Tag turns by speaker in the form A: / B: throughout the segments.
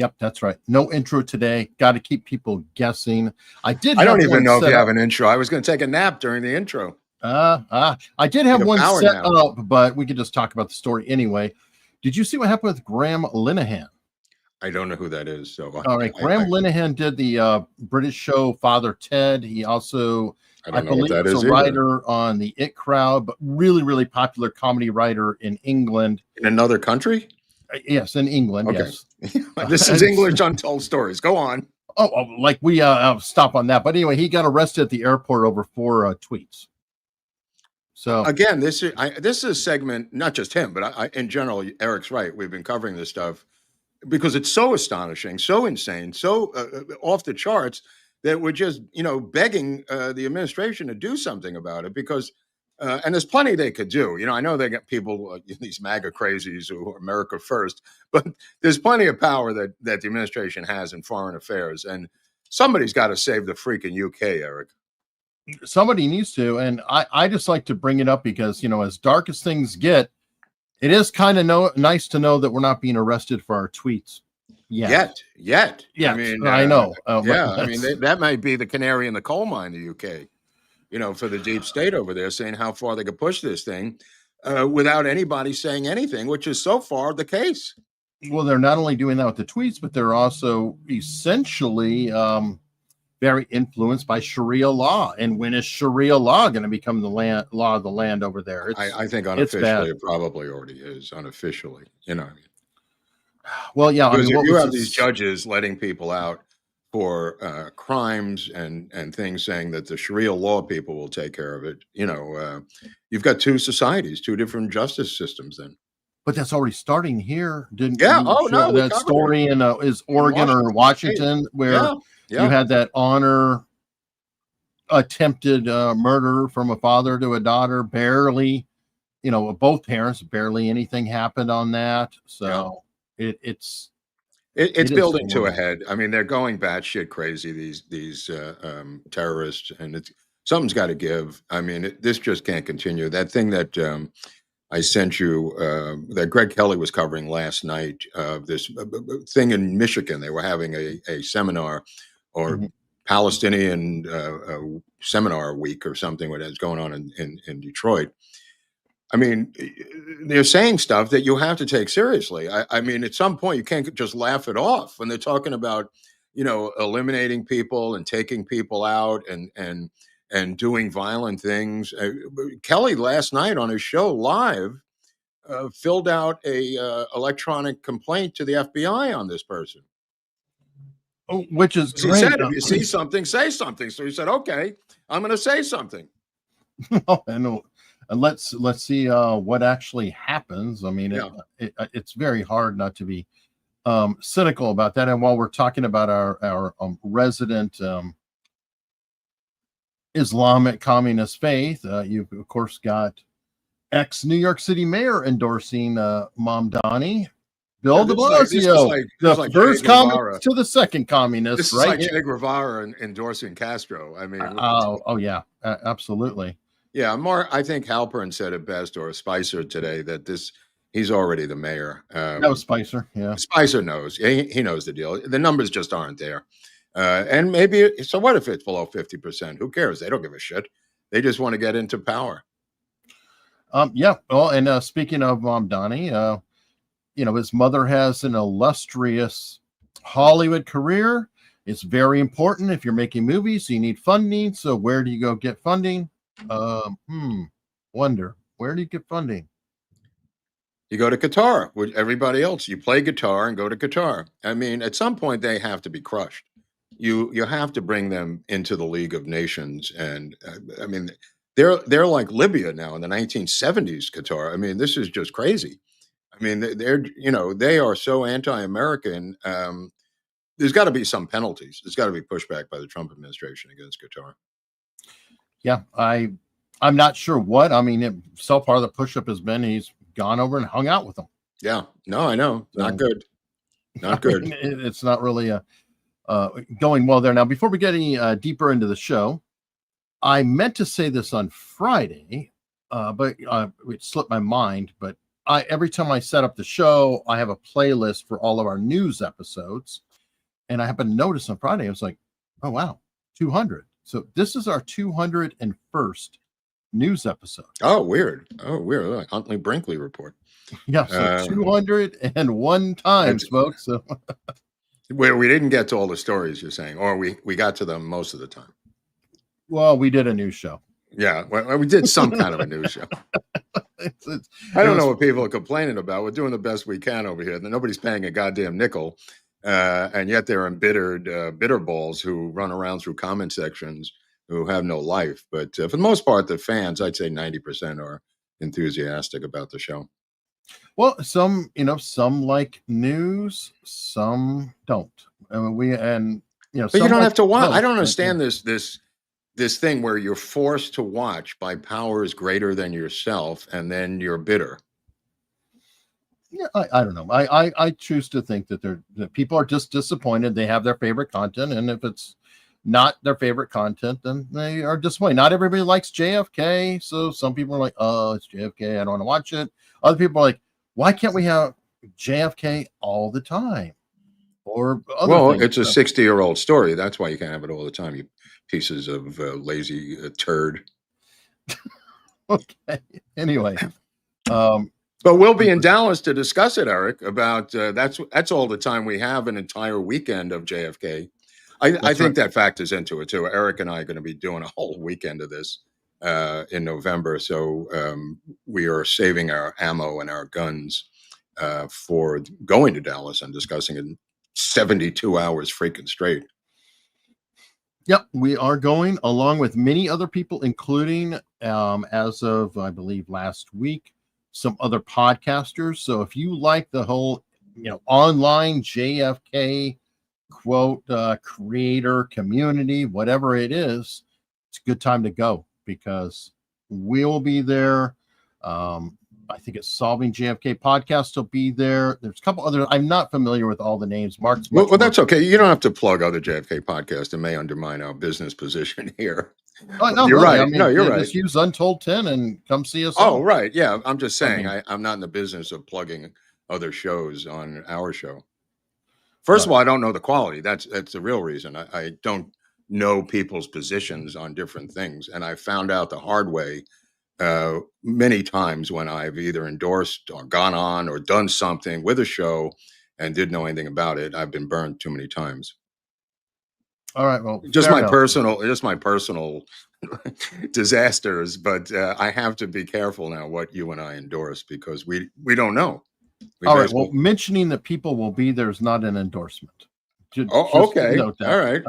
A: Yep, that's right. No intro today. Got to keep people guessing.
B: I don't even know if you have an intro. I was going to take a nap during the intro.
A: I did have one set up, but we could just talk about the story anyway. Did you see what happened with Graham Linehan?
B: I don't know who that is. So
A: all right, Graham Linehan did the British show Father Ted. He also, I believe, was a writer on the It Crowd, but really, really popular comedy writer in England.
B: In another country?
A: Yes, in England.
B: Okay.
A: Yes.
B: This is English Untold Stories. Go on.
A: Oh, like we stop on that. But anyway, he got arrested at the airport over 4 tweets. So
B: again, this is a segment, not just him, but in general, Eric's right. We've been covering this stuff because it's so astonishing, so insane, so off the charts that we're just, begging the administration to do something about it because, and there's plenty they could do. I know they got people, these MAGA crazies who are America first, but there's plenty of power that the administration has in foreign affairs. And somebody's got to save the freaking UK, Eric.
A: Somebody needs to. And I just like to bring it up because, as dark as things get, it is kind of nice to know that we're not being arrested for our tweets yet. Yeah, I mean, I know.
B: I mean, that might be the canary in the coal mine, the UK, for the deep state over there, saying how far they could push this thing without anybody saying anything, which is so far the case.
A: Well, they're not only doing that with the tweets, but they're also essentially very influenced by Sharia law. And when is Sharia law going to become the law of the land over there?
B: I think unofficially it probably already is unofficially,
A: Well, yeah.
B: Because you have these judges letting people out for crimes and things, saying that the Sharia law people will take care of it. You've got two societies, two different justice systems then.
A: But that's already starting here, didn't
B: you? Yeah. Oh, no.
A: That story in is Oregon or Washington where you had that honor attempted murder from a father to a daughter, barely, both parents, barely anything happened on that. So it's
B: building to a head. I mean, they're going batshit crazy, these terrorists, and something's got to give. I mean, this just can't continue. That thing that I sent you that Greg Kelly was covering last night, this thing in Michigan. They were having a seminar or Palestinian seminar week or something that's going on in Detroit. I mean, they're saying stuff that you have to take seriously. I mean, at some point you can't just laugh it off when they're talking about, eliminating people and taking people out and doing violent things. Kelly last night on his show live filled out a electronic complaint to the FBI on this person.
A: Which is
B: he said, if you see something, say something. So he said, okay, I'm going to say something.
A: And let's see what actually happens. I mean, it's very hard not to be cynical about that. And while we're talking about our resident Islamic communist faith, you've of course got ex-New York City mayor endorsing Mamdani. Bill de Blasio, the first communist to the second communist.
B: This is
A: right?
B: Like Che Guevara endorsing Castro. I mean,
A: yeah, absolutely.
B: Yeah, I think Halpern said it best, or Spicer today, that he's already the mayor.
A: No, Spicer, yeah.
B: Spicer knows. He knows the deal. The numbers just aren't there. And maybe, so what if it's below 50%? Who cares? They don't give a shit. They just want to get into power.
A: Yeah. Well, and speaking of Mamdani, his mother has an illustrious Hollywood career. It's very important if you're making movies, you need funding. So where do you go get funding? Wonder, where do you get funding?
B: You go to Qatar with everybody else. You play guitar and go to Qatar. I mean, at some point they have to be crushed. You have to bring them into the League of Nations. And I mean, they're like Libya now in the 1970s, Qatar. I mean, this is just crazy. I mean, they are so anti-American. There's got to be some penalties. There's got to be pushback by the Trump administration against Qatar.
A: Yeah, I'm not sure what. I mean, so far the push-up has been he's gone over and hung out with them.
B: Yeah, no, I know. Not good. Not good.
A: Mean, it's not really going well there. Now, before we get any deeper into the show, I meant to say this on Friday, but it slipped my mind. But every time I set up the show, I have a playlist for all of our news episodes. And I happened to notice on Friday, I was like, oh, wow, 200. So this is our 201st news episode.
B: Oh, weird. Look, Huntley Brinkley report.
A: Yeah, so 201 times, folks. So
B: we didn't get to all the stories you're saying, or we got to them most of the time.
A: Well, we did a news show.
B: Yeah, well, we did some kind of a news show. I don't know what people are complaining about. We're doing the best we can over here. Nobody's paying a goddamn nickel, and yet they're embittered bitterballs who run around through comment sections who have no life. But for the most part, the fans, I'd say 90% are enthusiastic about the show.
A: Well, some like news, some don't. I mean,
B: but you don't have to watch. I don't understand this thing where you're forced to watch by powers greater than yourself, and then you're bitter.
A: Yeah, I don't know. I choose to think that people are just disappointed. They have their favorite content, and if it's not their favorite content, then they are disappointed. Not everybody likes JFK, so some people are like, "Oh, it's JFK. I don't want to watch it." Other people are like, "Why can't we have JFK all the time?" Or
B: it's a 60-year-old story. That's why you can't have it all the time. You pieces of lazy turd.
A: Okay. Anyway,
B: but we'll be in Dallas to discuss it, Eric. About that's all the time we have. An entire weekend of JFK. I think that factors into it too. Eric and I are going to be doing a whole weekend of this in November, so we are saving our ammo and our guns for going to Dallas and discussing it 72 hours freaking straight.
A: Yep, we are going along with many other people, including, as of, I believe, last week, some other podcasters. So if you like the whole, online JFK quote creator community, whatever it is, it's a good time to go because we'll be there. I think it's Solving JFK podcast will be there. There's a couple other. I'm not familiar with all the names. Mark's.
B: Well, that's okay. You don't have to plug other JFK podcasts. It may undermine our business position here.
A: Oh, no,
B: you're
A: really.
B: right.
A: I mean,
B: you're right.
A: Just use Untold 10 and come see us.
B: Oh, right. Yeah. I'm just saying I'm not in the business of plugging other shows on our show. First of all, I don't know the quality. That's the real reason. I don't know people's positions on different things. And I found out the hard way many times when I've either endorsed or gone on or done something with a show and didn't know anything about it. I've been burned too many times.
A: All right. Well,
B: just my personal disasters, but I have to be careful now what you and I endorse because we don't know.
A: All right. Well, mentioning that people will be there is not an endorsement.
B: Okay. All right.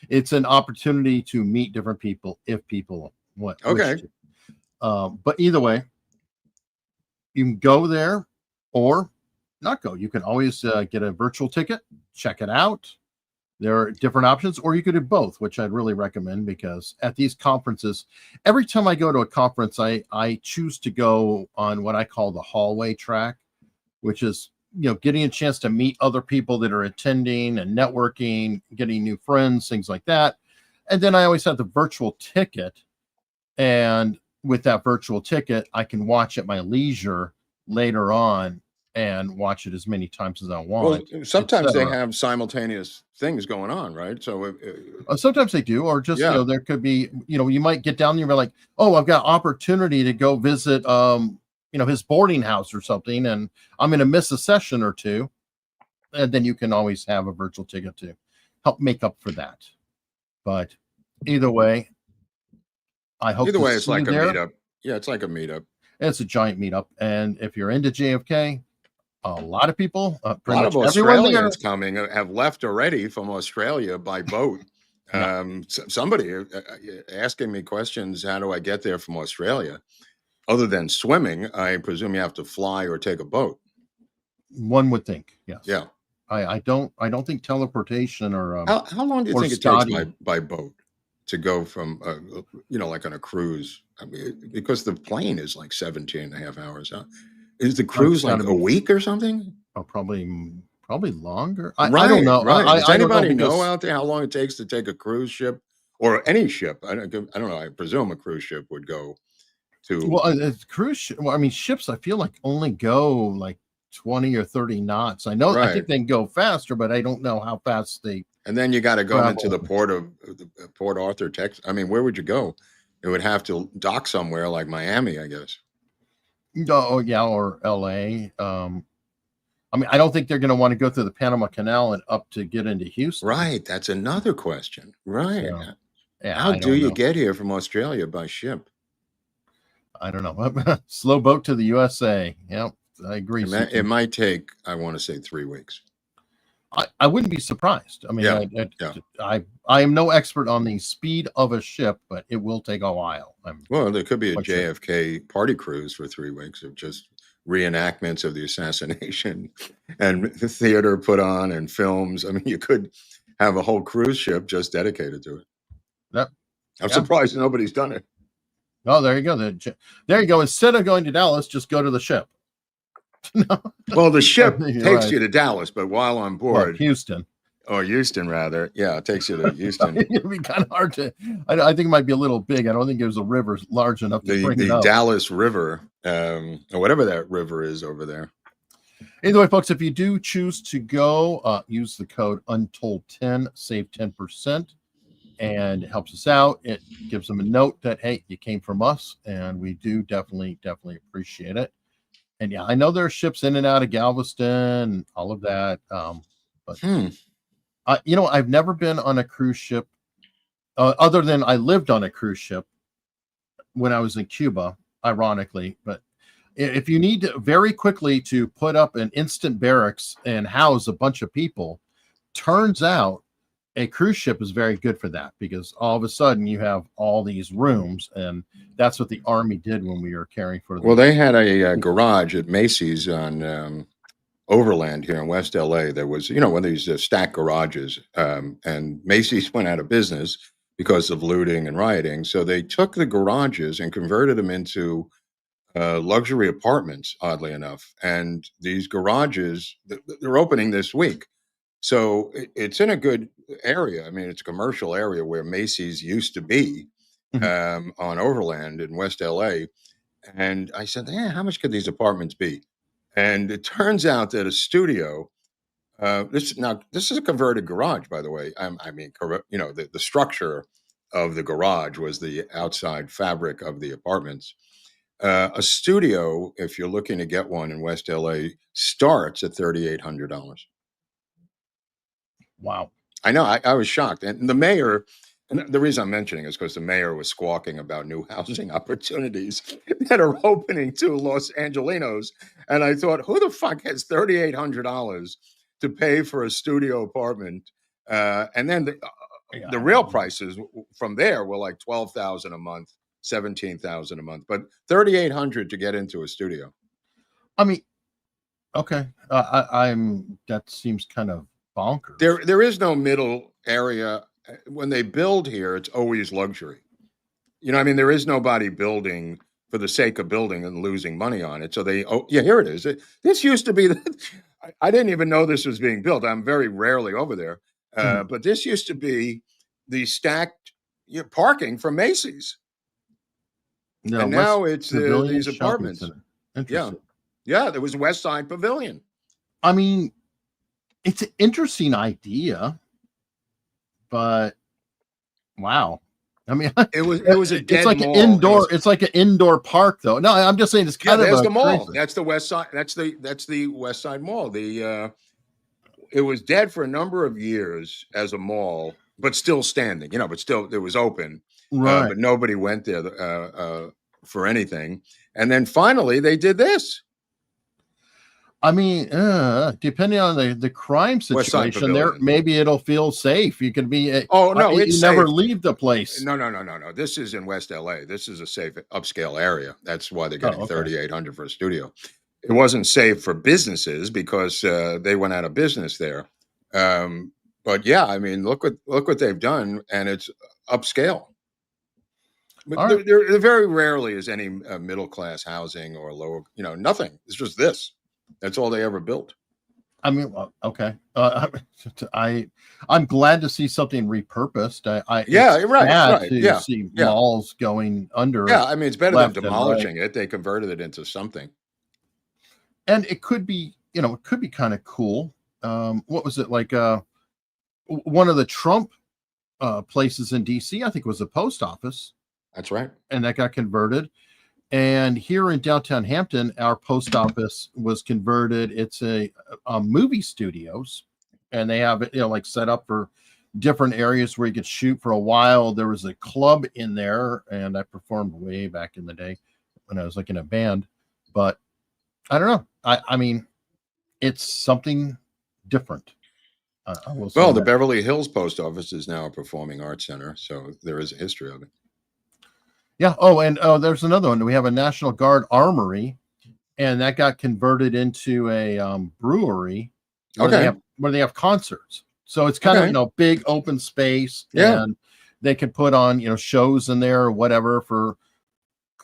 A: It's an opportunity to meet different people if people want.
B: Okay.
A: But either way, you can go there or not go. You can always get a virtual ticket, check it out. There are different options, or you could do both, which I'd really recommend because at these conferences, every time I go to a conference, I choose to go on what I call the hallway track, which is, getting a chance to meet other people that are attending and networking, getting new friends, things like that. And then I always have the virtual ticket. And with that virtual ticket, I can watch at my leisure later on and watch it as many times as I want.
B: Well, sometimes they have simultaneous things going on, right? So
A: sometimes they do, or just, there could be, you might get down there and be like, oh, I've got opportunity to go visit, his boarding house or something, and I'm going to miss a session or two. And then you can always have a virtual ticket to help make up for that. But either way, I hope
B: it's like a meetup. Yeah, it's like a meetup.
A: It's a giant meetup. And if you're into JFK, a lot of people,
B: a lot of Australians coming have left already from Australia by boat. Somebody asking me questions, how do I get there from Australia? Other than swimming, I presume you have to fly or take a boat.
A: One would think, yes.
B: Yeah.
A: I don't think teleportation or
B: how long do you think it takes by boat to go from like on a cruise? I mean, because the plane is like 17 and a half hours. Is the cruise like a week or something?
A: Oh, probably longer. I don't know.
B: Right. Does anybody know out there how long it takes to take a cruise ship or any ship? I don't know. I presume a cruise ship would go to.
A: Well, well, I mean, ships, I feel like only go like 20 or 30 knots. I know, I think they can go faster, but I don't know how fast they.
B: And then you got to go into the port of Port Arthur, Texas. I mean, where would you go? It would have to dock somewhere like Miami, I guess.
A: Oh, yeah, or LA. I mean, I don't think they're going to want to go through the Panama Canal and up to get into Houston.
B: Right. That's another question. Right.
A: So, yeah,
B: how do you get here from Australia by ship?
A: I don't know. Slow boat to the USA. Yep, I agree.
B: It might take, I want to say, 3 weeks.
A: I wouldn't be surprised. I mean, I am no expert on the speed of a ship, but it will take a while.
B: Well, there could be a JFK party cruise for 3 weeks of just reenactments of the assassination and the theater put on and films. I mean, you could have a whole cruise ship just dedicated to it.
A: Yep.
B: I'm surprised nobody's done it.
A: Oh, there you go. There you go. Instead of going to Dallas, just go to the ship.
B: No. Well, the ship takes you to Dallas, but while on board,
A: Houston,
B: rather, it takes you to Houston.
A: It'd be kind of hard to. I think it might be a little big. I don't think there's a river large enough to bring it up.
B: The Dallas River, or whatever that river is over there.
A: Either way, folks, if you do choose to go, use the code Untold10, save 10%, and it helps us out. It gives them a note that, hey, you came from us, and we do definitely appreciate it. And yeah, I know there are ships in and out of Galveston, all of that. But I've never been on a cruise ship, other than I lived on a cruise ship when I was in Cuba, ironically. But if you need to very quickly to put up an instant barracks and house a bunch of people, turns out a cruise ship is very good for that, because all of a sudden you have all these rooms, and that's what the Army did when we were caring for them.
B: Well, they had a garage at Macy's on Overland here in West LA. There was, one of these stacked garages, and Macy's went out of business because of looting and rioting. So they took the garages and converted them into luxury apartments, oddly enough. And these garages, they're opening this week. So it's in a good area. I mean, it's a commercial area where Macy's used to be, on Overland in West LA. And I said, how much could these apartments be? And it turns out that a studio, this is a converted garage, by the way. The structure of the garage was the outside fabric of the apartments. A studio, if you're looking to get one in West LA, starts at $3,800.
A: Wow.
B: I know. I was shocked. And the mayor, and the reason I'm mentioning is because the mayor was squawking about new housing opportunities that are opening to Los Angelinos. And I thought, who the fuck has $3,800 to pay for a studio apartment? And then the real prices from there were like $12,000 a month, $17,000 a month, but $3,800 to get into a studio.
A: I mean, okay. That seems kind of bonkers.
B: There is no middle area. When they build here, it's always luxury. There is nobody building for the sake of building and losing money on it. So here it is. This used to be, I didn't even know this was being built. I'm very rarely over there. But this used to be the stacked parking for Macy's. No, and now it's these apartments. Yeah, there was West Side Pavilion.
A: I mean, it's an interesting idea, but wow. I mean,
B: it was a dead
A: like
B: mall.
A: An indoor. It's like an indoor park, though. No, I'm just saying it's kind of
B: there's the mall. That's the West Side. That's the West Side Mall. It was dead for a number of years as a mall, but still standing. But still it was open.
A: Right.
B: But nobody went there for anything. And then finally they did this.
A: I mean, depending on the crime situation, there maybe it'll feel safe. You could be.
B: It's
A: never leave the place.
B: No. This is in West LA. This is a safe upscale area. That's why they're getting $3,800 for a studio. It wasn't safe for businesses because they went out of business there. But yeah, I mean, look what they've done, and it's upscale. But there very rarely is any middle class housing or lower. Nothing. It's just this. That's all they ever built.
A: I mean, okay. I'm glad to see something repurposed.
B: Yeah,
A: it's
B: right,
A: sad
B: right.
A: to
B: Yeah,
A: see
B: yeah.
A: malls going under
B: Yeah, I mean, it's better than
A: left and right.
B: demolishing it. They converted it into something.
A: And it could be, it could be kind of cool. What was it like? One of the Trump places in DC, I think, was a post office.
B: That's right.
A: And that got converted. And here in downtown Hampton, our post office was converted. It's a movie studios, and they have it, like set up for different areas where you could shoot. For a while, there was a club in there, and I performed way back in the day when I was like in a band. But I don't know. I mean, it's something different. I will say
B: Well, the
A: that.
B: Beverly Hills Post Office is now a performing arts center, so there is a history of it.
A: Yeah. Oh, and there's another one. We have a National Guard armory, and that got converted into a brewery where they have concerts. So it's kind of big open space, and they could put on shows in there or whatever for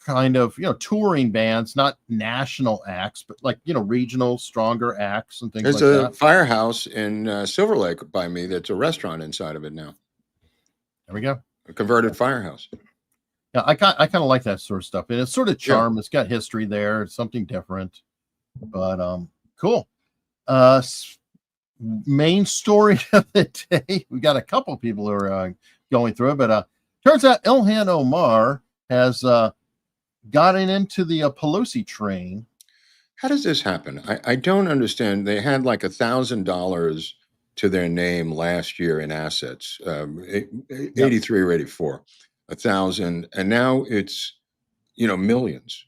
A: kind of touring bands, not national acts, but like regional stronger acts and things like that.
B: There's a firehouse in Silver Lake by me that's a restaurant inside of it now.
A: There we go.
B: A converted firehouse.
A: Yeah, I kind of like that sort of stuff, and it's sort of charm. It's got history there. It's something different, but cool. Main story of the day. We got a couple people who are going through it, but turns out Ilhan Omar has gotten into the Pelosi train.
B: How does this happen? I don't understand. They had like $1,000 to their name last year in assets, 83 or 84. 1,000, and now it's millions.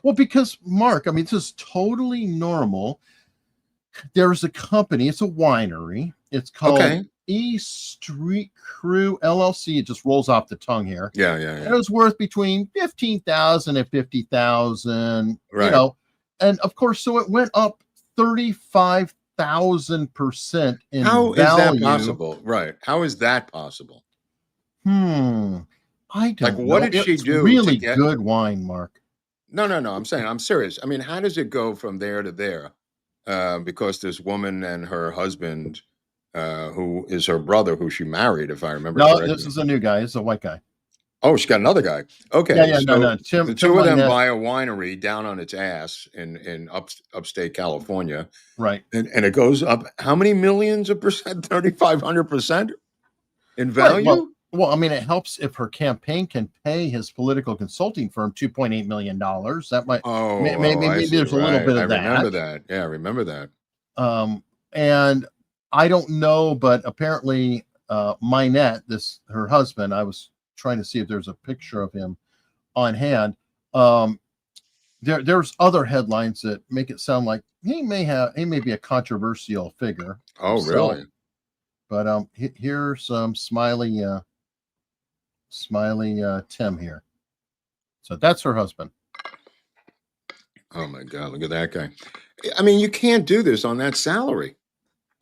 A: Well, because Mark, I mean, this is totally normal. There's a company, it's a winery. It's called E Street Crew LLC. It just rolls off the tongue here.
B: Yeah.
A: And it was worth between 15,000 and 50,000.
B: Right.
A: And of course, so it went up 35,000% in
B: How
A: value.
B: Is that possible? Right. How is that possible?
A: I don't know.
B: What did she do?
A: Really good wine, Mark.
B: No. I'm serious. I mean, how does it go from there to there? Because this woman and her husband, who is her brother, who she married, if I remember correctly.
A: No, this is a new guy. It's a white guy.
B: Oh, she got another guy. Okay.
A: Yeah, no.
B: The two of them buy a winery down on its ass in upstate California.
A: Right.
B: And it goes up how many millions of percent? 3,500% in value?
A: Right, well, I mean, it helps if her campaign can pay his political consulting firm $2.8 million. That might maybe there's a little bit of that.
B: I remember that. Yeah, I remember that.
A: And I don't know, but apparently Minette, her husband, I was trying to see if there's a picture of him on hand. There's other headlines that make it sound like he may be a controversial figure.
B: Oh, really?
A: But here's some smiley Tim here. So that's her husband.
B: Oh my God, look at that guy. I mean, you can't do this on that salary.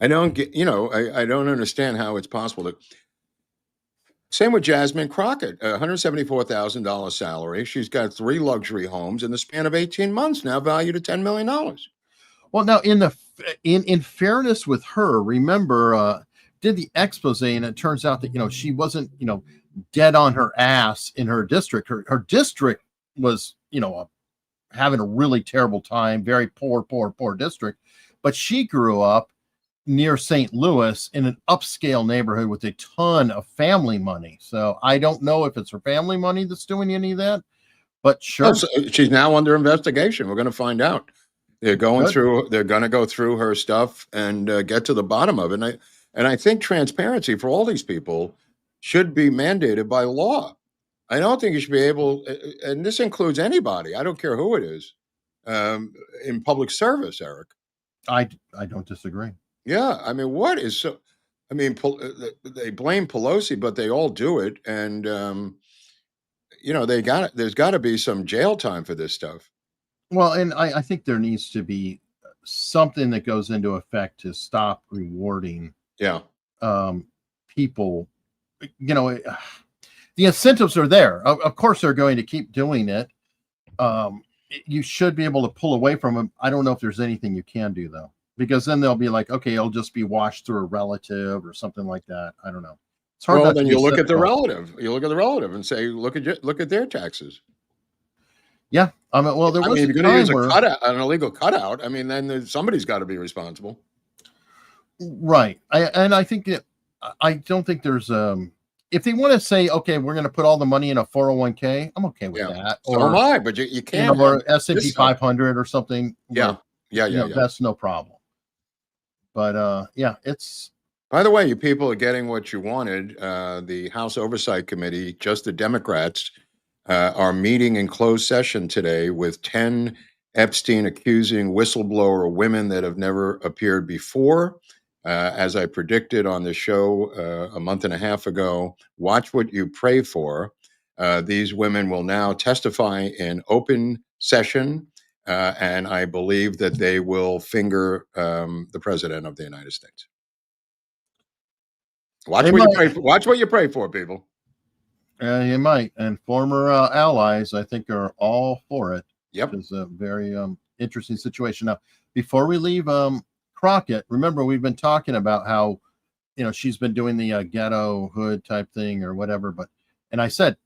B: I don't get, I don't understand how it's possible to. Same with Jasmine Crockett, $174,000 salary. She's got 3 luxury homes in the span of 18 months now, valued at $10 million.
A: Well, now in fairness with her, remember, did the expose, and it turns out that she wasn't dead on her ass in her district. Her district was having a really terrible time, very poor district, but she grew up near St. Louis in an upscale neighborhood with a ton of family money. So I don't know if it's her family money that's doing any of that, but sure.
B: Oh, so she's now under investigation. We're going to find out. They're going through. They're going to go through her stuff and get to the bottom of it. And I think transparency for all these people should be mandated by law. I don't think you should be able, and this includes anybody. I don't care who it is, in public service, Eric.
A: I don't disagree.
B: Yeah, I mean, what is so? I mean, they blame Pelosi, but they all do it, and there's got to be some jail time for this stuff.
A: Well, and I think there needs to be something that goes into effect to stop rewarding. People. The incentives are there. Of course, they're going to keep doing it. You should be able to pull away from them. I don't know if there's anything you can do though. because then they'll be like, okay, it'll just be washed through a relative or something like that. I don't know. It's hard.
B: Well, then you look at the relative. You look at the relative and say, look at their taxes.
A: Yeah, I mean, well,
B: if you're going to use an illegal cutout, I mean, then somebody's got to be responsible.
A: Right. I think I don't think there's if they want to say, okay, we're going to put all the money in a 401k, I'm okay with that.
B: So am I, but you can't.
A: Or S&P 500 or something.
B: Yeah.
A: That's no problem. But it's.
B: By the way, you people are getting what you wanted. The House Oversight Committee, just the Democrats, are meeting in closed session today with 10 Epstein-accusing whistleblower women that have never appeared before. As I predicted on the show a month and a half ago, watch what you pray for. These women will now testify in open session, and I believe that they will finger the President of the United States. Watch what you pray for, people.
A: You might. And former allies, I think, are all for it.
B: Yep.
A: It's a very interesting situation. Now, before we leave Crockett, remember, we've been talking about how, she's been doing the ghetto hood type thing or whatever. And I said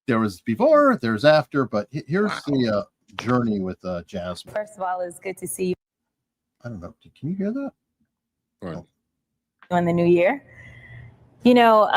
A: there was before, there's after, but here's the journey with Jasmine.
C: First of all, it's good to see you.
A: I don't know. Can you hear that?
B: Right.
C: In the new year. No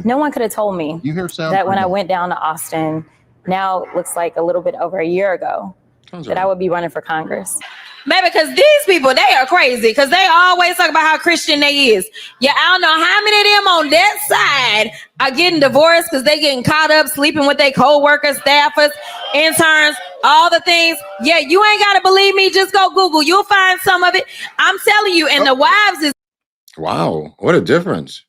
C: one could have told me that when I went down to Austin, now it looks like a little bit over a year ago, that I would be running for Congress.
D: Maybe because these people, they are crazy because they always talk about how Christian they is. Yeah, I don't know how many of them on that side are getting divorced because they getting caught up sleeping with their co-workers, staffers, interns, all the things. Yeah, you ain't got to believe me. Just go Google. You'll find some of it. I'm telling you. And the wives is.
B: Wow, what a difference.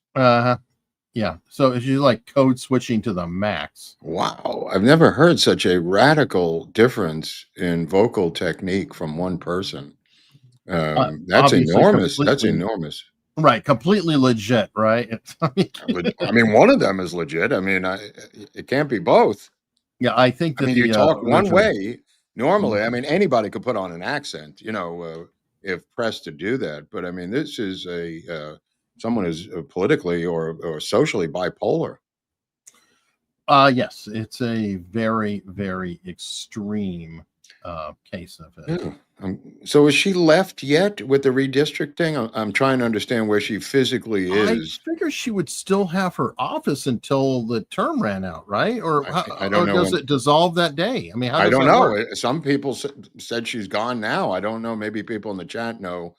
A: Yeah. So she's like code switching to the max.
B: Wow. I've never heard such a radical difference in vocal technique from one person. That's enormous. That's enormous.
A: Right. Completely legit. Right.
B: I mean, one of them is legit. I mean, it can't be both.
A: Yeah. I think that
B: you talk one way normally. I mean, anybody could put on an accent, if pressed to do that. But I mean, this is someone is politically or socially bipolar.
A: Yes, it's a very, very extreme case of it.
B: Yeah. So is she left yet with the redistricting? I'm trying to understand where she physically is.
A: I figure she would still have her office until the term ran out, right? Or
B: I don't know.
A: Does it dissolve that day? I mean,
B: I don't know. Work? Some people said she's gone now. I don't know. Maybe people in the chat know.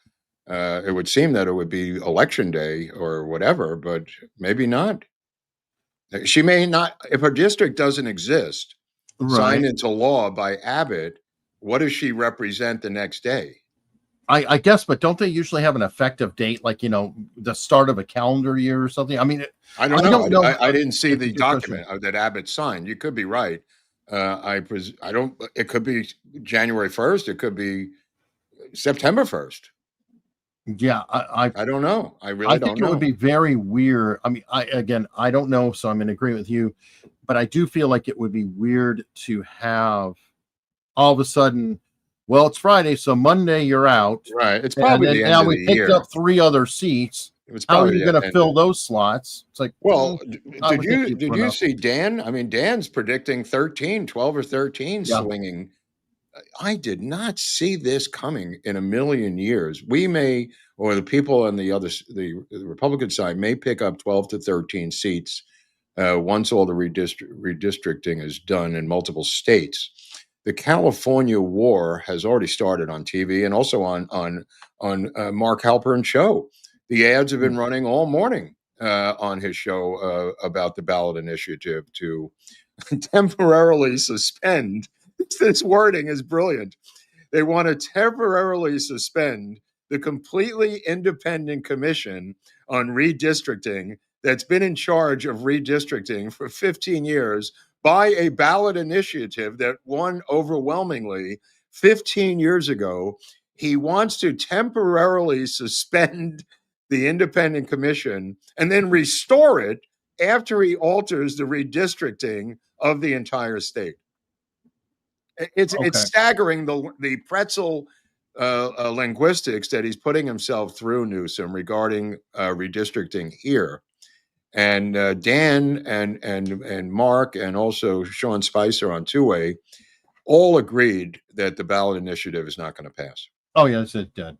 B: It would seem that it would be election day or whatever, but maybe not. She may not, if her district doesn't exist, signed into law by Abbott, what does she represent the next day?
A: I guess, but don't they usually have an effective date, like, the start of a calendar year or something? I mean,
B: I don't know. I didn't see the document that Abbott signed. You could be right. It could be January 1st. It could be September 1st.
A: Yeah, I
B: don't know. I really don't know.
A: I think it would be very weird. I mean, I don't know, so I'm in agreement with you, but I do feel like it would be weird to have all of a sudden, well, it's Friday, so Monday you're out.
B: Right. It's probably the end of the year.
A: Now we picked up 3 other seats. How are you going to fill those slots? It's like,
B: well, did you see Dan? I mean, Dan's predicting 12 or 13 swinging. I did not see this coming in a million years. We may, or the people on the Republican side may pick up 12 to 13 seats once all the redistricting is done in multiple states. The California war has already started on TV and also on Mark Halpern's show. The ads have been running all morning on his show about the ballot initiative to temporarily suspend. This wording is brilliant. They want to temporarily suspend the completely independent commission on redistricting that's been in charge of redistricting for 15 years by a ballot initiative that won overwhelmingly 15 years ago. He wants to temporarily suspend the independent commission and then restore it after he alters the redistricting of the entire state. It's staggering the pretzel linguistics that he's putting himself through, Newsom, regarding redistricting here. And Dan and Mark and also Sean Spicer on two-way all agreed that the ballot initiative is not going to pass.
A: Oh yeah, it's dead.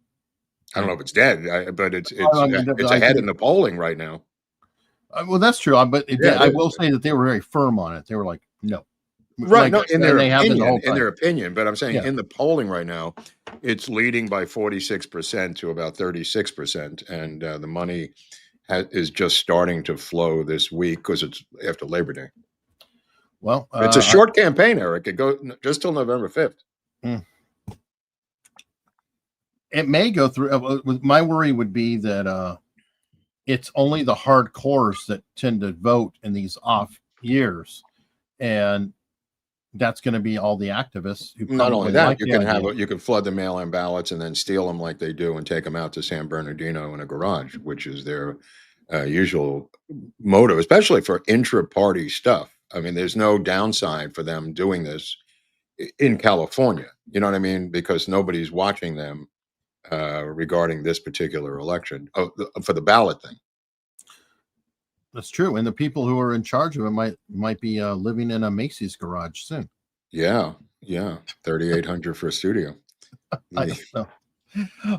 B: I don't know if it's dead, but it's ahead in the polling right now.
A: Well, that's true. But I will say that they were very firm on it. They were like, no.
B: Right, no, in their opinion, but I'm saying in the polling right now, it's leading by 46% to about 36%, and the money is just starting to flow this week because it's after Labor Day.
A: Well,
B: it's a short campaign, Eric. It goes just till November 5th.
A: It may go through. My worry would be that it's only the hardcores that tend to vote in these off years, and that's going to be all the activists who
B: not only that you can flood the mail-in ballots and then steal them like they do and take them out to San Bernardino in a garage, which is their usual motive, especially for intra-party stuff. I mean, there's no downside for them doing this in California. You know what I mean? Because nobody's watching them regarding this particular election for the ballot thing.
A: That's true, and the people who are in charge of it might be living in a Macy's garage soon.
B: Yeah, $3,800 for a studio.
A: I don't know.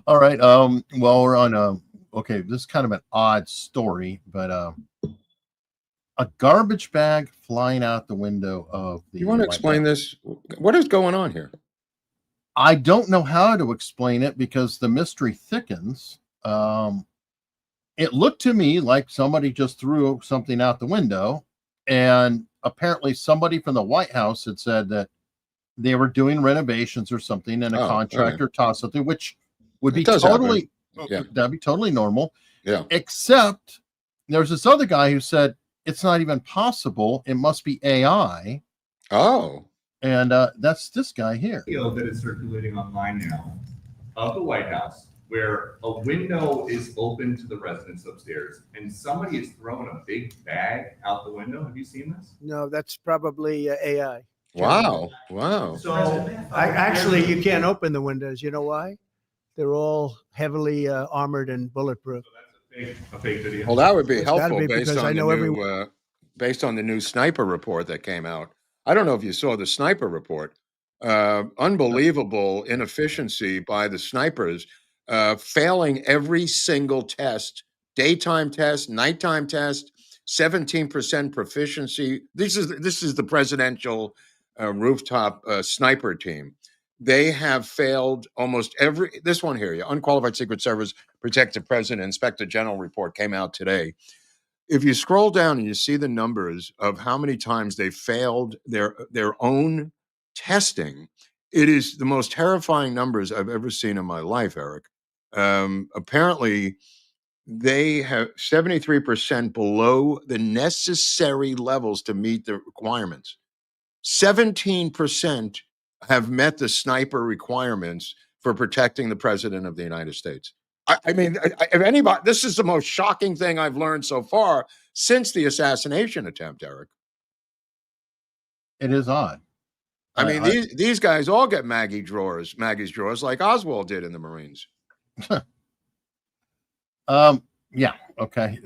A: All right. Well, we're on okay. This is kind of an odd story, but a garbage bag flying out the window of the.
B: You want to explain this? What is going on here?
A: I don't know how to explain it because the mystery thickens. It looked to me like somebody just threw something out the window, and apparently somebody from the White House had said that they were doing renovations or something, and a contractor tossed something, which would be totally that'd be totally normal.
B: Yeah.
A: Except there's this other guy who said it's not even possible. It must be AI.
B: Oh.
A: And that's this guy here.
E: Video that is circulating online now of the White House, where a window is open to the residents upstairs, and somebody is throwing a big bag out the window. Have you seen this?
F: No, that's probably AI.
B: Wow.
E: So
F: actually, you can't open the windows. You know why? They're all heavily armored and bulletproof.
E: So that's a fake video.
B: Well, that would be helpful
F: based
B: on the new sniper report that came out. I don't know if you saw the sniper report. Unbelievable inefficiency by the snipers, failing every single test, daytime test, nighttime test, 17% proficiency. This is the presidential rooftop sniper team. They have failed almost every. This one here, unqualified Secret Service protect the president. Inspector General report came out today. If you scroll down and you see the numbers of how many times they failed their own testing, it is the most terrifying numbers I've ever seen in my life, Eric. Apparently, they have 73% below the necessary levels to meet the requirements. 17% have met the sniper requirements for protecting the president of the United States. I mean, if anybody, this is the most shocking thing I've learned so far since the assassination attempt, Eric.
A: It is odd.
B: I mean, these guys all get Maggie's drawers like Oswald did in the Marines.
A: Yeah. Okay.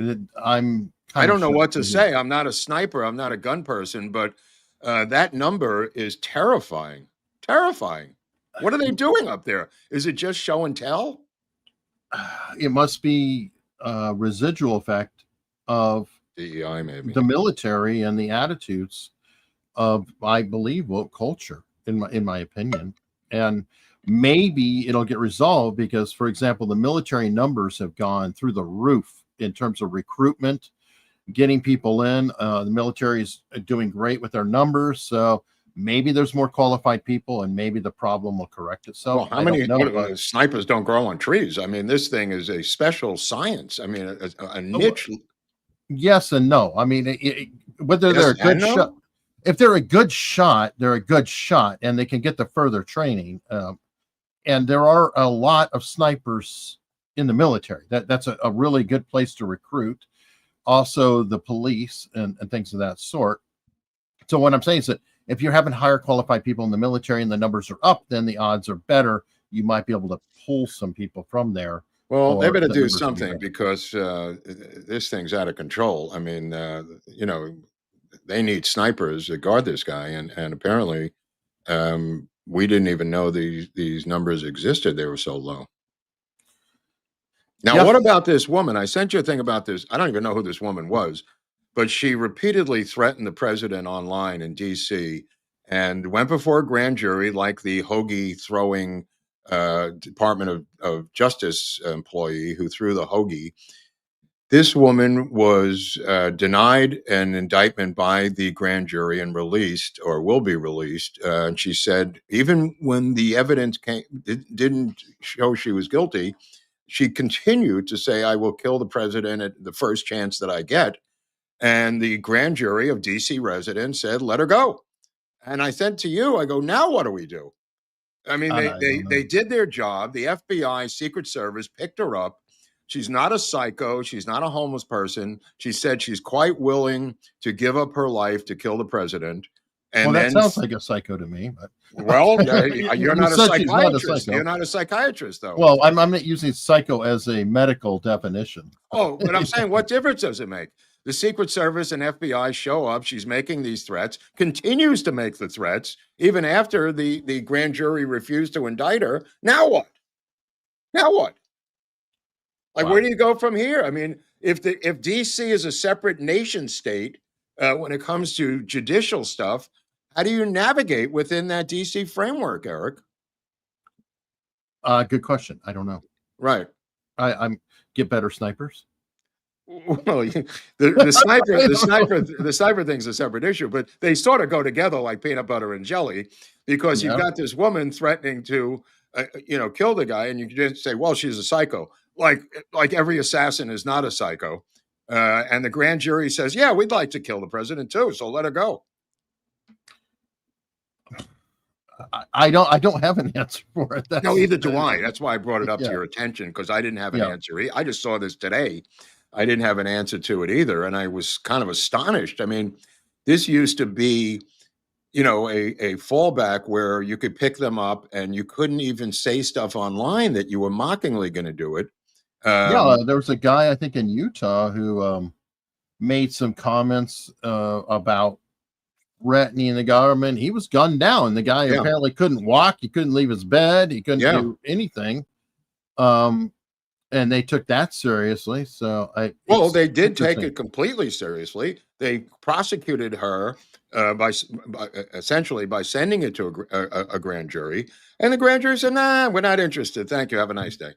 B: I don't know what to say. I'm not a sniper. I'm not a gun person, but that number is terrifying. Terrifying. What are they doing up there? Is it just show and tell?
A: It must be a residual effect of
B: DEI, maybe
A: the military and the attitudes of, I believe, woke culture, in my opinion. And maybe it'll get resolved because, for example, the military numbers have gone through the roof in terms of recruitment, getting people in. The military is doing great with their numbers, so maybe there's more qualified people, and maybe the problem will correct itself.
B: Well, how many snipers don't grow on trees? I mean, this thing is a special science. I mean, a niche.
A: Yes and no. I mean, whether they're a good shot, if they're a good shot, they're a good shot, and they can get the further training. And there are a lot of snipers in the military. That's a really good place to recruit. Also, the police and things of that sort. So what I'm saying is that if you're having higher qualified people in the military and the numbers are up, then the odds are better you might be able to pull some people from there.
B: Well, they better do something because this thing's out of control. I mean, they need snipers to guard this guy, and apparently, we didn't even know these numbers existed. They were so low. Now, what about this woman? I sent you a thing about this. I don't even know who this woman was, but she repeatedly threatened the president online in D.C. and went before a grand jury like the hoagie throwing Department of Justice employee who threw the hoagie. This woman was denied an indictment by the grand jury and released, or will be released. And she said, even when the evidence didn't show she was guilty, she continued to say, I will kill the president at the first chance that I get. And the grand jury of DC residents said, let her go. And I said to you, I go, now what do we do? I mean, they did their job. The FBI, Secret Service picked her up. She's not a psycho. She's not a homeless person. She said she's quite willing to give up her life to kill the president. And
A: that sounds like a psycho to me. But
B: well, you're not a psychiatrist. You're not a psychiatrist, though.
A: Well, I'm not using psycho as a medical definition.
B: Oh, but I'm saying, what difference does it make? The Secret Service and FBI show up. She's making these threats, continues to make the threats, even after the grand jury refused to indict her. Now what? Now what? Like, where do you go from here? I mean, if DC is a separate nation state when it comes to judicial stuff, how do you navigate within that DC framework, Eric?
A: Good question. I don't know.
B: Right.
A: I'm get better snipers.
B: Well, the sniper thing's a separate issue, but they sort of go together like peanut butter and jelly, because you've got this woman threatening to, kill the guy, and you can just say, well, she's a psycho. Like every assassin is not a psycho. And the grand jury says, yeah, we'd like to kill the president too, so let her go.
A: I don't have an answer for it.
B: No, either do I. That's why I brought it up to your attention, because I didn't have an answer. I just saw this today. I didn't have an answer to it either, and I was kind of astonished. I mean, this used to be, a fallback where you could pick them up and you couldn't even say stuff online that you were mockingly going to do it.
A: There was a guy, I think, in Utah who made some comments about threatening the government. He was gunned down. The guy apparently couldn't walk. He couldn't leave his bed. He couldn't do anything. And they took that seriously. So
B: they did take it completely seriously. They prosecuted her by sending it to a grand jury, and the grand jury said, "Nah, we're not interested. Thank you. Have a nice day."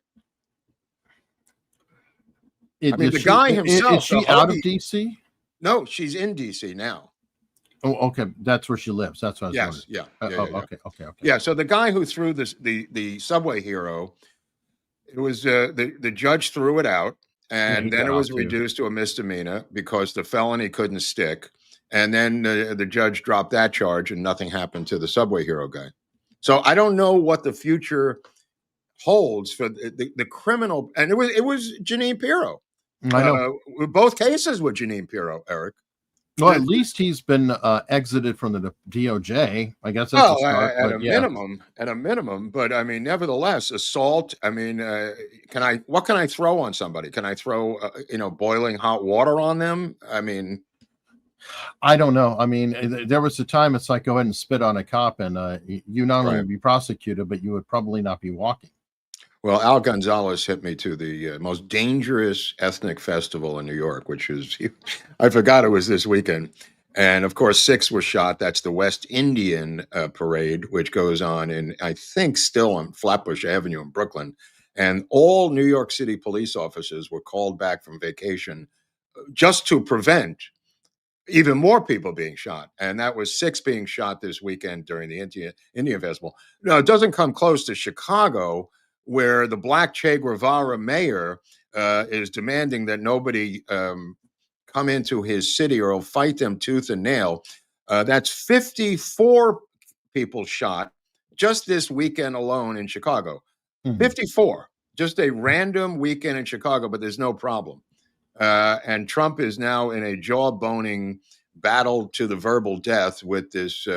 B: The guy himself.
A: Is she out of DC?
B: No, she's in DC now.
A: Oh, okay. That's where she lives. That's what I was wondering. Okay.
B: Yeah. So the guy who threw the subway hero, it was the judge threw it out, and then it was reduced to a misdemeanor because the felony couldn't stick. And then the judge dropped that charge, and nothing happened to the subway hero guy. So I don't know what the future holds for the criminal. And it was Jeanine Pirro.
A: I know.
B: Both cases with Jeanine Pirro, Eric.
A: Well, at least he's been exited from the DOJ. I guess that's a start.
B: At a minimum. But I mean, nevertheless, assault. I mean, what can I throw on somebody? Can I throw, boiling hot water on them? I mean,
A: I don't know. I mean, there was a time it's like go ahead and spit on a cop, and you not only would be prosecuted, but you would probably not be walking.
B: Well, Al Gonzalez hit me to the most dangerous ethnic festival in New York, which is, I forgot it was this weekend. And of course, 6 were shot. That's the West Indian parade, which goes on in, I think, still on Flatbush Avenue in Brooklyn. And all New York City police officers were called back from vacation just to prevent even more people being shot. And that was 6 being shot this weekend during the Indian Festival. No, it doesn't come close to Chicago, where the Black Che Guevara mayor is demanding that nobody come into his city or he'll fight them tooth and nail. That's 54 people shot just this weekend alone in Chicago. 54, just a random weekend in Chicago, but there's no problem. And Trump is now in a jaw-boning battle to the verbal death with this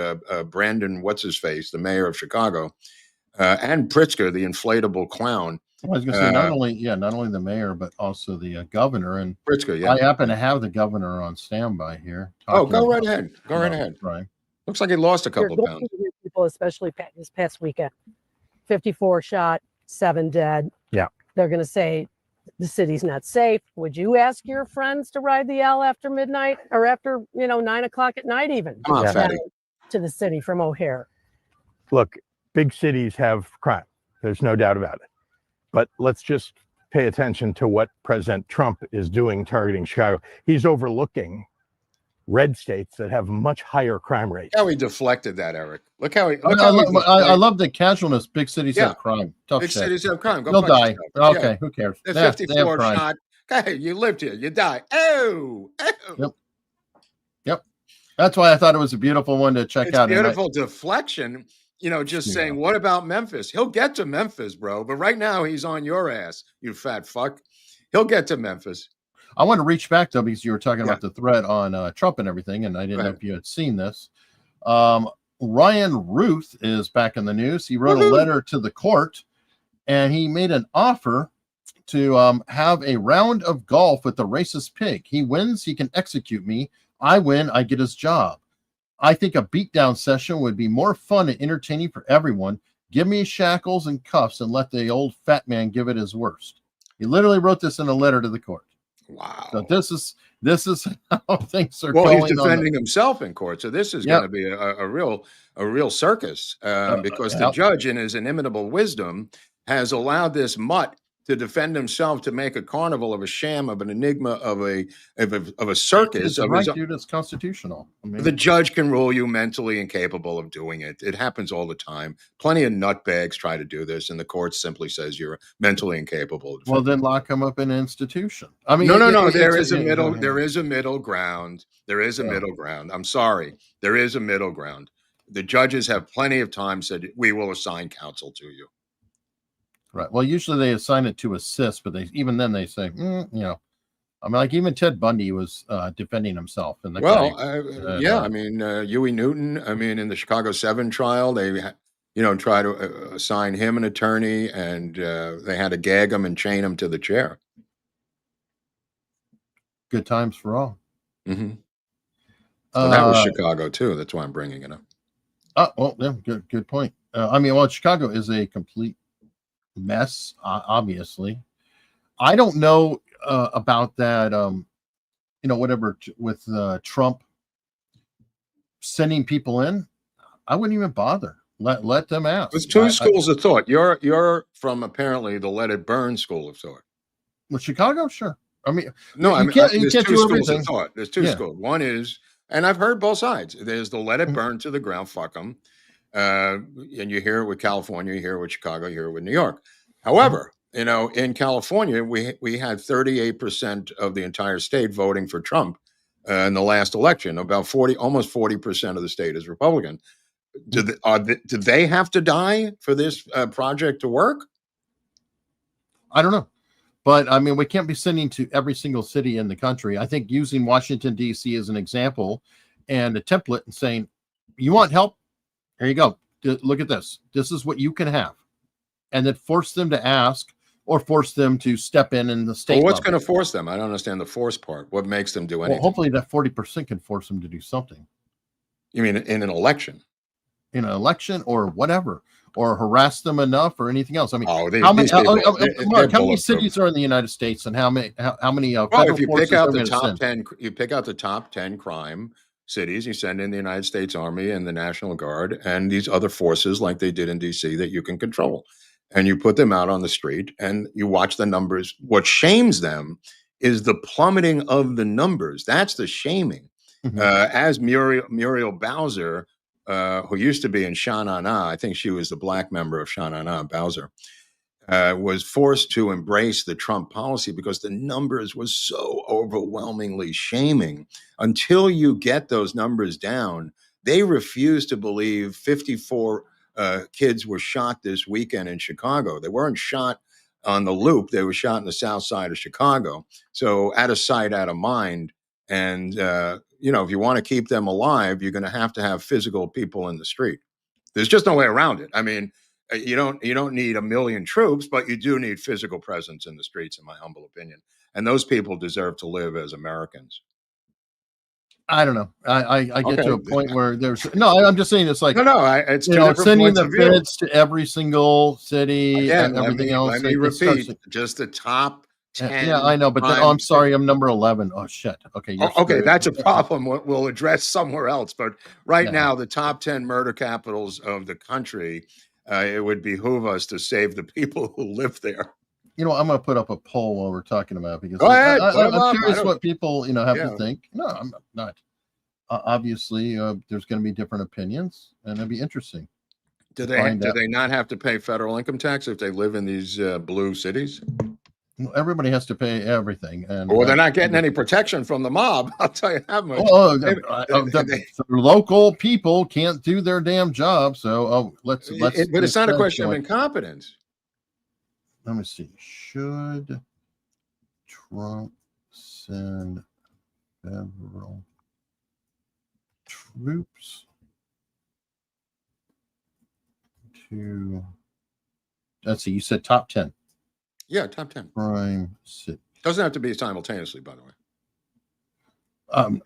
B: Brandon, what's-his-face, the mayor of Chicago. and Pritzker, the inflatable clown.
A: I was going to say not only the mayor, but also the governor. And
B: Pritzker, yeah.
A: I happen to have the governor on standby here.
B: Oh, go right ahead. Go right ahead.
A: Right.
B: Looks like he lost a couple of pounds.
G: People, especially this past weekend, 54 shot, 7 dead.
H: Yeah.
G: They're going to say the city's not safe. Would you ask your friends to ride the L after midnight or after 9 o'clock at night even?
B: Come on, fatty.
G: To the city from O'Hare.
H: Look, big cities have crime. There's no doubt about it. But let's just pay attention to what President Trump is doing targeting Chicago. He's overlooking red states that have much higher crime rates.
B: Look how he deflected that, Eric. Look how he.
A: I love the casualness. Big cities have crime. Tough
B: big
A: shit.
B: Cities have crime.
A: They'll die. Okay, who cares?
B: The 54 shot. Hey, you lived here. You die. Oh.
A: Yep. That's why I thought it was a beautiful one to check out.
B: Beautiful deflection. Just saying, what about Memphis? He'll get to Memphis, bro. But right now he's on your ass, you fat fuck. He'll get to Memphis.
A: I want to reach back, though, because you were talking about the threat on Trump and everything, and I didn't know if you had seen this. Ryan Ruth is back in the news. He wrote a letter to the court, and he made an offer to have a round of golf with the racist pig. He wins, he can execute me. I win, I get his job. I think a beatdown session would be more fun and entertaining for everyone. Give me shackles and cuffs and let the old fat man give it his worst. He literally wrote this in a letter to the court.
B: Wow.
A: So this is how things are
B: going.
A: Well,
B: he's defending himself in court. So this is going to be a real circus because the judge, in his inimitable wisdom, has allowed this mutt to defend himself, to make a carnival of a sham, of an enigma, of a circus.
A: Dude, it's constitutional.
B: The judge can rule you mentally incapable of doing it. It happens all the time. Plenty of nutbags try to do this, and the court simply says you're mentally incapable.
A: Well, then lock him up in an institution. I mean,
B: no. There is a middle ground. There is a middle ground. I'm sorry. There is a middle ground. The judges have plenty of time said, we will assign counsel to you.
A: Right. Well, usually they assign it to assist, but even then they say, I mean, like even Ted Bundy was defending himself. In the
B: I mean, Huey Newton. I mean, in the Chicago 7 trial, they try to assign him an attorney, and they had to gag him and chain him to the chair.
A: Good times for all.
B: Mm-hmm. So that was Chicago too. That's why I'm bringing it up.
A: Well, yeah, good point. I mean, well, Chicago is a complete mess, obviously. I don't know about that whatever with Trump sending people in. I wouldn't even bother. Let them ask.
B: There's two schools of thought. You're from apparently the let it burn school of thought.
A: With Chicago, sure. I mean,
B: you can't do schools of thought. There's two schools. One is, and I've heard both sides. There's the let it burn to the ground, fuck them. And you hear it with California, you hear it with Chicago, you hear it with New York. However, in California, we had 38% of the entire state voting for Trump in the last election. About almost 40% of the state is Republican. Do they have to die for this project to work?
A: I don't know. But I mean, we can't be sending to every single city in the country. I think using Washington, D.C. as an example and a template and saying, you want help? Here you go. Look at this. This is what you can have. And then force them to ask or force them to step in the state.
B: Well, what's going to force them? I don't understand the force part. What makes them do anything?
A: Well, hopefully that 40% can force them to do something.
B: You mean in an election?
A: In an election or whatever. Or harass them enough or anything else. I mean,
B: Mark,
A: how many cities are in the United States and how many
B: if you pick out the top 10, you pick out the top 10 crime cities, you send in the United States Army and the National Guard and these other forces like they did in DC that you can control. And you put them out on the street and you watch the numbers. What shames them is the plummeting of the numbers. That's the shaming. Mm-hmm. As Muriel Bowser, who used to be in Sha Na Na, I think she was the black member of Sha Na Na, Bowser, was forced to embrace the Trump policy because the numbers was so overwhelmingly shaming. Until you get those numbers down, they refuse to believe 54 kids were shot this weekend in Chicago. They weren't shot on the Loop. They were shot in the south side of Chicago. So out of sight, out of mind. And, if you want to keep them alive, you're going to have physical people in the street. There's just no way around it. I mean, You don't need a million troops, but you do need physical presence in the streets, in my humble opinion. And those people deserve to live as Americans.
A: I don't know. I get to a point where there's I'm just saying it's like
B: it's
A: sending the feds to every single city and everything else.
B: Let me repeat, just the top 10.
A: Yeah, I know, but then, I'm sorry, I'm number 11. Oh shit. Okay,
B: okay, that's a problem. We'll address somewhere else. But right now, the top 10 murder capitals of the country, it would behoove us to save the people who live there.
A: I'm going to put up a poll while we're talking about it because
B: I'm
A: curious what people have to think. No, I'm not. Obviously, there's going to be different opinions, and it'd be interesting.
B: Do they not have to pay federal income tax if they live in these blue cities?
A: Everybody has to pay everything, and
B: they're not getting any protection from the mob. I'll tell you that much.
A: The local people can't do their damn job, so let's.
B: But it's not a question of incompetence.
A: Let me see. Should Trump send federal troops to? Let's see. You said top 10.
B: Yeah, top 10.
A: Crime city.
B: Doesn't have to be simultaneously, by the way.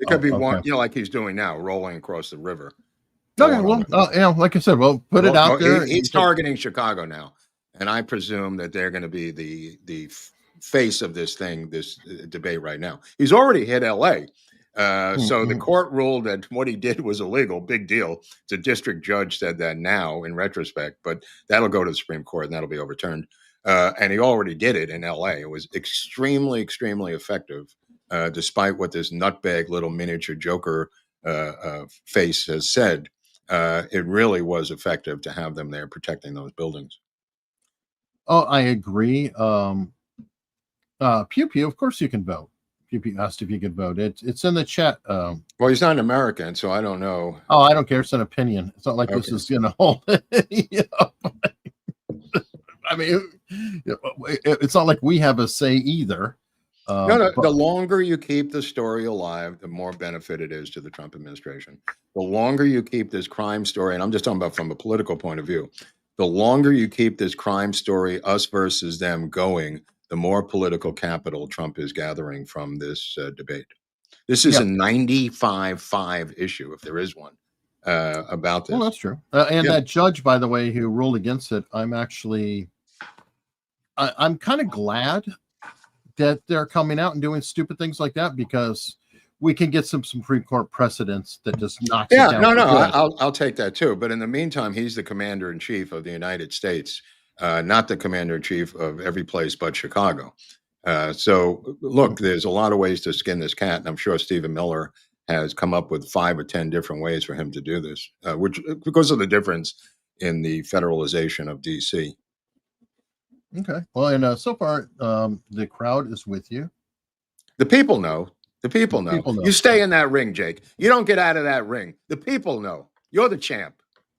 B: It could be one, like he's doing now, rolling across the river.
A: Okay, well, like I said, put it out there.
B: He's targeting Chicago now, and I presume that they're going to be the face of this thing, this debate right now. He's already hit L.A. So the court ruled that what he did was illegal. Big deal. The district judge said that now in retrospect, but that'll go to the Supreme Court and that'll be overturned. And he already did it in L.A. It was extremely, extremely effective, despite what this nutbag little miniature Joker face has said. It really was effective to have them there protecting those buildings.
A: Oh, I agree. Pew Pew, of course you can vote. Pew Pew asked if you could vote. It's in the chat.
B: Well, he's not an American, so I don't know.
A: Oh, I don't care. It's an opinion. It's not like this is I mean, it's not like we have a say either.
B: No, the longer you keep the story alive, the more benefit it is to the Trump administration. The longer you keep this crime story, and I'm just talking about from a political point of view, the longer you keep this crime story, us versus them, going, the more political capital Trump is gathering from this debate. This is a 95-5 issue, if there is one, about this.
A: Well, that's true. And that judge, by the way, who ruled against it, I'm kind of glad that they're coming out and doing stupid things like that, because we can get some Supreme Court precedents that just knocks it down.
B: I'll take that too. But in the meantime, he's the commander in chief of the United States, not the commander in chief of every place but Chicago. So look, there's a lot of ways to skin this cat, and I'm sure Stephen Miller has come up with 5 or 10 different ways for him to do this, which because of the difference in the federalization of DC.
A: Okay. Well, and so far, the crowd is with you.
B: The people know. The people know. You stay in that ring, Jake. You don't get out of that ring. The people know. You're the champ.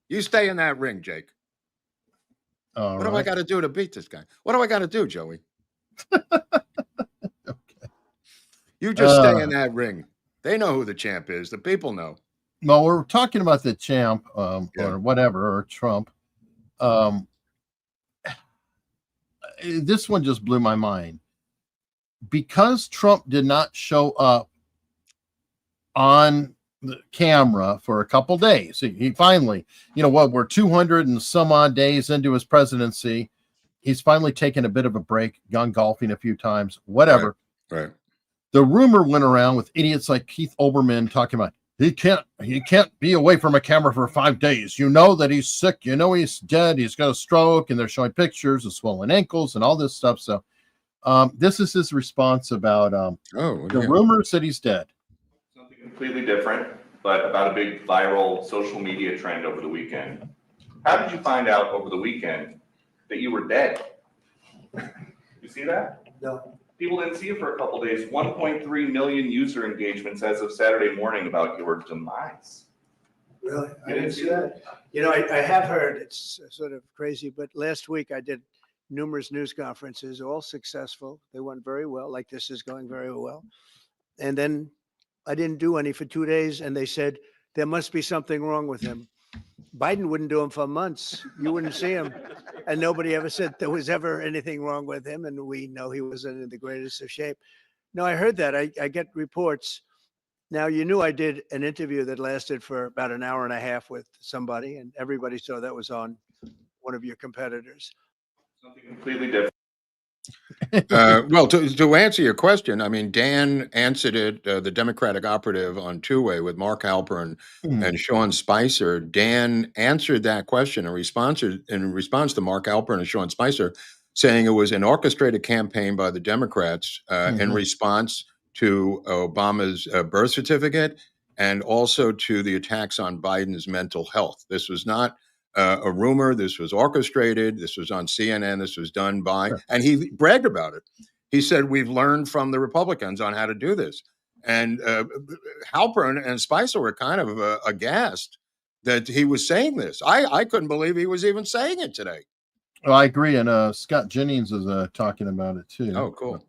B: You stay in that ring, Jake. What do I got to do to beat this guy? What do I got to do, Joey?
A: Okay.
B: You just stay in that ring. They know who the champ is. The people know.
A: Well, we're talking about the champ or whatever, or Trump. This one just blew my mind. Because Trump did not show up on the camera for a couple days. He finally, we're 200 and some odd days into his presidency. He's finally taken a bit of a break, gone golfing a few times, whatever.
B: Right.
A: The rumor went around with idiots like Keith Olbermann talking about he can't be away from a camera for 5 days. You know that he's sick. You know he's dead. He's got a stroke, and they're showing pictures of swollen ankles and all this stuff. So this is his response about the rumors that he's dead.
E: Something completely different, but about a big viral social media trend over the weekend. How did you find out over the weekend that you were dead? You see that?
F: No.
E: People didn't see you for a couple of days. 1.3 million user engagements as of Saturday morning about your demise.
F: Really?
E: You didn't see that?
F: I have heard, it's sort of crazy, but last week I did numerous news conferences, all successful. They went very well, like this is going very well. And then I didn't do any for 2 days, and they said, there must be something wrong with him. Biden wouldn't do him for months. You wouldn't see him. And nobody ever said there was ever anything wrong with him. And we know he wasn't in the greatest of shape. No, I heard that. I get reports. Now, you knew I did an interview that lasted for about an hour and a half with somebody, and everybody saw that was on one of your competitors.
E: Something completely different.
B: Well, to answer your question, I mean, Dan answered it, the Democratic operative on two-way with Mark Halpern and Sean Spicer. Dan answered that question in response to Mark Halpern and Sean Spicer, saying it was an orchestrated campaign by the Democrats in response to Obama's birth certificate and also to the attacks on Biden's mental health. This was not a rumor. This was orchestrated. This was on CNN. This was done by, and he bragged about it. He said, we've learned from the Republicans on how to do this. And Halpern and Spicer were kind of aghast that he was saying this. I couldn't believe he was even saying it today.
A: Well, I agree. And Scott Jennings is talking about it too.
B: Oh, cool.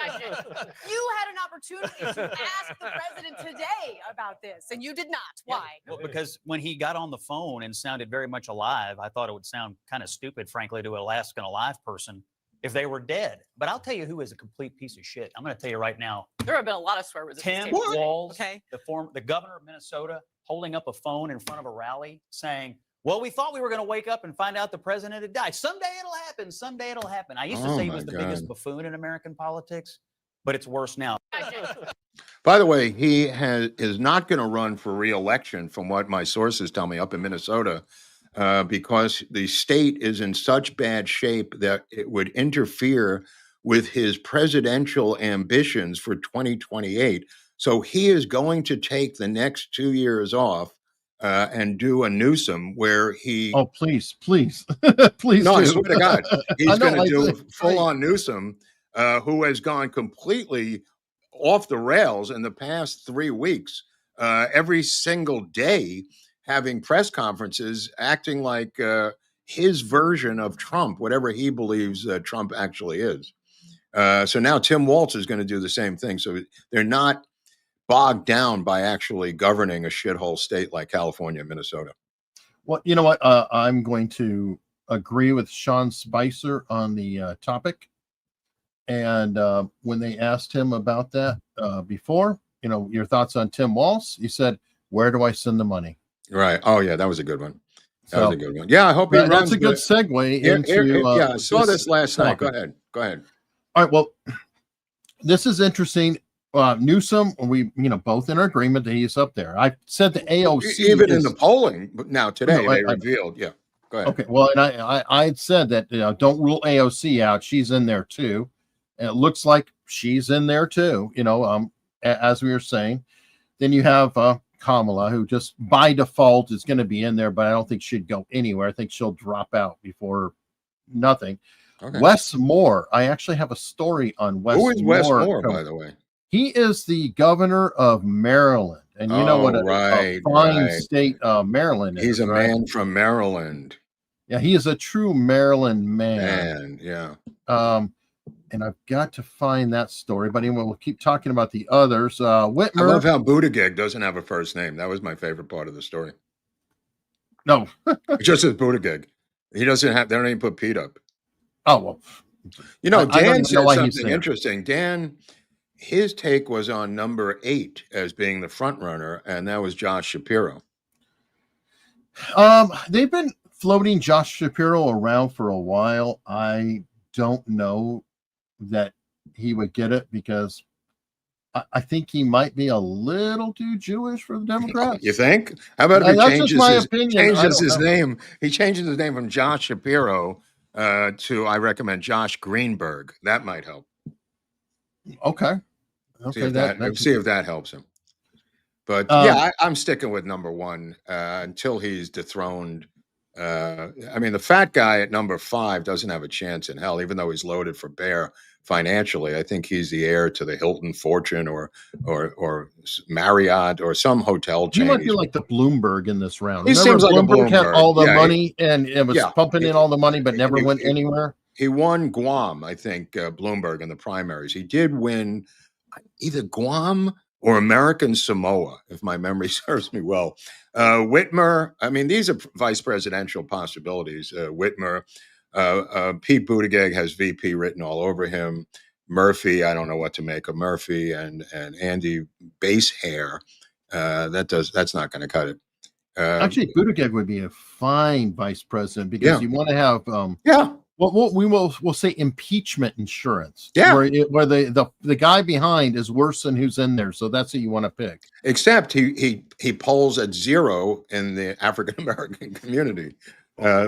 I: You had an opportunity to ask the president today about this, and you did not. Why?
J: Well, because when he got on the phone and sounded very much alive, I thought it would sound kind of stupid, frankly, to ask an alive person if they were dead. But I'll tell you who is a complete piece of shit. I'm going to tell you right now.
I: There have been a lot of swear words.
J: Tim Walz,
I: okay,
J: the governor of Minnesota, holding up a phone in front of a rally saying, well, we thought we were going to wake up and find out the president had died. Someday it'll happen. Someday it'll happen. I used to say he was the biggest buffoon in American politics, but it's worse now.
B: By the way, he is not going to run for re-election, from what my sources tell me up in Minnesota, because the state is in such bad shape that it would interfere with his presidential ambitions for 2028. So he is going to take the next 2 years off and do a Newsom where he...
A: Oh, please. please.
B: No, I swear to God. He's going to do full-on Newsom, who has gone completely off the rails in the past 3 weeks, every single day having press conferences, acting like his version of Trump, whatever he believes Trump actually is. So now Tim Walz is going to do the same thing. So they're not bogged down by actually governing a shithole state like California and Minnesota.
A: Well, you know what? I'm going to agree with Sean Spicer on the topic. And when they asked him about that before, your thoughts on Tim Walz, he said, where do I send the money?
B: Right. Oh, yeah, that was a good one. That was a good one. Yeah, I hope
A: that's a good segue into.
B: Yeah, I saw this last night. Go ahead.
A: All right. Well, this is interesting. Newsom, we both in our agreement that he's up there. I said the AOC
B: even in the polling now today they revealed. Yeah, go ahead. Okay.
A: Well, and I had said that don't rule AOC out. She's in there too, and it looks like she's in there too. As we were saying, then you have Kamala, who just by default is going to be in there, but I don't think she'd go anywhere. I think she'll drop out before nothing. Okay. Wes Moore. I actually have a story on Wes Moore.
B: Who is Wes Moore, by the way?
A: He is the governor of Maryland. And you know what a fine state Maryland is.
B: He's a man from Maryland.
A: Yeah, he is a true Maryland man.
B: Yeah.
A: And I've got to find that story, but anyway, we'll keep talking about the others. Whitmer.
B: I love how Buttigieg doesn't have a first name. That was my favorite part of the story.
A: No.
B: It just says Buttigieg. He doesn't have, they don't even put Pete up.
A: Oh, well.
B: Dan said something interesting. Dan, his take was on number 8 as being the front runner, and that was Josh Shapiro.
A: They've been floating Josh Shapiro around for a while. I don't know that he would get it because I think he might be a little too Jewish for the Democrats.
B: You think? How about if he changes his name? He changes his name from Josh Shapiro to, I recommend, Josh Greenberg. That might help.
A: Okay.
B: See if that helps him. But I'm sticking with number 1 until he's dethroned. I mean, the fat guy at number 5 doesn't have a chance in hell, even though he's loaded for bear financially. I think he's the heir to the Hilton fortune or Marriott or some hotel chain.
A: He might be like the Bloomberg in this round.
B: He seems like Bloomberg
A: had all the money and it was pumping in all the money, but never went anywhere.
B: He won Guam, I think, Bloomberg in the primaries. He did win either Guam or American Samoa, if my memory serves me well. Whitmer, I mean, these are vice presidential possibilities. Whitmer, Pete Buttigieg has VP written all over him. Murphy, I don't know what to make of Murphy, and Andy Basehair. That's not going to cut it.
A: Actually, Buttigieg would be a fine vice president because you want to have we'll say impeachment insurance. Where the guy behind is worse than who's in there, so that's who you want to pick.
B: Except he polls at 0 in the African American community,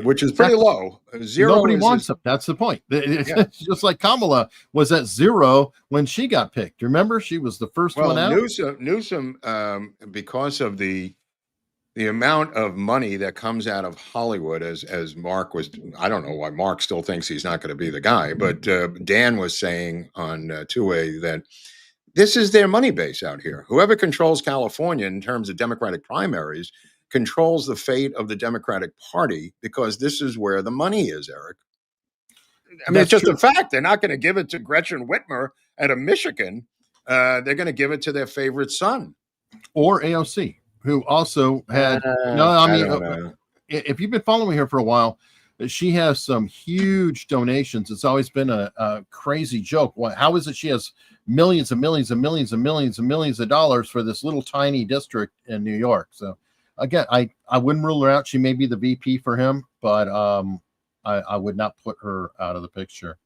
B: which is pretty low. 0.
A: Nobody wants him. That's the point. It's just like Kamala was at 0 when she got picked. Remember, she was the first one out.
B: Newsom, because of the amount of money that comes out of Hollywood, as Mark was, I don't know why Mark still thinks he's not going to be the guy, but Dan was saying on two-way that this is their money base out here. Whoever controls California in terms of Democratic primaries controls the fate of the Democratic Party, because this is where the money is, Eric. I mean, it's just a fact. They're not going to give it to Gretchen Whitmer out of Michigan. They're going to give it to their favorite son.
A: Or AOC. Who also had if you've been following her for a while, she has some huge donations. It's always been a crazy joke. How is it she has millions and millions and millions and millions and millions of dollars for this little tiny district in New York? So again, I wouldn't rule her out. She may be the VP for him, but I would not put her out of the picture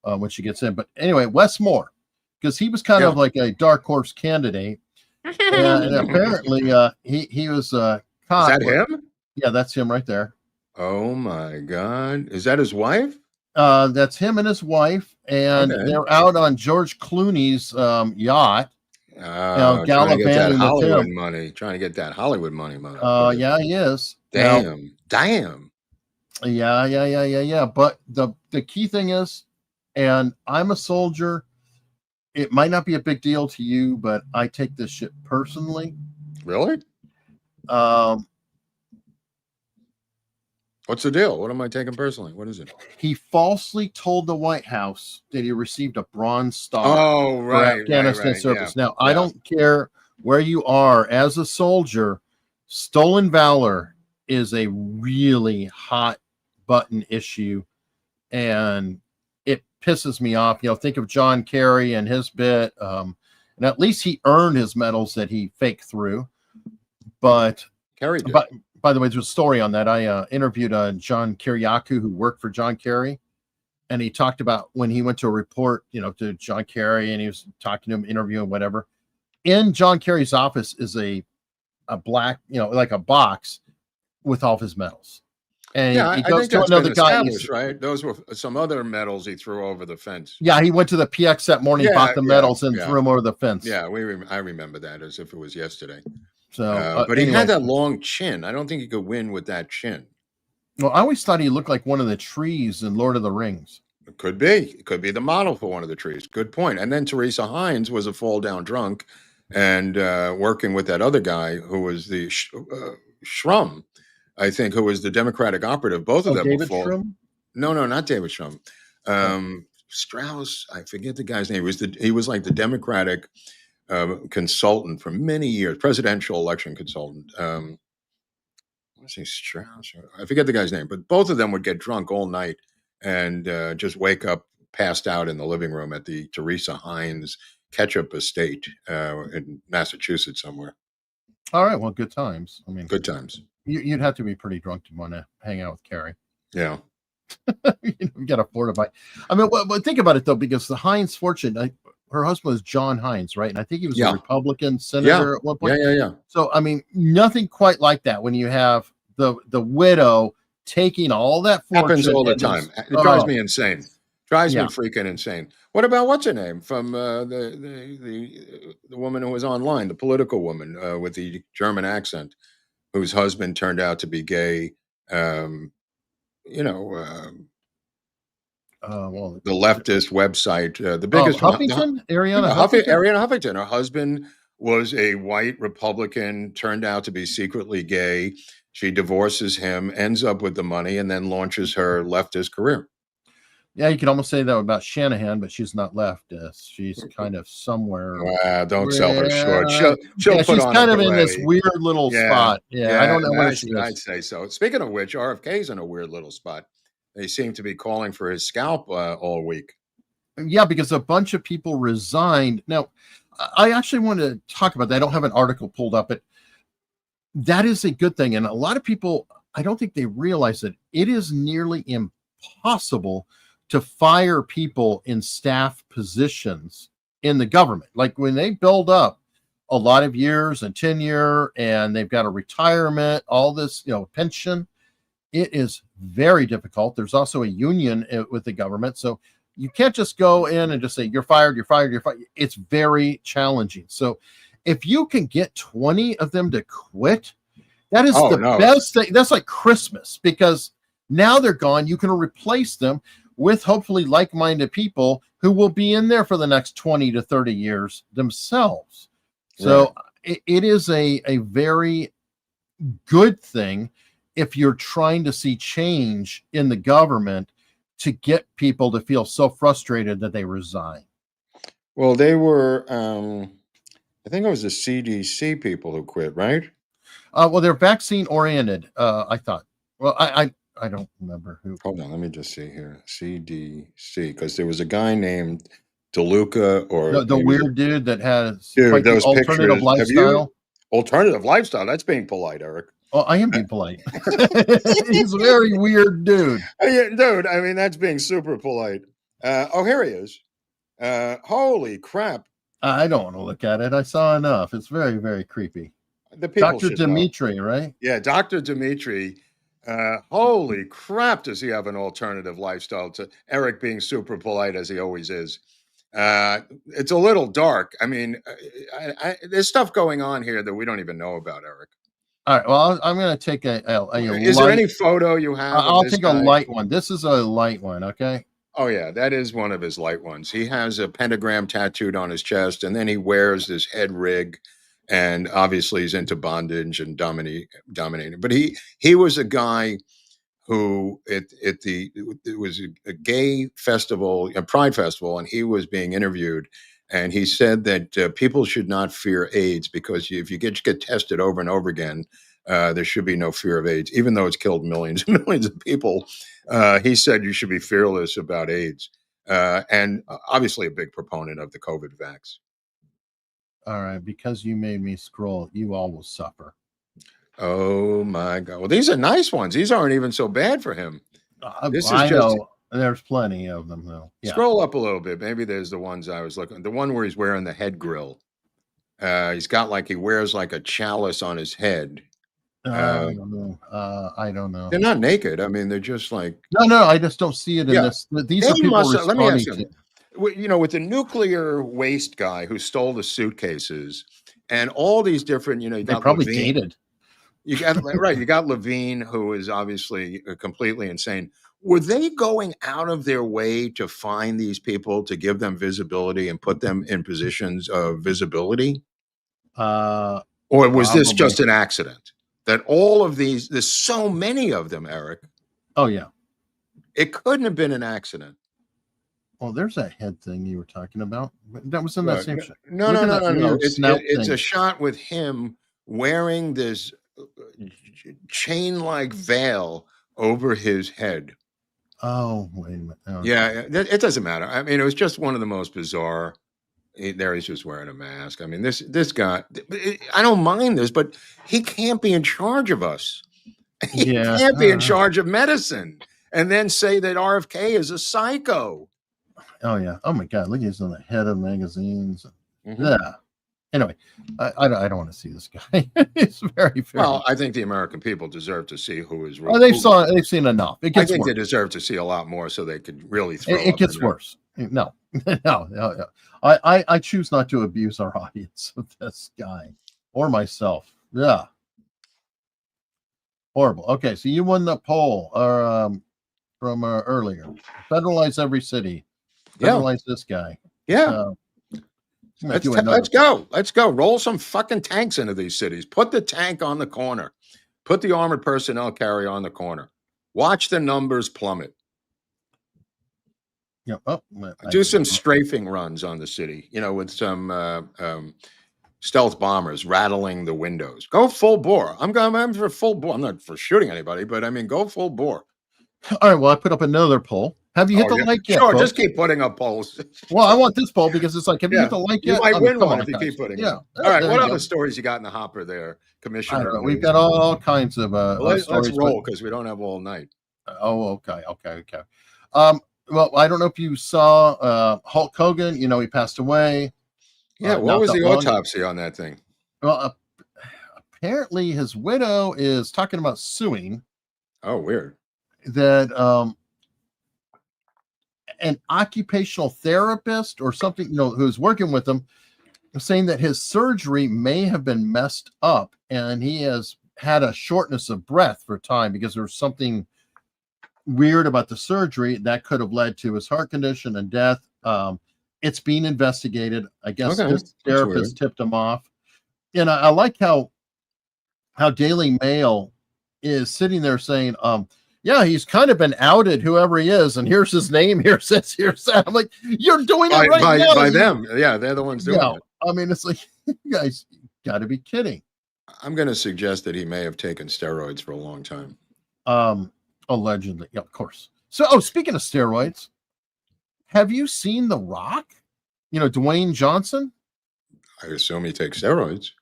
A: when she gets in. But anyway, Wes Moore, because he was kind of like a dark horse candidate. And apparently he was caught.
B: Is that him?
A: Yeah, that's him right there.
B: Oh my God. Is that his wife?
A: That's him and his wife, and they're out on George Clooney's yacht.
B: Trying to get that Hollywood money. Trying to get that Hollywood money.
A: Yeah, he is.
B: Damn.
A: Yeah. But the key thing is, and I'm a soldier. It might not be a big deal to you, but I take this shit personally.
B: Really? What's the deal? What am I taking personally? What is it?
A: He falsely told the White House that he received a Bronze Star
B: for
A: Afghanistan service. Now, I don't care where you are as a soldier. Stolen valor is a really hot button issue, and it pisses me off. Think of John Kerry and his bit. And at least he earned his medals that he faked through. But
B: Kerry did.
A: By the way, there's a story on that. I interviewed John Kiriakou, who worked for John Kerry, and he talked about when he went to a report, to John Kerry, and he was talking to him, interviewing, whatever. In John Kerry's office is a black, like a box with all of his medals. And he goes to another guy,
B: right? Those were some other medals he threw over the fence.
A: Yeah, he went to the PX that morning, bought the medals, and threw them over the fence.
B: Yeah, I remember that as if it was yesterday.
A: So,
B: but he had that long chin. I don't think he could win with that chin.
A: Well, I always thought he looked like one of the trees in Lord of the Rings.
B: It could be. It could be the model for one of the trees. Good point. And then Teresa Hines was a fall down drunk, and working with that other guy who was the Shrum. I think, who was the Democratic operative. Both of them
A: David
B: were
A: Shrum?
B: No, not David Shrum. Strauss, I forget the guy's name. He was like the Democratic consultant for many years, presidential election consultant. I want to say Strauss. I forget the guy's name, but both of them would get drunk all night and just wake up passed out in the living room at the Teresa Hines Ketchup Estate in Massachusetts somewhere.
A: All right. Well, good times. I mean,
B: good times.
A: You'd have to be pretty drunk to want to hang out with Carrie.
B: Yeah.
A: You got to afford a bite. I mean, think about it, though, because the Hines fortune, her husband was John Hines, right? And I think he was a Republican senator at one point.
B: Yeah.
A: So, I mean, nothing quite like that when you have the widow taking all that fortune.
B: Happens all the time. It drives me insane. Drives me freaking insane. What about what's her name from the woman who was online, the political woman with the German accent, whose husband turned out to be gay? The leftist website, the biggest
A: Huffington, Ariana
B: Huffington. Her husband was a white Republican, turned out to be secretly gay. She divorces him, ends up with the money, and then launches her leftist career.
A: Yeah, you could almost say that about Shanahan, but she's not leftist. She's kind of somewhere.
B: Wow, don't sell her short. She'll put
A: she's
B: on
A: kind
B: a
A: of in this
B: beret.
A: weird little spot. Yeah, I don't know where she is.
B: I'd say so. Speaking of which, RFK's in a weird little spot. They seem to be calling for his scalp all week.
A: Yeah, because a bunch of people resigned. Now, I actually want to talk about that. I don't have an article pulled up, but that is a good thing. And a lot of people, I don't think they realize that it is nearly impossible to fire people in staff positions in the government. Like when they build up a lot of years and tenure and they've got a retirement, all this, pension, it is very difficult. There's also a union with the government. So you can't just go in and just say, you're fired, you're fired, you're fired. It's very challenging. So if you can get 20 of them to quit, that is best thing. That's like Christmas, because now they're gone. You can replace them with hopefully like-minded people who will be in there for the next 20 to 30 years themselves. So it is a very good thing if you're trying to see change in the government, to get people to feel so frustrated that they resign.
B: Well, they were, I think it was the CDC people who quit, right?
A: Well, they're vaccine oriented, I thought. Well, I don't remember who.
B: Hold on, let me just see here. CDC, because there was a guy named DeLuca, or
A: the weird dude that has
B: those
A: alternative
B: pictures.
A: lifestyle.
B: Alternative lifestyle. That's being polite, Eric.
A: Oh, I am being polite. He's a very weird dude.
B: Dude, I mean, that's being super polite. Here he is. Holy crap.
A: I don't want to look at it. I saw enough. It's very, very creepy.
B: Dr.
A: Dimitri, right?
B: Yeah, Dr. Dimitri. Holy crap, does he have an alternative lifestyle to Eric being super polite as he always is. It's a little dark. I mean, there's stuff going on here that we don't even know about, Eric.
A: All right. Well, I'm going to take a
B: Is there any photo you have?
A: I'll take a light one. This is a light one. Okay.
B: Oh, yeah. That is one of his light ones. He has a pentagram tattooed on his chest, and then he wears this head rig, and obviously he's into bondage and dominating. But he was a guy who it was a gay festival, a pride festival, and he was being interviewed. And he said that people should not fear AIDS, because if you get tested over and over again, there should be no fear of AIDS, even though it's killed millions and millions of people. He said you should be fearless about AIDS, and obviously a big proponent of the COVID vax.
A: All right, because you made me scroll, you all will suffer.
B: Oh my God! Well, these are nice ones. These aren't even so bad for him.
A: I know. There's plenty of them, though. Yeah.
B: Scroll up a little bit. Maybe there's the ones I was looking. The one where he's wearing the head grill. He's got he wears like a chalice on his head.
A: I don't know.
B: They're not naked. I mean, they're just like.
A: No. I just don't see it in this. These are people responding. Let me ask
B: you. With the nuclear waste guy who stole the suitcases and all these different, you got
A: probably
B: Levine.
A: Dated.
B: You got right. You got Levine, who is obviously completely insane. Were they going out of their way to find these people, to give them visibility and put them in positions of visibility? Or was this just an accident? That all of these, there's so many of them, Eric.
A: Oh, yeah.
B: It couldn't have been an accident.
A: Well, there's that head thing you were talking about. That was in that same shot.
B: No. It's a shot with him wearing this chain-like veil over his head.
A: Oh, wait a minute. Oh,
B: yeah, it doesn't matter. I mean, it was just one of the most bizarre. There he's just wearing a mask. I mean, this guy, I don't mind this, but he can't be in charge of us. He can't be in charge of medicine and then say that RFK is a psycho.
A: Oh, yeah. Oh, my God. Look, he's on the head of magazines. Mm-hmm. Yeah. Anyway, I don't want to see this guy. It's very
B: well. I think the American people deserve to see who is.
A: Well, they've seen enough. It gets
B: I think
A: worse.
B: They deserve to see a lot more so they could really throw.
A: It gets worse. No. I choose not to abuse our audience with this guy or myself. Yeah. Horrible. Okay, so you won the poll from earlier. Federalize every city. Federalize this guy.
B: Yeah. Let's go. Let's go. Roll some fucking tanks into these cities. Put the tank on the corner. Put the armored personnel carrier on the corner. Watch the numbers plummet.
A: Yeah.
B: Do some strafing runs on the city, with some stealth bombers rattling the windows. Go full bore. I'm for full bore. I'm not for shooting anybody, but I mean, go full bore.
A: All right. Well, I put up another poll. Have you hit the like yet?
B: Sure,
A: folks?
B: just keep putting up polls.
A: Well, I want this poll because it's like, have you hit the like yet?
B: You might win one if you keep putting up. All right. What other stories you got in the hopper there, Commissioner?
A: We've got all kinds of
B: let's roll because we don't have all night.
A: Oh, okay. Well, I don't know if you saw Hulk Hogan. He passed away.
B: Yeah. What was the autopsy on that thing?
A: Well, apparently his widow is talking about suing.
B: Oh, weird.
A: That an occupational therapist or something, who's working with him, saying that his surgery may have been messed up and he has had a shortness of breath for time because there's something weird about the surgery that could have led to his heart condition and death. It's being investigated. I guess his therapist tipped him off. And I like how Daily Mail is sitting there saying, yeah, he's kind of been outed, whoever he is, and here's his name, here's this, here's that. I'm like, you're doing it right now.
B: By them. Yeah, they're the ones doing it.
A: I mean, it's like, you guys got to be kidding.
B: I'm going to suggest that he may have taken steroids for a long time.
A: Allegedly. Yeah, of course. So, speaking of steroids, have you seen The Rock? Dwayne Johnson?
B: I assume he takes steroids.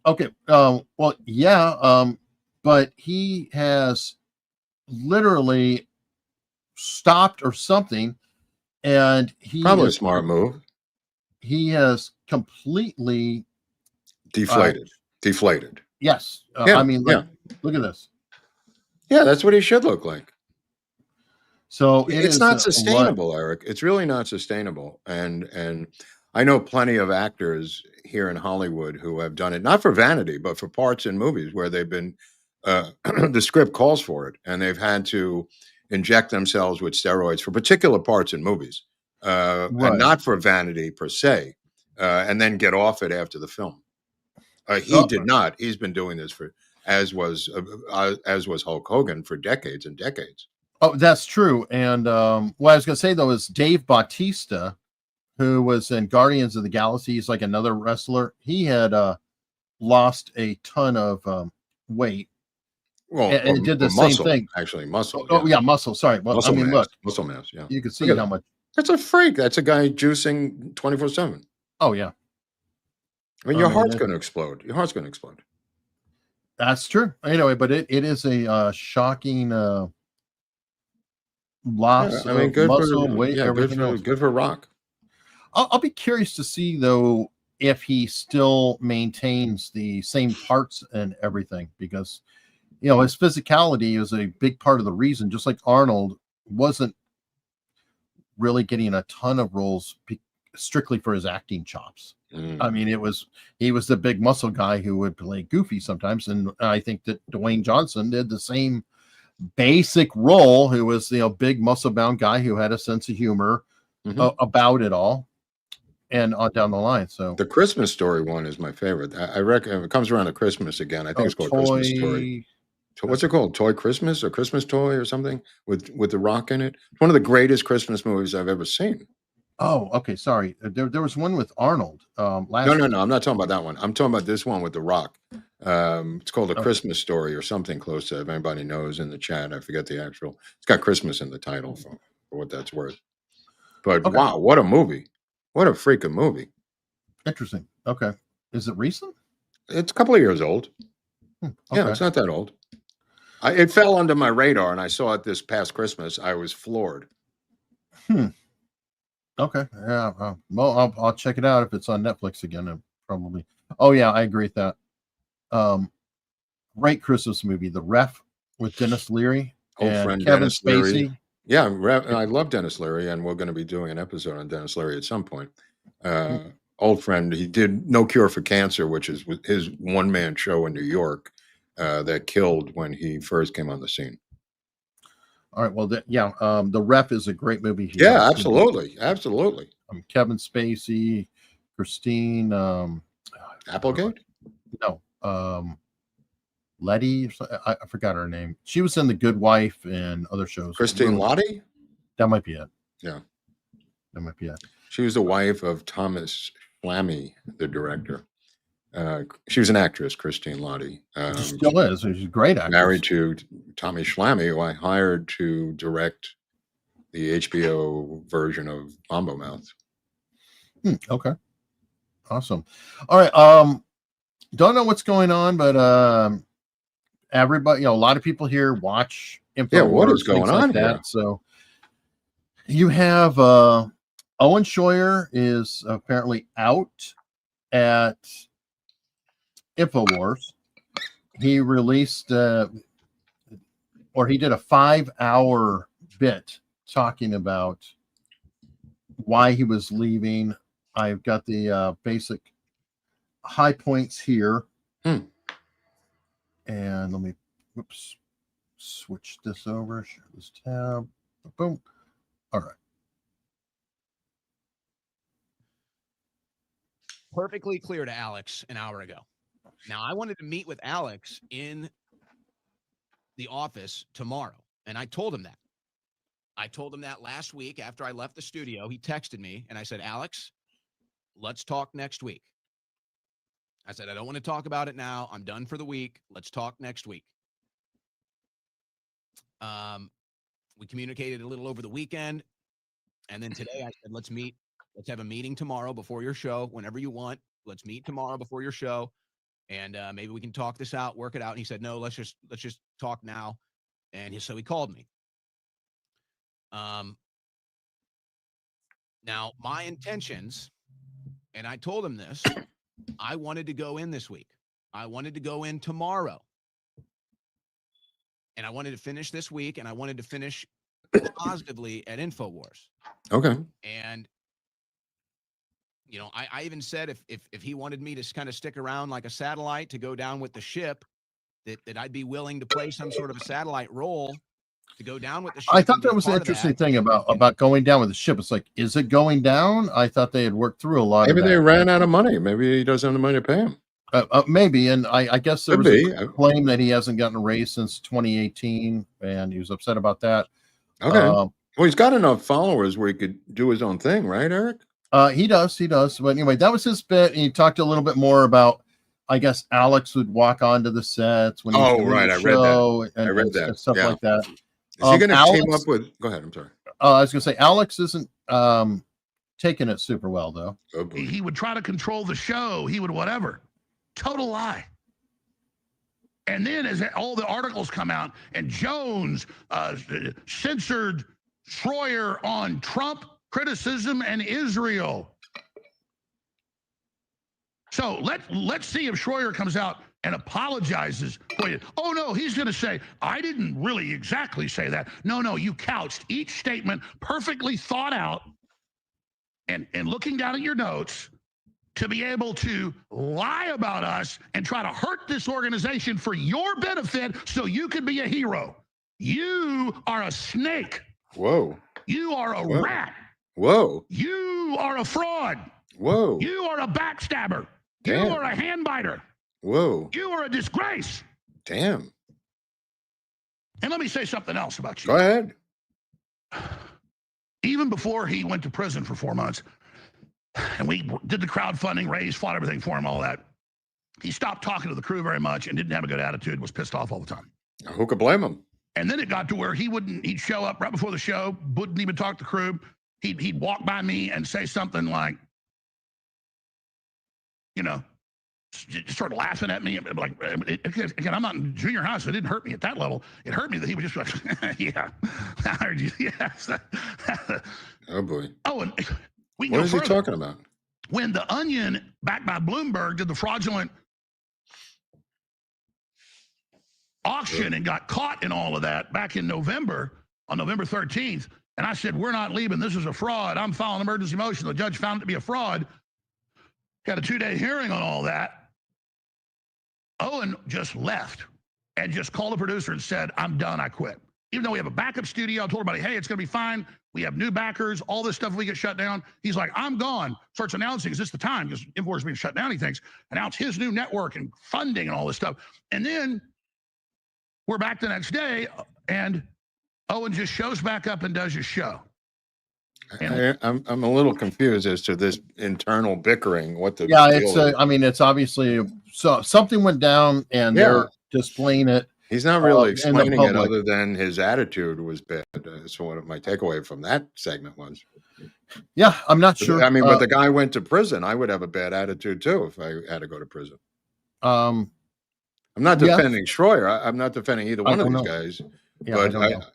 A: Okay. Well, yeah. But he has literally stopped or something, and
B: probably a smart move.
A: He has completely
B: deflated.
A: Yes. I mean, look at this.
B: Yeah, that's what he should look like.
A: So
B: it's not sustainable, Eric. It's really not sustainable. And I know plenty of actors here in Hollywood who have done it, not for vanity, but for parts in movies where they've been the script calls for it, and they've had to inject themselves with steroids for particular parts in movies, and not for vanity per se, and then get off it after the film. He did not. He's been doing this as was Hulk Hogan for decades and decades.
A: Oh, that's true. And what I was going to say though is Dave Bautista, who was in Guardians of the Galaxy, he's like another wrestler. He had lost a ton of weight.
B: Well,
A: and did the same thing.
B: Actually, muscle.
A: Oh, yeah, muscle. Sorry. Well,
B: muscle mass,
A: look,
B: muscle mass. Yeah,
A: you can see how much.
B: That's a freak. That's a guy juicing 24/7.
A: Oh yeah.
B: I mean, your heart's going to explode. Your heart's going to explode.
A: That's true. Anyway, but it is a shocking loss.
B: Good
A: muscle,
B: for
A: weight, everything else.
B: Good for Rock.
A: I'll be curious to see though if he still maintains the same parts and everything, because his physicality is a big part of the reason, just like Arnold wasn't really getting a ton of roles strictly for his acting chops. I mean, he was the big muscle guy who would play goofy sometimes. And I think that Dwayne Johnson did the same basic role, who was, big muscle bound guy who had a sense of humor about it all and on down the line. So
B: the Christmas Story one is my favorite. I reckon it comes around to Christmas again. I think it's called Christmas Story. What's it called? Toy Christmas or Christmas Toy or something with The Rock in it. It's one of the greatest Christmas movies I've ever seen.
A: Oh, okay. Sorry. There was one with Arnold.
B: No. I'm not talking about that one. I'm talking about this one with The Rock. It's called A Christmas Story or something close to it. If anybody knows in the chat, I forget the actual. It's got Christmas in the title for what that's worth. But wow, what a movie. What a freaking movie.
A: Interesting. Okay. Is it recent?
B: It's a couple of years old.
A: Okay.
B: Yeah, it's not that old. It fell under my radar, and I saw it this past Christmas. I was floored.
A: Okay. Yeah. Well, I'll check it out if it's on Netflix again. Probably. Oh yeah, I agree with that. Great Christmas movie, The Ref, with Dennis Leary and
B: friend
A: Kevin
B: Dennis
A: Spacey.
B: Leary. Yeah, I love Dennis Leary, and we're going to be doing an episode on Dennis Leary at some point. Old friend. He did No Cure for Cancer, which is his one-man show in New York that killed when he first came on the scene.
A: All right. Well, The Ref is a great movie.
B: Yeah, absolutely.
A: Kevin Spacey, Christine
B: Applegate?
A: No. Letty. I forgot her name. She was in The Good Wife and other shows.
B: Christine Lottie?
A: That might be it.
B: Yeah.
A: That might be it.
B: She was the wife of Thomas Flamme, the director. She was an actress, Christine Lottie.
A: She still is. She's a great actress.
B: Married to Tommy Flamme, who I hired to direct the HBO version of Mambo Mouth.
A: Okay. Awesome. All right. Don't know what's going on, but everybody, a lot of people here watch InfoWars.
B: Yeah, what is going on here?
A: So you have Owen Schroyer is apparently out at InfoWars. He released or he did a 5-hour bit talking about why he was leaving. I've got the basic high points here. And let me switch this over, share this tab. Boom. All right.
K: Perfectly clear to Alex an hour ago. Now, I wanted to meet with Alex in the office tomorrow, and I told him that. I told him that last week after I left the studio. He texted me, and I said, Alex, let's talk next week. I said, I don't want to talk about it now. I'm done for the week. Let's talk next week. We communicated a little over the weekend, and then today I said, let's meet. Let's have a meeting tomorrow before your show, whenever you want. Let's meet tomorrow before your show, and maybe we can talk this out, work it out. And he said, no, let's just talk now. And so he called me. Now my intentions, and I told him this, I wanted to go in this week. I wanted to go in tomorrow. And I wanted to finish this week, and I wanted to finish positively at InfoWars.
B: Okay.
K: And I even said if he wanted me to kind of stick around like a satellite to go down with the ship, that I'd be willing to play some sort of a satellite role to go down with the ship.
A: I thought that was an interesting thing about going down with the ship. It's like, is it going down? I thought they had worked through a lot of that.
B: Maybe they ran out of money. Maybe he doesn't have the money to pay him.
A: Maybe, and I guess there was a claim that he hasn't gotten a raise since 2018, and he was upset about that.
B: Okay. Well, he's got enough followers where he could do his own thing, right, Eric?
A: He does. But anyway, that was his bit. And he talked a little bit more about, I guess, Alex would walk onto the sets when he was doing the show. I read that. And stuff like that.
B: Is he going to team up with? Go ahead. I'm sorry.
A: I was going to say Alex isn't taking it super well, though.
B: Oh, boy.
L: He would try to control the show. He would whatever. Total lie. And then as all the articles come out, and Jones censored Schroyer on Trump criticism and Israel. So let's see if Schroyer comes out and apologizes for you. Oh, no, he's going to say, I didn't really exactly say that. No, you couched each statement perfectly thought out and looking down at your notes to be able to lie about us and try to hurt this organization for your benefit so you could be a hero. You are a snake.
B: Whoa.
L: You are a rat.
B: Whoa.
L: You are a fraud.
B: Whoa.
L: You are a backstabber.
B: Damn.
L: You are a handbiter.
B: Whoa.
L: You are a disgrace.
B: Damn.
L: And let me say something else about you.
B: Go ahead.
L: Even before he went to prison for 4 months, and we did the crowdfunding, raised, fought everything for him, all that, he stopped talking to the crew very much and didn't have a good attitude, was pissed off all the time.
B: Who could blame him?
L: And then it got to where he'd show up right before the show, wouldn't even talk to the crew. He'd walk by me and say something like, just start laughing at me. Like, again, I'm not in junior high, so it didn't hurt me at that level. It hurt me that he was just like, yeah, I heard you. Yes.
B: Oh, boy.
L: Oh, and we
B: what is he talking about?
L: When the Onion, backed by Bloomberg, did the fraudulent auction and got caught in all of that back in November, on November 13th, and I said, we're not leaving. This is a fraud. I'm filing emergency motion. The judge found it to be a fraud. Got a 2-day hearing on all that. Owen just left and just called the producer and said, I'm done. I quit. Even though we have a backup studio, I told everybody, hey, it's going to be fine. We have new backers, all this stuff. If we get shut down, he's like, I'm gone. Starts announcing, is this the time? Because InfoWars is being shut down, he thinks. Announce his new network and funding and all this stuff. And then we're back the next day, and Owen just shows back up and does his show.
B: I'm a little confused as to this internal bickering. What the
A: it's I mean, it's obviously something went down and they're displaying it.
B: He's not really explaining it other than his attitude was bad. That's what my takeaway from that segment was.
A: Yeah, I'm not sure.
B: I mean, but the guy went to prison. I would have a bad attitude too if I had to go to prison. I'm not defending Schroyer. I'm not defending either one of these guys. Yeah, but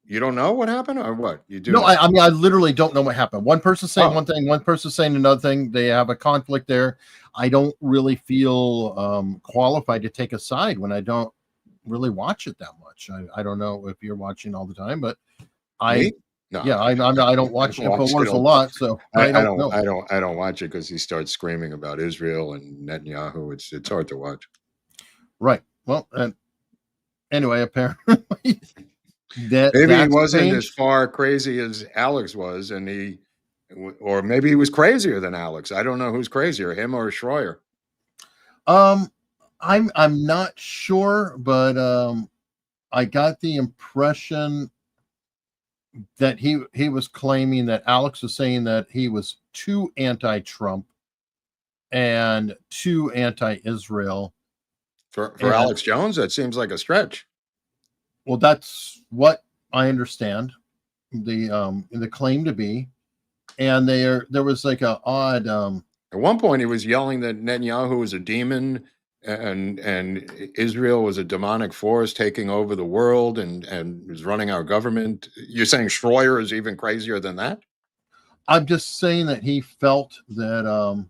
B: you don't know what happened or what? You do?
A: No, I mean, I literally don't know what happened. One person saying one thing, one person saying another thing. They have a conflict there. I don't really feel qualified to take a side when I don't really watch it that much. I don't know if you're watching all the time, but I don't watch InfoWars a lot, so I don't know.
B: I don't watch it because he starts screaming about Israel and Netanyahu. It's hard to watch.
A: Right. Well, anyway, apparently.
B: Maybe he wasn't as far crazy as Alex was, or maybe he was crazier than Alex. I don't know who's crazier, him or Schroyer.
A: I'm not sure, but I got the impression that he was claiming that Alex was saying that he was too anti-Trump and too anti-Israel.
B: For Alex Jones, that seems like a stretch.
A: Well, that's what I understand the claim to be, and there was like a odd.
B: At one point, he was yelling that Netanyahu was a demon, and Israel was a demonic force taking over the world and was running our government. You're saying Schroyer is even crazier than that?
A: I'm just saying that he felt that.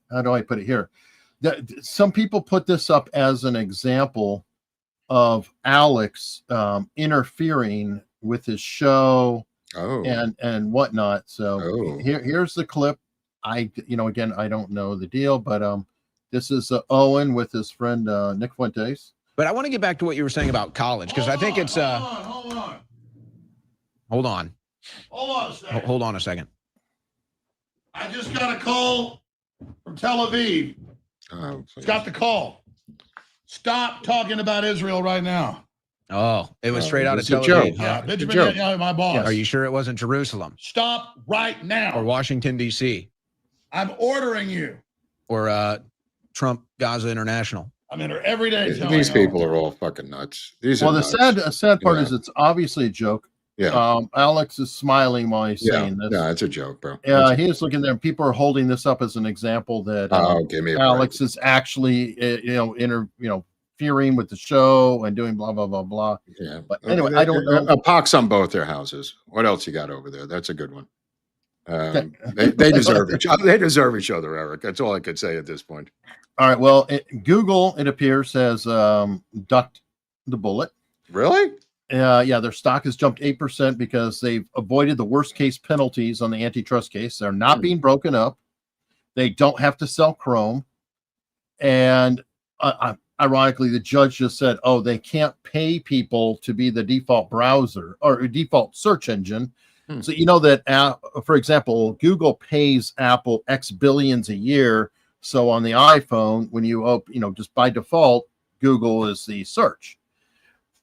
A: How do I put it here? That some people put this up as an example of Alex interfering with his show and whatnot. So here's the clip. Again, I don't know the deal, but this is Owen with his friend Nick Fuentes.
K: But I want to get back to what you were saying about college, because I think it's hold on a second.
L: I just got a call from Tel Aviv. Got the call. Stop talking about Israel right now.
K: Oh, it was straight out of Tel Aviv.
L: Yeah, Benjamin Netanyahu, my boss.
K: Yes. Are you sure it wasn't Jerusalem?
L: Stop right now.
K: Or Washington, D.C.?
L: I'm ordering you.
K: Or Trump Gaza International?
L: I'm in her every day.
B: These people are all fucking nuts.
A: The sad part is it's obviously a joke. Yeah. Alex is smiling while he's saying this.
B: Yeah, it's a joke, bro.
A: Yeah, he is looking there. People are holding this up as an example that Alex is actually, interfering with the show and doing blah blah blah blah.
B: Yeah.
A: But anyway, I don't know.
B: A pox on both their houses. What else you got over there? That's a good one. They deserve each other. They deserve each other, Eric. That's all I could say at this point.
A: All right. Well, Google, it appears, has ducked the bullet.
B: Really?
A: Yeah, their stock has jumped 8% because they've avoided the worst case penalties on the antitrust case. They're not being broken up. They don't have to sell Chrome. And ironically, the judge just said, they can't pay people to be the default browser or default search engine. So you know that, for example, Google pays Apple X billions a year. So on the iPhone, when you open, just by default, Google is the search.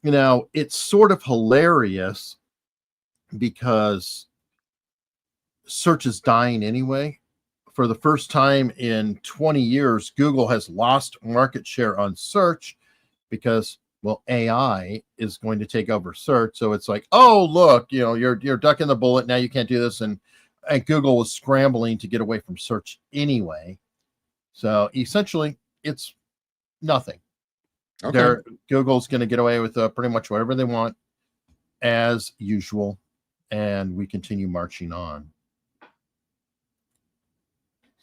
A: It's sort of hilarious because search is dying anyway. For the first time in 20 years, Google has lost market share on search because, AI is going to take over search. So it's like, look, you're ducking the bullet. Now you can't do this. And Google was scrambling to get away from search anyway. So essentially, it's nothing. Okay. Google's going to get away with pretty much whatever they want as usual, and we continue marching on.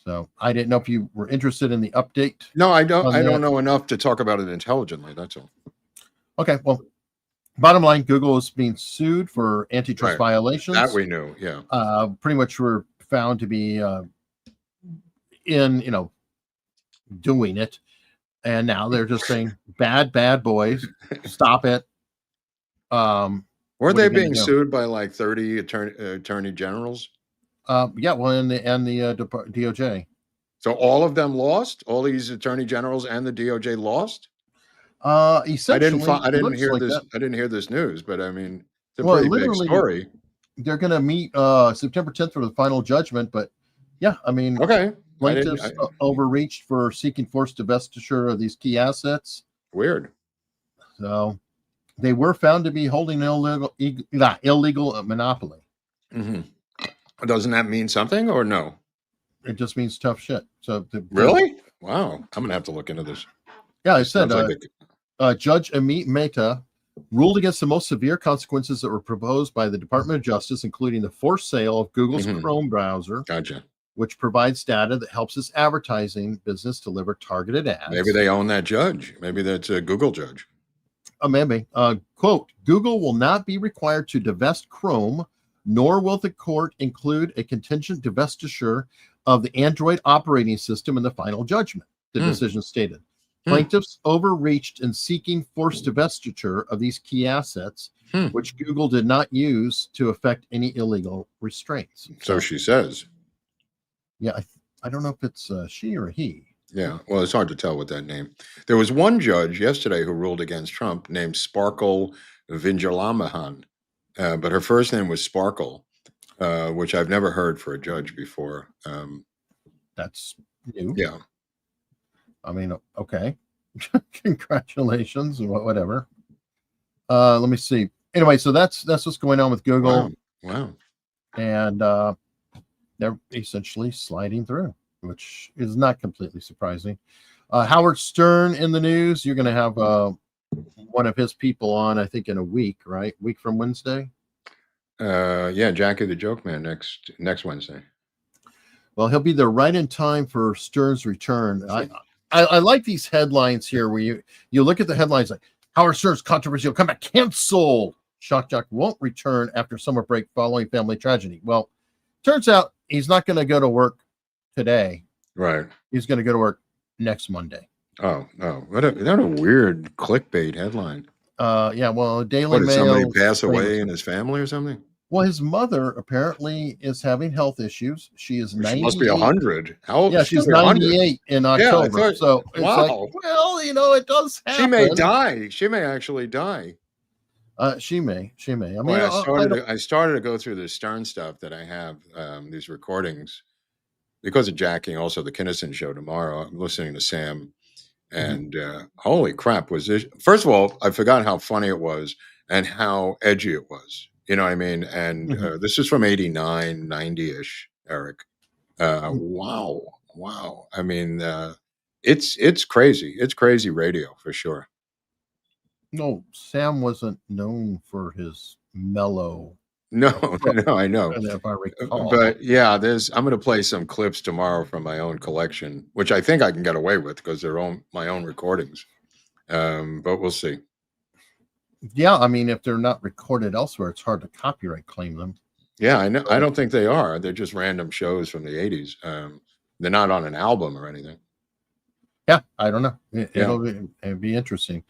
A: So I didn't know if you were interested in the update.
B: No, I don't. I don't know enough to talk about it intelligently. That's all. Okay.
A: Well, bottom line, Google is being sued for antitrust violations.
B: That we knew. Yeah.
A: Pretty much were found to be doing it. And now they're just saying, bad boys, stop it.
B: Were they being sued by like 30 attorney generals?
A: Yeah, well, and the DOJ.
B: So all of them lost? All these attorney generals and the DOJ lost?
A: Essentially,
B: I didn't hear this. I didn't hear this news, but I mean, It's a pretty big story.
A: They're going to meet September 10th for the final judgment, but yeah, I mean, plaintiffs overreached for seeking forced divestiture of these key assets.
B: Weird.
A: So they were found to be holding an illegal monopoly.
B: Mm-hmm. Doesn't that mean something or no?
A: It just means tough shit. So
B: really? Wow. I'm going to have to look into this.
A: Yeah, I said Judge Amit Mehta ruled against the most severe consequences that were proposed by the Department of Justice, including the forced sale of Google's Chrome browser, which provides data that helps its advertising business deliver targeted ads.
B: Maybe they own that judge. Maybe that's a Google judge.
A: Maybe. Quote, Google will not be required to divest Chrome, nor will the court include a contingent divestiture of the Android operating system in the final judgment, the decision stated. Plaintiffs overreached in seeking forced divestiture of these key assets, which Google did not use to effect any illegal restraints.
B: So she says.
A: Yeah, I don't know if it's she or he.
B: Yeah, well, it's hard to tell with that name. There was one judge yesterday who ruled against Trump named Sparkle Vinjalamahan, but her first name was Sparkle, which I've never heard for a judge before.
A: That's new.
B: Yeah.
A: I mean, okay. Congratulations, whatever. Let me see. Anyway, so that's what's going on with Google.
B: Wow.
A: And they're essentially sliding through, which is not completely surprising. Howard Stern in the news. You're going to have one of his people on, I think, in a week, right? Week from Wednesday.
B: Yeah, Jackie the Joke Man next Wednesday.
A: Well, he'll be there right in time for Stern's return. I like these headlines here where you look at the headlines like Howard Stern's controversial comeback canceled. Shock jock won't return after summer break following family tragedy. Well, turns out he's not going to go to work today.
B: Right.
A: He's going to go to work next Monday.
B: Oh, what a weird clickbait headline.
A: Yeah, well, Daily Mail.
B: Did somebody pass away in his family or something?
A: Well, his mother apparently is having health issues. She is 90.
B: She must be 100. How old?
A: Yeah, she's 98 in October.
B: Yeah,
A: so it's like, well, it does happen.
B: She may die. She may actually die.
A: She may. I mean,
B: I started to go through the Stern stuff that I have, these recordings, because of Jackie, also the Kinnison show tomorrow. I'm listening to Sam, and holy crap, was this? First of all, I forgot how funny it was and how edgy it was. You know what I mean? And this is from 89, 90-ish, Eric. Wow. I mean, it's crazy. It's crazy radio for sure.
A: No, Sam wasn't known for his mellow.
B: No, I know.
A: If I recall.
B: But yeah, I'm going to play some clips tomorrow from my own collection, which I think I can get away with because they're my own recordings. But we'll see.
A: Yeah, I mean, if they're not recorded elsewhere, it's hard to copyright claim them.
B: Yeah, I know. I don't think they are. They're just random shows from the 80s. They're not on an album or anything.
A: Yeah, I don't know. It'll be interesting.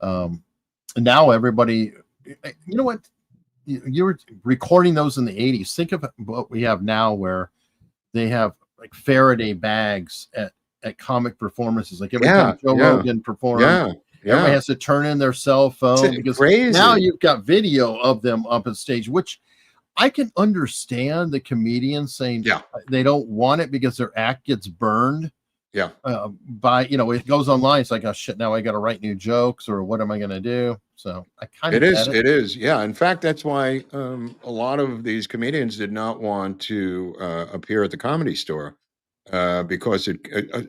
A: Now everybody, you know what? You were recording those in the 80s. Think of what we have now where they have like Faraday bags at comic performances. Like every time Joe Rogan performed. Everybody has to turn in their cell phone because now you've got video of them up on stage, which I can understand the comedians saying they don't want it because their act gets burned.
B: Yeah.
A: It goes online. It's like, oh shit, now I got to write new jokes or what am I going to do? So I kind of
B: It is. Yeah. In fact, that's why a lot of these comedians did not want to appear at the Comedy Store. Because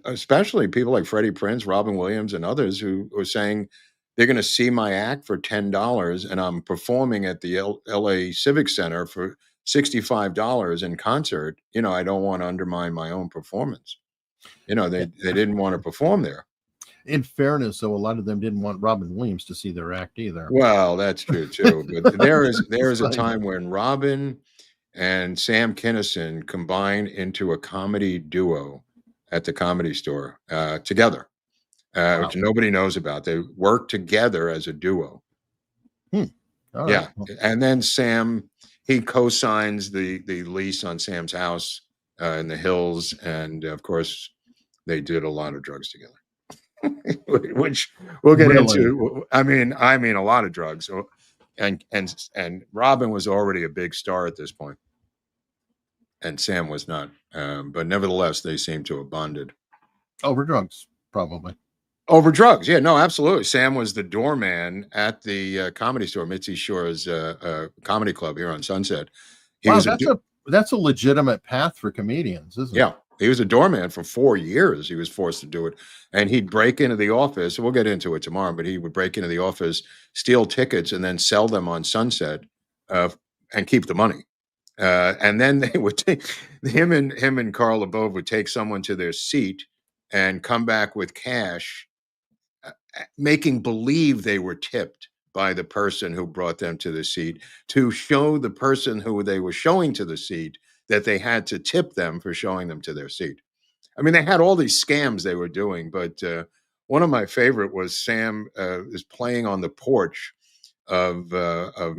B: especially people like Freddie Prinze, Robin Williams, and others who were saying they're going to see my act for $10 and I'm performing at the LA Civic Center for $65 in concert. I don't want to undermine my own performance. They didn't want to perform there.
A: In fairness, though, a lot of them didn't want Robin Williams to see their act either.
B: Well, that's true too. But there is a time when Robin and Sam Kinison combine into a comedy duo at the Comedy Store together, which nobody knows about. They work together as a duo.
A: Right.
B: And then Sam, he co-signs the lease on Sam's house in the hills, and of course, they did a lot of drugs together, which we'll get into. I mean, a lot of drugs. So and Robin was already a big star at this point, and Sam was not. But nevertheless, they seem to have bonded
A: over drugs, probably.
B: Over drugs, yeah, no, absolutely. Sam was the doorman at the comedy store, Mitzi Shore's comedy club here on Sunset.
A: That's a legitimate path for comedians, isn't it?
B: Yeah, he was a doorman for 4 years. He was forced to do it, and he'd break into the office. We'll get into it tomorrow, but he would break into the office, steal tickets, and then sell them on Sunset, and keep the money. And then they would take him and Carl LeBove would take someone to their seat and come back with cash, making believe they were tipped by the person who brought them to the seat, to show the person who they were showing to the seat that they had to tip them for showing them to their seat. I mean, they had all these scams they were doing, but one of my favorite was Sam is playing on the porch of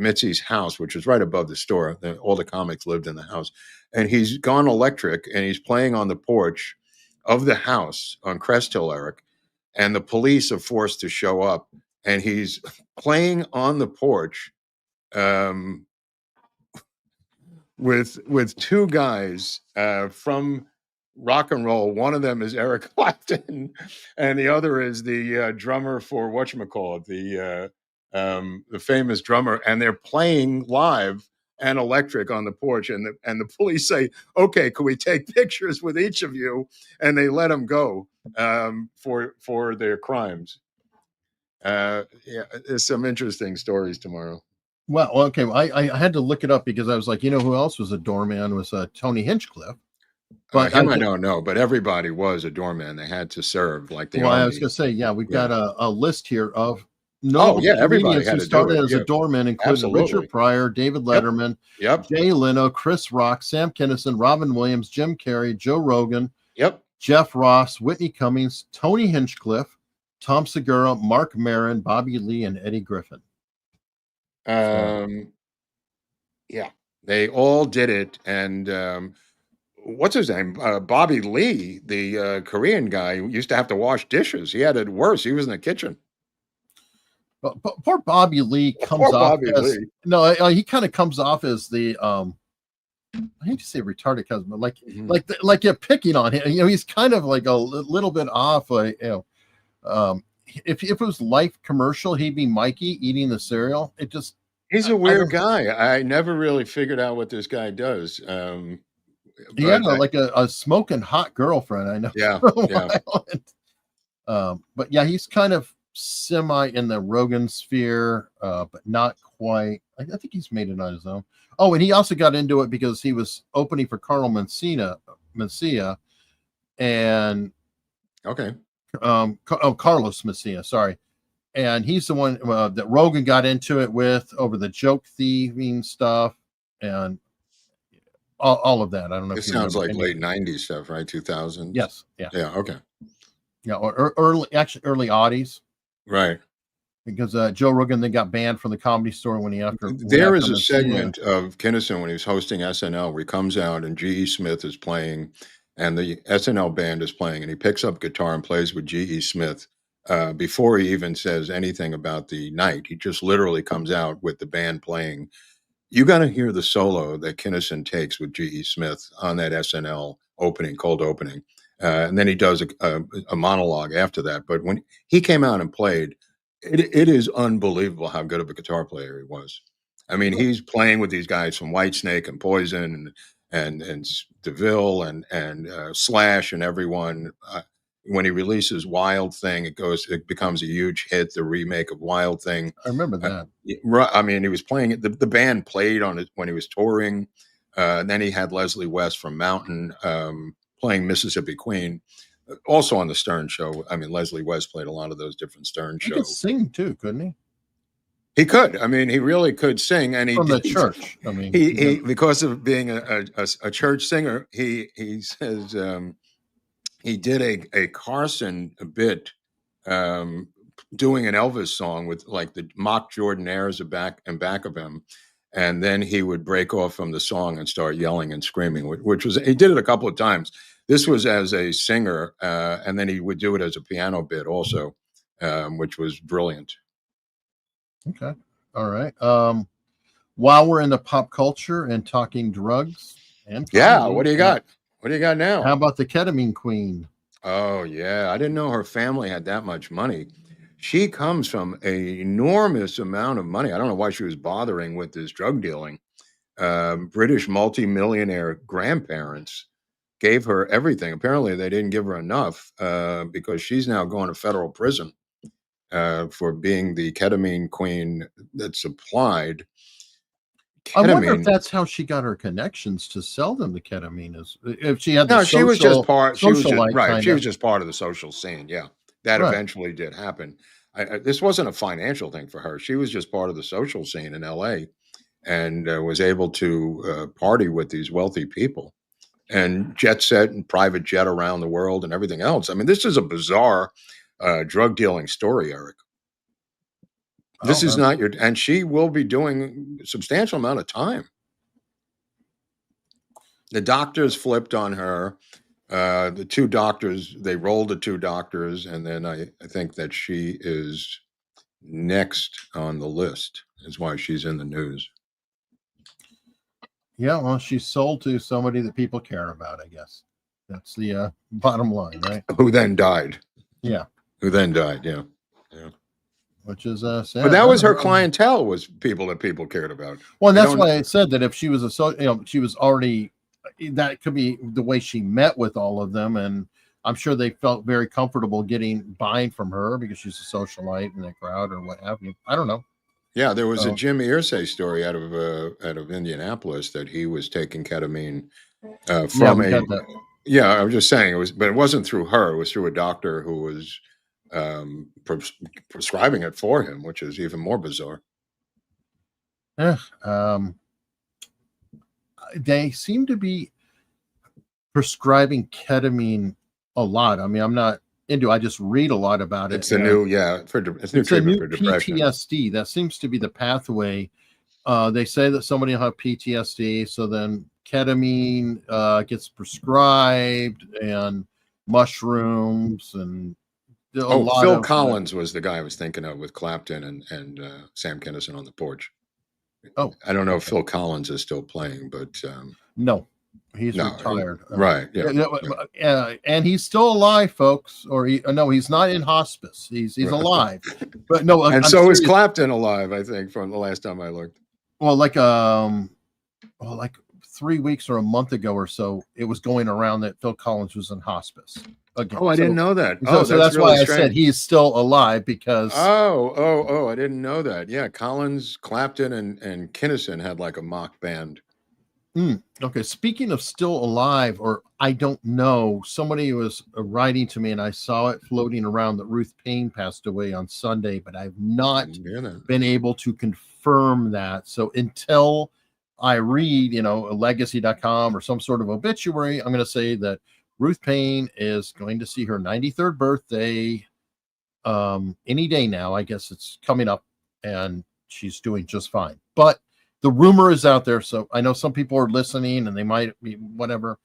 B: Mitzi's house, which was right above the store. All the comics lived in the house, and he's gone electric, and he's playing on the porch of the house on Crest Hill, Eric. And the police are forced to show up, and he's playing on the porch with two guys from rock and roll. One of them is Eric Clapton, and the other is the drummer for whatchamacallit, the famous drummer, and they're playing live and electric on the porch, and the police say, "Okay, can we take pictures with each of you?" And they let them go for their crimes. Yeah, there's some interesting stories tomorrow.
A: Well, okay, I had to look it up because I was like, who else was a doorman? Was Tony Hinchcliffe.
B: But him, I don't know, but everybody was a doorman. They had to serve like the
A: Well,
B: army.
A: I was going to say, yeah, we've got a list here of
B: everybody had
A: who
B: to
A: started
B: do it.
A: as a doorman, including
B: Absolutely.
A: Richard Pryor, David Letterman, Jay Leno, Chris Rock, Sam Kinison, Robin Williams, Jim Carrey, Joe Rogan, Jeff Ross, Whitney Cummings, Tony Hinchcliffe, Tom Segura, Mark Maron, Bobby Lee, and Eddie Griffin.
B: Yeah, they all did it. And what's his name? Bobby Lee, the Korean guy who used to have to wash dishes. He had it worse. He was in the kitchen.
A: But poor Bobby Lee comes off as he kind of comes off as the I hate to say retarded cousin, but like you're picking on him. He's kind of like a little bit off. If it was Life commercial, he'd be Mikey eating the cereal.
B: He's a weird guy. I never really figured out what this guy does.
A: He had a smoking hot girlfriend, I know.
B: Yeah.
A: But yeah, he's kind of semi in the Rogan sphere, but not quite. I think he's made it on his own. Oh, and he also got into it because he was opening for Carlos Mencia, and Carlos Mencia, sorry. And he's the one that Rogan got into it with over the joke thieving stuff and all of that. I don't know.
B: It sounds like late 90s stuff, right? 2000s.
A: Yes. Yeah.
B: Yeah. Okay.
A: Yeah. Or early aughties.
B: Right.
A: Because Joe Rogan then got banned from the Comedy Store when he
B: There is a segment of Kinison when he was hosting SNL where he comes out and G.E. Smith is playing and the SNL band is playing and he picks up guitar and plays with G.E. Smith before he even says anything about the night. He just literally comes out with the band playing. You got to hear the solo that Kinison takes with G.E. Smith on that SNL cold opening. And then he does a monologue after that. But when he came out and played, it is unbelievable how good of a guitar player he was. I mean, he's playing with these guys from Whitesnake and Poison and DeVille and Slash and everyone. When he releases Wild Thing, it becomes a huge hit. The remake of Wild Thing.
A: I remember that.
B: I mean, he was playing it. The band played on it when he was touring. And then he had Leslie West from Mountain playing Mississippi Queen, also on the Stern Show. I mean, Leslie West played a lot of those different Stern shows.
A: He could sing too, couldn't he?
B: He could. I mean, he really could sing. And
A: from the church. I mean,
B: he because of being a church singer, he says he did a Carson bit doing an Elvis song with like the mock Jordanaires back of him. And then he would break off from the song and start yelling and screaming, which was, he did it a couple of times. This was as a singer, and then he would do it as a piano bit also, which was brilliant.
A: Okay. All right. While we're in the pop culture and talking drugs and
B: comedy, what do you got? What do you got now?
A: How about the ketamine queen?
B: Oh yeah, I didn't know her family had that much money. She comes from an enormous amount of money. I don't know why she was bothering with this drug dealing. British multi-millionaire grandparents gave her everything. Apparently, they didn't give her enough because she's now going to federal prison for being the ketamine queen that supplied ketamine.
A: I wonder if that's how she got her connections to sell them the ketamine. Is if she had
B: she was just part. She was just, right. She was just part of the social scene. Yeah, that eventually did happen. This wasn't a financial thing for her. She was just part of the social scene in L.A. and was able to party with these wealthy people and jet set and private jet around the world and everything else. I mean, this is a bizarre drug dealing story, Eric. This is not your, and she will be doing a substantial amount of time. The doctors flipped on her. The two doctors, they rolled the two doctors, and then I think that she is next on the list. Is why she's in the news.
A: Yeah, well, she's sold to somebody that people care about, I guess. That's the bottom line, right?
B: Who then died.
A: Yeah.
B: Who then died, yeah. Yeah.
A: Which is sad.
B: But that was her clientele, was people that people cared about.
A: Well, that's why I said that if she was she was already, that could be the way she met with all of them, and I'm sure they felt very comfortable buying from her because she's a socialite in the crowd or what have you. I don't know.
B: Yeah, there was a Jim Irsay story out of Indianapolis that he was taking ketamine from Yeah, I was just saying but it wasn't through her. It was through a doctor who was prescribing it for him, which is even more bizarre.
A: They seem to be prescribing ketamine a lot. I mean, I'm not into. I just read a lot about it.
B: It's a new, it's a new depression.
A: PTSD. That seems to be the pathway. They say that somebody will have PTSD, so then ketamine gets prescribed, and mushrooms, and
B: Phil Collins was the guy I was thinking of with Clapton and Sam Kinison on the porch.
A: Oh,
B: I don't know if Phil Collins is still playing, but
A: no. He's retired.
B: Right. Yeah.
A: And he's still alive, folks. Or he's not in hospice. He's alive. But no,
B: and I'm so is Clapton alive, I think, from the last time I looked.
A: Well, like 3 weeks or a month ago or so, it was going around that Phil Collins was in hospice.
B: Again. Oh, I didn't know that.
A: So that's really why I said he's still alive, because
B: I didn't know that. Yeah, Collins, Clapton, and Kinison had like a mock band.
A: Okay, speaking of still alive, or I don't know, somebody was writing to me and I saw it floating around that Ruth Payne passed away on Sunday, but I've not been able to confirm that. So until I read, legacy.com or some sort of obituary, I'm going to say that Ruth Payne is going to see her 93rd birthday any day now. I guess it's coming up, and she's doing just fine. But the rumor is out there, so I know some people are listening and they might be whatever.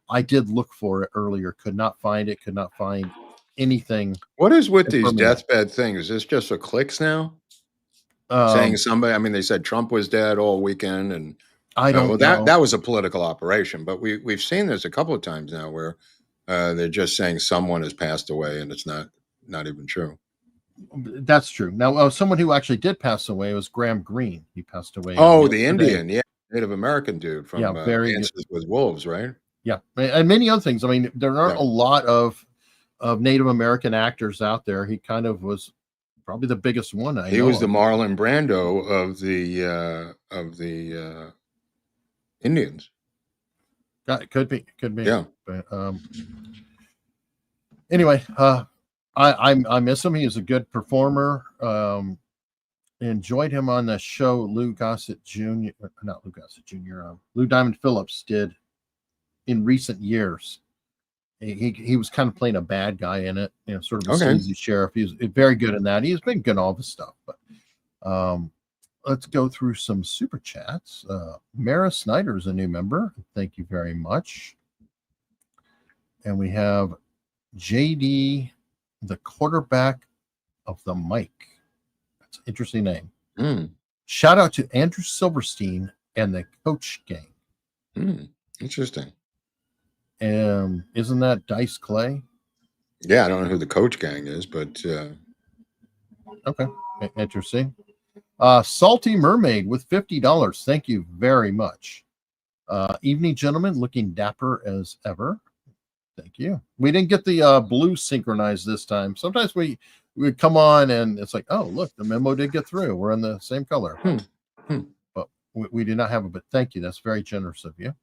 A: I did look for it earlier, could not find it, could not find anything.
B: What is with these deathbed things? Is this just for clicks now? Saying somebody, I mean, they said Trump was dead all weekend, and
A: I don't know.
B: That was a political operation, but we've seen this a couple of times now where they're just saying someone has passed away and it's not even true.
A: That's true. Now, someone who actually did pass away was Graham Greene. He passed away.
B: The Indian, Native American dude from
A: Dances
B: with Wolves, right?
A: Yeah, and many other things. I mean, there aren't a lot of Native American actors out there. He kind of was probably the biggest one.
B: He was the Marlon Brando of the Indians.
A: It could be.
B: Yeah.
A: But, anyway, I miss him. He is a good performer. Enjoyed him on the show Lou Diamond Phillips did in recent years. He was kind of playing a bad guy in it, sort of a sleazy sheriff. He's very good in that. He's been good in all the stuff. But let's go through some super chats. Mara Snyder is a new member. Thank you very much. And we have JD, the quarterback of the mic. That's an interesting name. Shout out to Andrew Silverstein and the Coach Gang.
B: Interesting.
A: Isn't that Dice Clay?
B: Yeah, I don't know who the Coach Gang is, but
A: okay, interesting. Salty Mermaid with $50. Thank you very much. Evening, gentlemen, looking dapper as ever. Thank you. We didn't get the blue synchronized this time. Sometimes we come on and it's like, oh, look, the memo did get through. We're in the same color. But we did not have it. But thank you. That's very generous of you.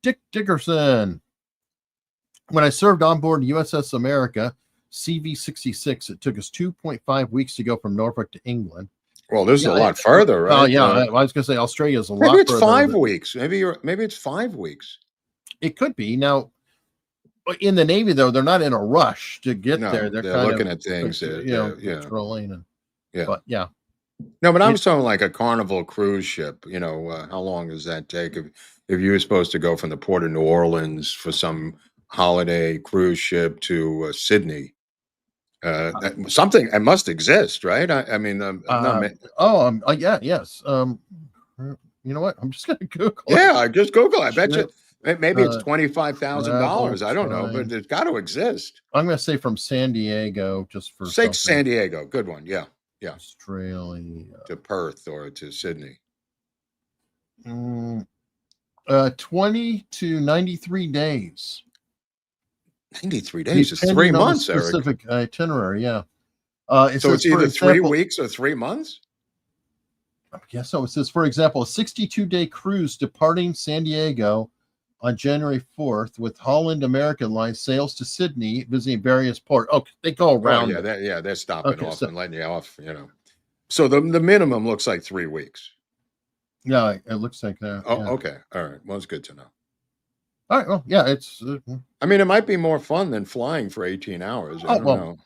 A: Dick Dickerson. When I served on board USS America, CV-66, it took us 2.5 weeks to go from Norfolk to England.
B: Well, this is a lot further, right?
A: Oh, yeah. I was going to say Australia is a lot further.
B: Maybe it's 5 weeks. Maybe it's 5 weeks.
A: It could be. Now, in the Navy, though, they're not in a rush to get there. They're kind
B: looking at things.
A: Patrolling. But yeah.
B: No, but I was talking like a Carnival cruise ship. How long does that take? If you were supposed to go from the port of New Orleans for some holiday cruise ship to Sydney, something it must exist, right?
A: Yes. You know what? I'm just gonna Google.
B: Yeah, just Google. I bet you maybe it's $25,000. I don't know, but it's got to exist.
A: I'm gonna say from San Diego, just for
B: San Diego. Good one. Yeah.
A: Australia
B: to Perth or to Sydney.
A: 20 to 93 days.
B: 93 days is 3 months, Eric.
A: Specific itinerary, yeah.
B: So it's either 3 weeks or 3 months?
A: Yeah, so it says, for example, a 62-day cruise departing San Diego on January 4th with Holland American Line sails to Sydney, visiting various ports. Oh, they go around.
B: They're stopping off and letting you off, So the minimum looks like 3 weeks.
A: Yeah, it looks like that.
B: Oh, okay. All right. Well, it's good to know.
A: All right. Well, yeah, it's.
B: I mean, it might be more fun than flying for 18 hours. I don't know.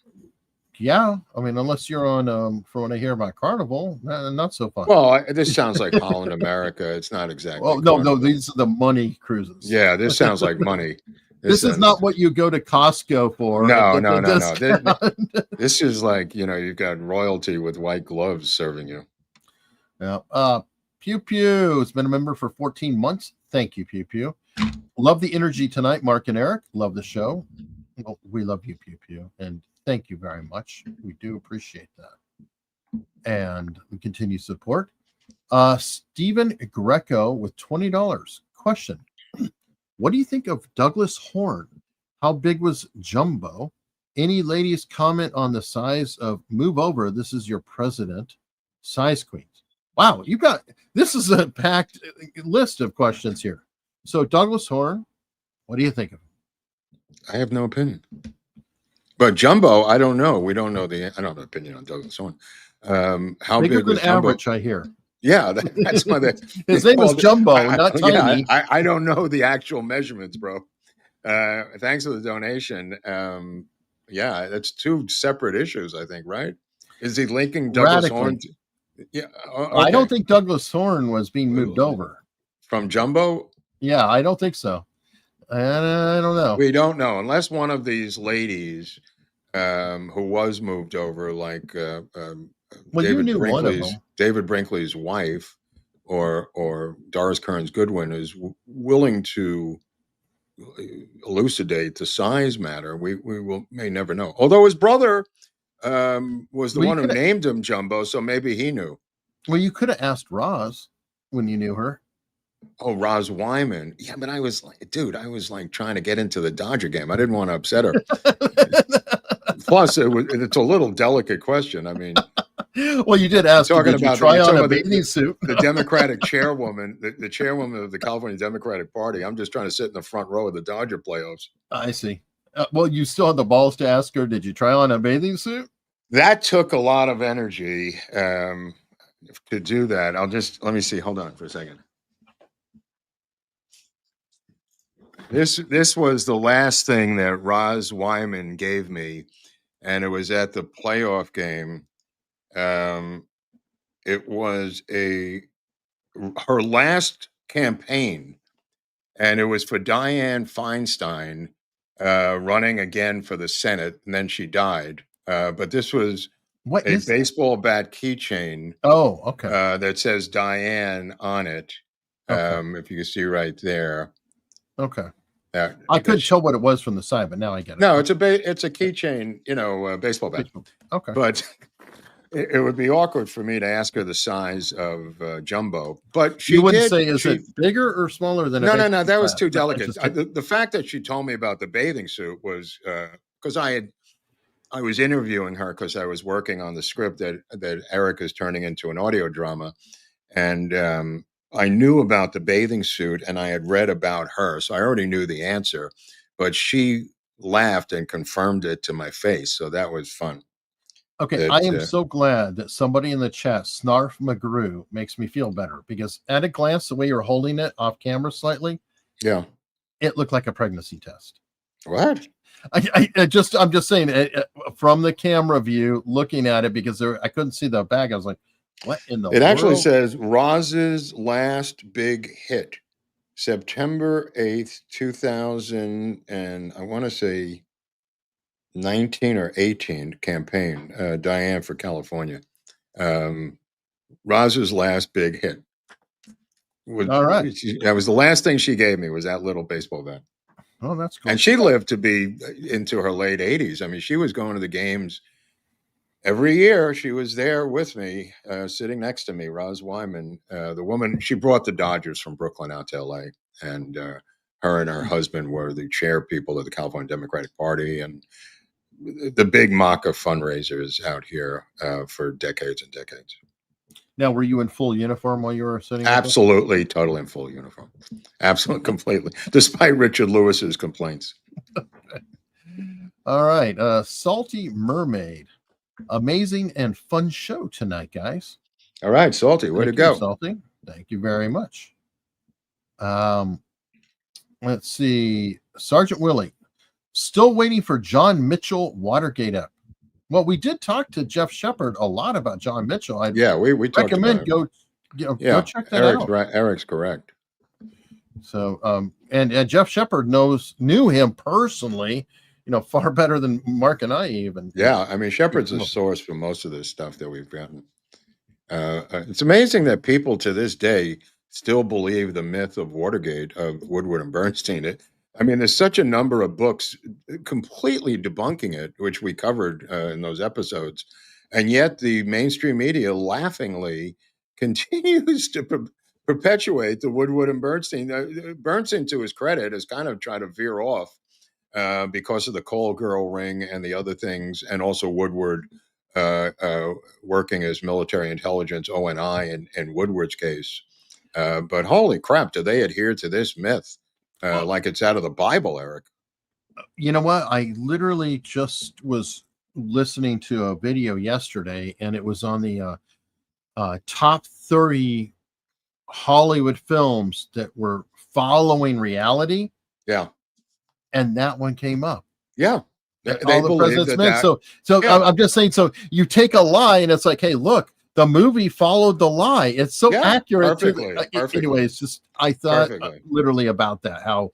A: Yeah, I mean, unless you're on, from what I hear about Carnival, not so fun.
B: Well, this sounds like Holland America. It's not exactly.
A: Well, no, these are the money cruises.
B: Yeah, this sounds like money.
A: This is not what you go to Costco for.
B: No. This is like, you've got royalty with white gloves serving you.
A: Yeah. Pew Pew has been a member for 14 months. Thank you, Pew Pew. Love the energy tonight, Mark and Eric. Love the show. Well, we love you, Pew Pew, and thank you very much. We do appreciate that. And we continue support. Stephen Greco with $20. Question. What do you think of Douglas Horn? How big was Jumbo? Any ladies comment on the size of Move Over? This is your president. Size queens. Wow, this is a packed list of questions here. So Douglas Horn, what do you think of him?
B: I have no opinion. But Jumbo, I don't know. I don't have an opinion on Douglas Horn. How
A: bigger
B: big was
A: than
B: Jumbo?
A: Average, I hear.
B: Yeah, that's why
A: his name is Jumbo, not Tiny.
B: I don't know the actual measurements, bro. Thanks for the donation. That's two separate issues, I think, right? Is he linking Douglas Horn? Yeah, okay.
A: I don't think Douglas Horn was being moved over
B: from Jumbo.
A: Yeah, I don't think so. I don't know.
B: We don't know unless one of these ladies who was moved over, like David Brinkley's wife, or Doris Kearns Goodwin, is willing to elucidate the size matter. We may never know. Although his brother was the one who named him Jumbo, so maybe he knew.
A: Well, you could have asked Roz when you knew her.
B: Oh, Roz Wyman. Yeah, but I was like trying to get into the Dodger game. I didn't want to upset her. Plus, it's a little delicate question. I mean,
A: well, you did ask. Did you try on a bathing suit?
B: The Democratic chairwoman, the chairwoman of the California Democratic Party. I'm just trying to sit in the front row of the Dodger playoffs.
A: I see. Well, you still had the balls to ask her, did you try on a bathing suit?
B: That took a lot of energy to do that. Let me see. Hold on for a second. This was the last thing that Roz Wyman gave me, and it was at the playoff game. It was her last campaign, and it was for Dianne Feinstein running again for the Senate, and then she died. But this was
A: What
B: a
A: is
B: baseball bat keychain.
A: Oh, okay.
B: That says Diane on it.
A: Okay.
B: If you can see right there.
A: Okay. I couldn't tell what it was from the side, but now I get it.
B: No, it's a keychain, baseball bat.
A: Okay.
B: But it would be awkward for me to ask her the size of Jumbo. But she
A: wouldn't say, is it bigger or smaller than
B: No, that was too
A: No,
B: delicate. The fact that she told me about the bathing suit was because I was interviewing her because I was working on the script that Eric is turning into an audio drama. And I knew about the bathing suit and I had read about her. So I already knew the answer. But she laughed and confirmed it to my face. So that was fun.
A: Okay, I am so glad that somebody in the chat, Snarf McGrew, makes me feel better because at a glance, the way you're holding it off camera slightly, it looked like a pregnancy test.
B: What?
A: I'm just saying from the camera view, looking at it because I couldn't see the bag. I was like, what in the world?
B: It actually says Roz's last big hit, September 8th, 2000, and I want to say 19 or 18 campaign, Diane for California. Roz's last big hit.
A: All right.
B: That was the last thing she gave me was that little baseball bat.
A: Oh, that's cool.
B: And she lived to be into her late 80s. I mean, she was going to the games every year. She was there with me, sitting next to me, Roz Wyman, the woman. She brought the Dodgers from Brooklyn out to LA. And her and her husband were the chair people of the California Democratic Party and the big Maca fundraisers out here for decades and decades.
A: Now, were you in full uniform while you were sitting?
B: Absolutely, totally in full uniform. Absolutely, completely. Despite Richard Lewis's complaints.
A: All right. Salty Mermaid. Amazing and fun show tonight, guys.
B: All right, Salty, way to go.
A: Salty. Thank you very much. Let's see. Sergeant Willie. Still waiting for John Mitchell Watergate up. Well, we did talk to Jeff Shepard a lot about John Mitchell.
B: We
A: recommend go check that out.
B: Right. Eric's correct.
A: So, and Jeff Shepard knew him personally, far better than Mark and I even.
B: Yeah, I mean, Shepard's a source for most of this stuff that we've gotten. It's amazing that people to this day still believe the myth of Watergate, of Woodward and Bernstein. I mean, there's such a number of books completely debunking it, which we covered in those episodes. And yet the mainstream media laughingly continues to perpetuate the Woodward and Bernstein. Bernstein, to his credit, has kind of tried to veer off because of the call girl ring and the other things, and also Woodward working as military intelligence, ONI, in Woodward's case. But holy crap, do they adhere to this myth? Like it's out of the Bible, Eric.
A: You know what? I literally just was listening to a video yesterday, and it was on the top 30 Hollywood films that were following reality.
B: Yeah.
A: And that one came up.
B: Yeah.
A: All the President's Men. So yeah. I'm just saying, so you take a lie and it's like, hey, look, the movie followed the lie. It's so accurate.
B: Perfectly.
A: Anyways, just I thought literally about that. How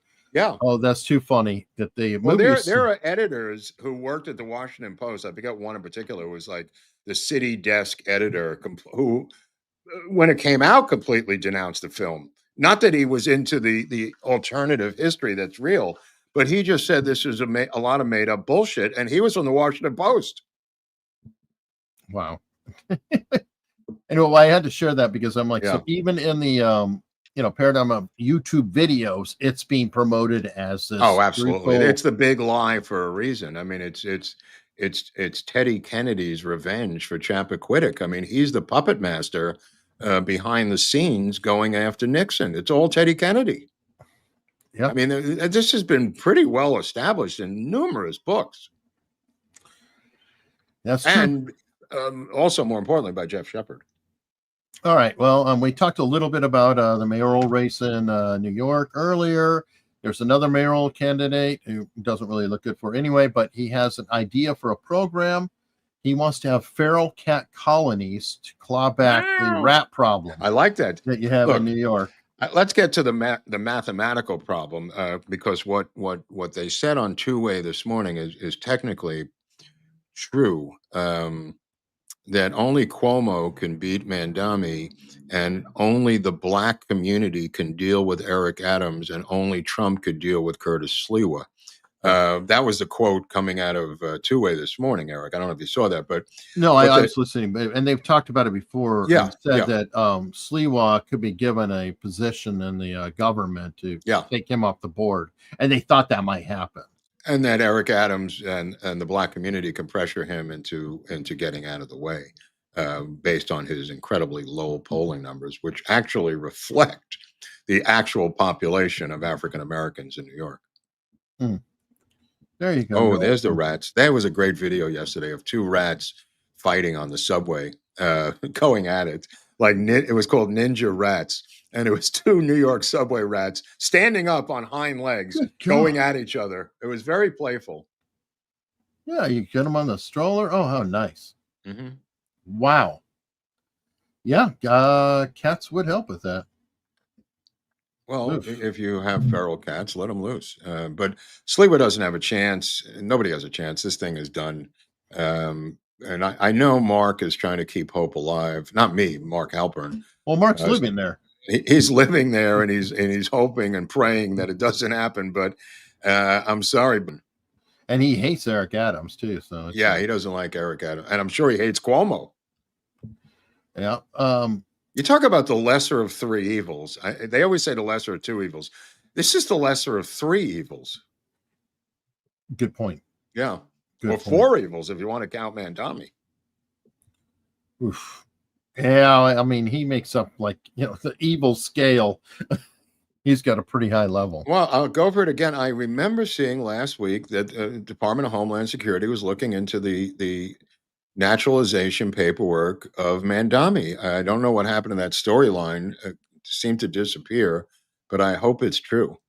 A: that's too funny that the
B: there are editors who worked at the Washington Post. I forget one in particular was like the city desk editor who, when it came out, completely denounced the film. Not that he was into the alternative history that's real, but he just said this is a lot of made up bullshit. And he was on the Washington Post.
A: Wow. Anyway, I had to share that because I'm like, so even in the paradigm of YouTube videos, it's being promoted as this.
B: Oh, absolutely. It's the big lie for a reason. I mean, it's Teddy Kennedy's revenge for Chappaquiddick. I mean, he's the puppet master behind the scenes going after Nixon. It's all Teddy Kennedy.
A: Yeah.
B: I mean, this has been pretty well established in numerous books.
A: That's true.
B: And also, more importantly, by Jeff Shepard.
A: All right. Well, we talked a little bit about the mayoral race in New York earlier. There's another mayoral candidate who doesn't really look good for anyway, but he has an idea for a program. He wants to have feral cat colonies to claw back the rat problem.
B: I like that
A: you have in New York.
B: Let's get to the mathematical problem because what they said on Two Way this morning is technically true. that only Cuomo can beat Mamdani, and only the black community can deal with Eric Adams, and only Trump could deal with Curtis Sliwa. That was the quote coming out of Two-Way this morning, Eric. I don't know if you saw that, but
A: no, I was listening, and they've talked about it before.
B: Yeah,
A: and said that Sliwa could be given a position in the government to take him off the board, and they thought that might happen.
B: And that Eric Adams and the black community can pressure him into getting out of the way, based on his incredibly low polling numbers, which actually reflect the actual population of African Americans in New York.
A: There you go.
B: Oh, there's the rats. There was a great video yesterday of two rats fighting on the subway, going at it. Like it was called Ninja Rats, and it was two New York subway rats standing up on hind legs, going at each other. It was very playful.
A: Yeah, you get them on the stroller. Oh, how nice!
B: Mm-hmm.
A: Wow. Yeah, cats would help with that.
B: Well, if you have feral cats, let them loose. But Sliwa doesn't have a chance. Nobody has a chance. This thing is done. And I know Mark is trying to keep hope alive. Not me, Mark Halpern.
A: Well, Mark's living there.
B: He's living there, and he's hoping and praying that it doesn't happen. But I'm sorry.
A: And he hates Eric Adams too. So
B: yeah, he doesn't like Eric Adams, and I'm sure he hates Cuomo.
A: Yeah.
B: You talk about the lesser of three evils. They always say the lesser of two evils. This is the lesser of three evils.
A: Good point.
B: Yeah.
A: Good
B: or
A: point.
B: Four evils if you want to count Mamdani.
A: Oof. Yeah, I mean, he makes up the evil scale. He's got a pretty high level.
B: Well, I'll go over it again. I remember seeing last week that Department of Homeland Security was looking into the naturalization paperwork of Mamdani. I don't know what happened to that storyline. It seemed to disappear, but I hope it's true.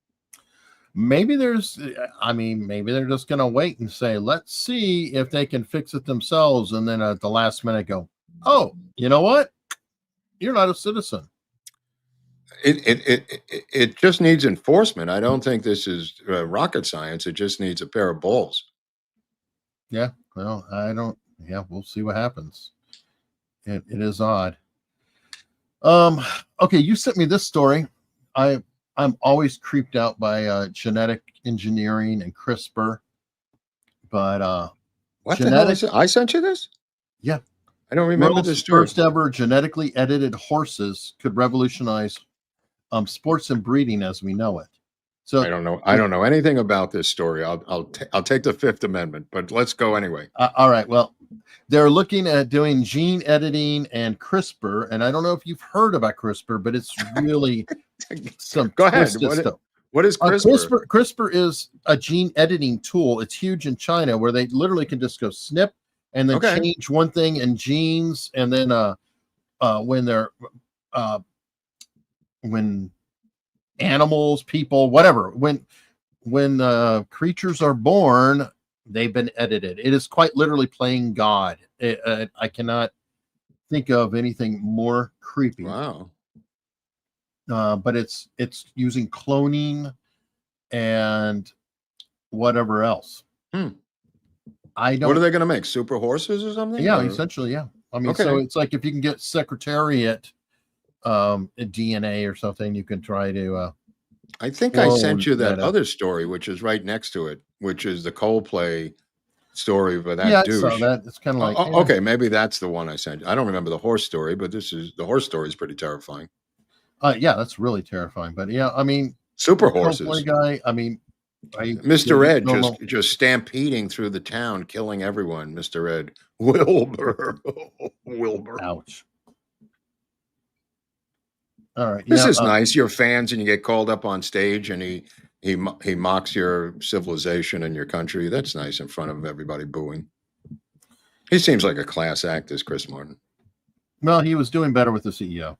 A: Maybe they're just going to wait and say, let's see if they can fix it themselves. And then at the last minute go, oh, you know what? You're not a citizen.
B: It just needs enforcement. I don't think this is rocket science. It just needs a pair of balls.
A: Yeah. Well, we'll see what happens. It is odd. Okay. You sent me this story. I'm always creeped out by genetic engineering and CRISPR, but
B: what the hell is it? I sent you this?
A: Yeah.
B: I don't remember this story.
A: First ever genetically edited horses could revolutionize sports and breeding as we know it. So
B: I don't know anything about this story. I'll take the Fifth Amendment, but let's go anyway.
A: All right. Well, they're looking at doing gene editing and CRISPR, and I don't know if you've heard about CRISPR, but it's really some
B: go ahead.
A: Stuff.
B: What is CRISPR?
A: CRISPR is a gene editing tool. It's huge in China, where they literally can just go snip and then change one thing in genes, and then when animals, people, whatever, when creatures are born, they've been edited. It is quite literally playing God. I cannot think of anything more creepy.
B: Wow.
A: But it's using cloning and whatever else.
B: What are they going to make? Super horses or something?
A: Yeah, essentially, yeah. I mean, so it's like if you can get Secretariat DNA or something, you can try to.
B: I think I sent you that other story, which is right next to it, which is the Coldplay story for that douche.
A: So that it's kind of like
B: okay, maybe that's the one I sent you. I don't remember the horse story, but the horse story is pretty terrifying.
A: Yeah, that's really terrifying. But yeah, I mean,
B: super horses.
A: Coldplay guy. I mean,
B: Mr. Ed just stampeding through the town, killing everyone. Mr. Ed Wilbur.
A: Ouch. All right.
B: This is nice. You're fans and you get called up on stage and he mocks your civilization and your country. That's nice in front of everybody booing. He seems like a class act, this Chris Martin.
A: Well, he was doing better with the CEO.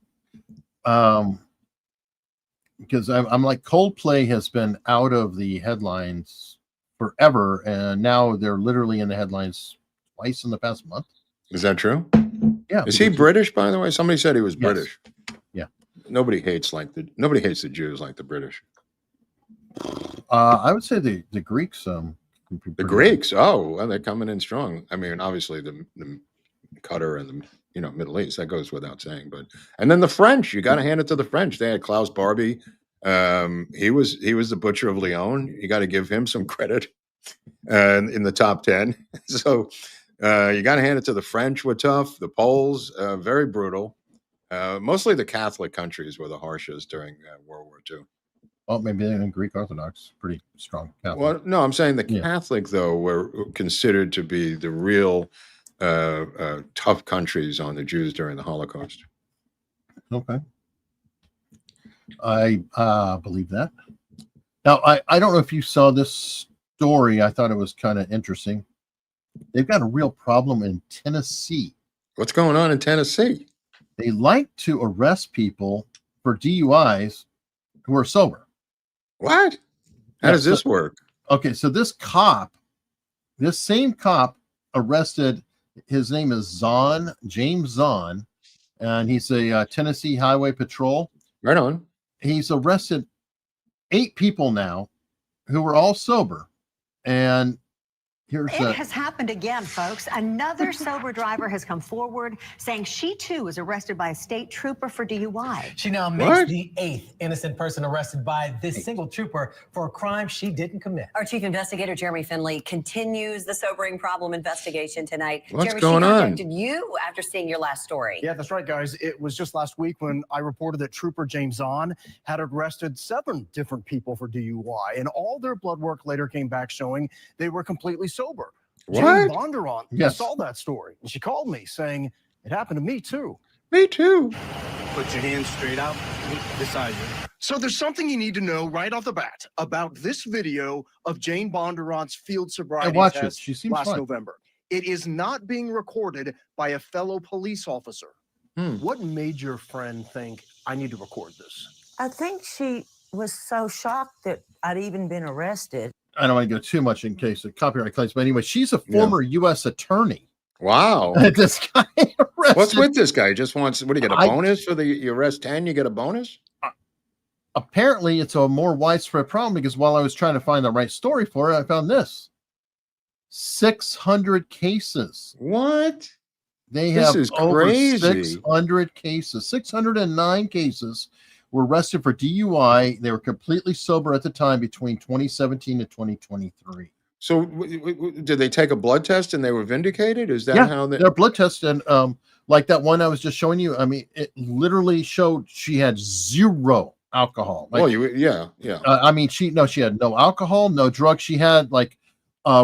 A: Because I'm like, Coldplay has been out of the headlines forever, and now they're literally in the headlines twice in the past month.
B: Is that true?
A: Yeah.
B: Is he British, by the way? Somebody said he was British.
A: Yeah.
B: Nobody hates the Jews like the British.
A: I would say the Greeks.
B: The Greeks. Oh, well, they're coming in strong. I mean, obviously the Qatar and the Middle East. That goes without saying. But and then the French, you got to hand it to the French. They had Klaus Barbie. He was the butcher of Lyon. You got to give him some credit in the top 10. So you got to hand it to the French. Were tough. The Poles, very brutal. Mostly the Catholic countries were the harshest during World War II.
A: Oh, maybe in Greek Orthodox, pretty strong Catholic.
B: Well, no, I'm saying the Catholic, though, were considered to be the real tough countries on the Jews during the Holocaust.
A: Okay. I believe that. Now, I don't know if you saw this story. I thought it was kind of interesting. They've got a real problem in Tennessee.
B: What's going on in Tennessee?
A: They like to arrest people for DUIs who are sober.
B: What? How does this work?
A: Okay, so this same cop arrested, his name is James Zahn, and he's a Tennessee Highway Patrol.
B: Right on.
A: He's arrested 8 people now who were all sober. And
M: it has happened again, folks. Another sober driver has come forward saying she too was arrested by a state trooper for DUI.
N: She now makes the 8th innocent person arrested by this single trooper for a crime she didn't commit.
M: Our chief investigator, Jeremy Finley, continues the sobering problem investigation tonight.
B: What's
M: Jeremy,
B: going
M: she
B: on?
M: contacted you after seeing your last story.
N: Yeah, that's right, guys. It was just last week when I reported that Trooper James Zahn had arrested 7 different people for DUI, and all their blood work later came back showing they were completely sober. Jane Bondurant saw that story, and she called me saying, it happened to me too.
B: Me too.
N: Put your hands straight out beside you. So there's something you need to know right off the bat about this video of Jane Bondurant's field sobriety test
A: She seems
N: last
A: fine.
N: November. It is not being recorded by a fellow police officer. What made your friend think, I need to record this?
O: I think she was so shocked that I'd even been arrested.
A: I don't want to go too much in case of copyright claims, but anyway, she's a former U.S. attorney.
B: Wow.
A: This guy arrested.
B: What's with this guy? He just wants, what do you get, a bonus for you arrest 10, you get a bonus?
A: Apparently, it's a more widespread problem because while I was trying to find the right story for it, I found this. 600 cases.
B: What?
A: They have over
B: crazy.
A: 600 cases. 609 cases were arrested for DUI. They were completely sober at the time between 2017 and 2023.
B: So did they take a blood test and they were vindicated? Is that how they...
A: their blood test, and like that one I was just showing you, I mean, it literally showed she had 0 alcohol. Like, I mean, she had no alcohol, no drugs. She had like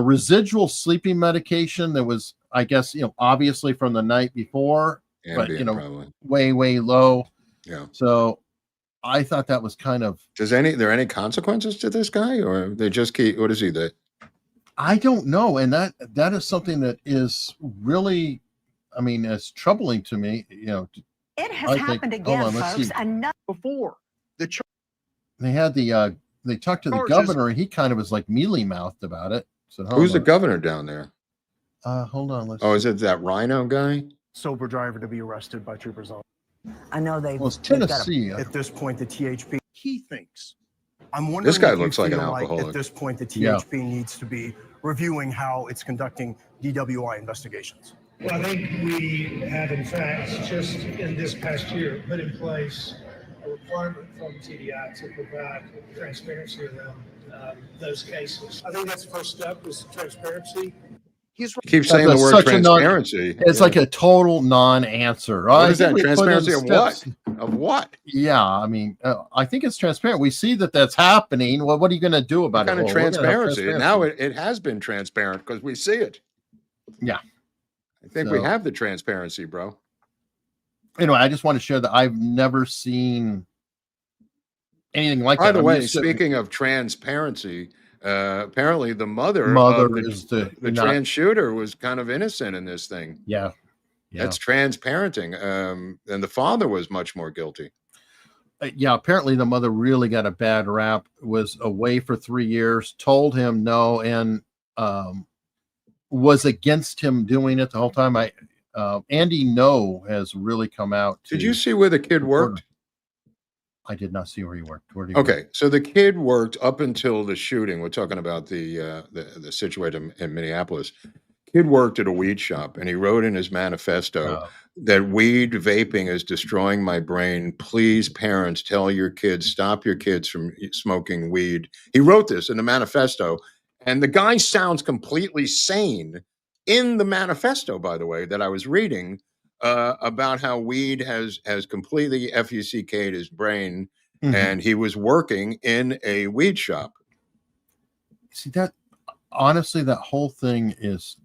A: residual sleeping medication that was, I guess, obviously from the night before,
B: Ambient,
A: but
B: probably.
A: way low.
B: Yeah.
A: So I thought that was kind of.
B: There any consequences to this guy, or they just keep? What is he?
A: I don't know, and that is something that is really, I mean, it's troubling to me.
M: It has happened again, folks.
N: Before
A: they had they talked to the governor, and he kind of was like mealy mouthed about it. So
B: who's the governor down there?
A: Hold on.
B: Is it that Rhino guy?
N: Sober driver to be arrested by troopers on.
O: I know they.
A: Well, it's Tennessee.
N: At this point, the THP, he thinks. I'm wondering.
B: This guy
N: if
B: looks
N: you
B: like an
N: feel
B: alcoholic.
N: At this point, the THP needs to be reviewing how it's conducting DWI investigations.
P: Well, I think we have, in fact, just in this past year, put in place a requirement from TDI to provide transparency around those cases. I think that's the first step, is transparency.
B: He keeps saying the word transparency.
A: It's like a total non-answer.
B: What is that? Transparency of what? Of what?
A: Yeah, I mean, I think it's transparent. We see that that's happening. Well, what are you going to do about it?
B: What kind of transparency? Now it has been transparent because we see it.
A: Yeah.
B: I think we have the transparency, bro.
A: Anyway, I just want to share that I've never seen anything like that.
B: By the way, speaking of transparency, apparently the mother of the trans shooter was kind of innocent in this thing.
A: Yeah.
B: That's transparenting. And the father was much more guilty.
A: Yeah, apparently the mother really got a bad rap, was away for 3 years, told him no, and was against him doing it the whole time. Andy No has really come out.
B: Did you see where the kid worked?
A: I did not see where he worked. Where did he
B: work? So the kid worked up until the shooting. We're talking about the situation in Minneapolis. Kid worked at a weed shop, and he wrote in his manifesto that weed vaping is destroying my brain. Please, parents, tell your kids, stop your kids from smoking weed. He wrote this in the manifesto, and the guy sounds completely sane in the manifesto, by the way, that I was reading about how weed has completely FUCK'd his brain, and he was working in a weed shop.
A: See, that honestly, that whole thing is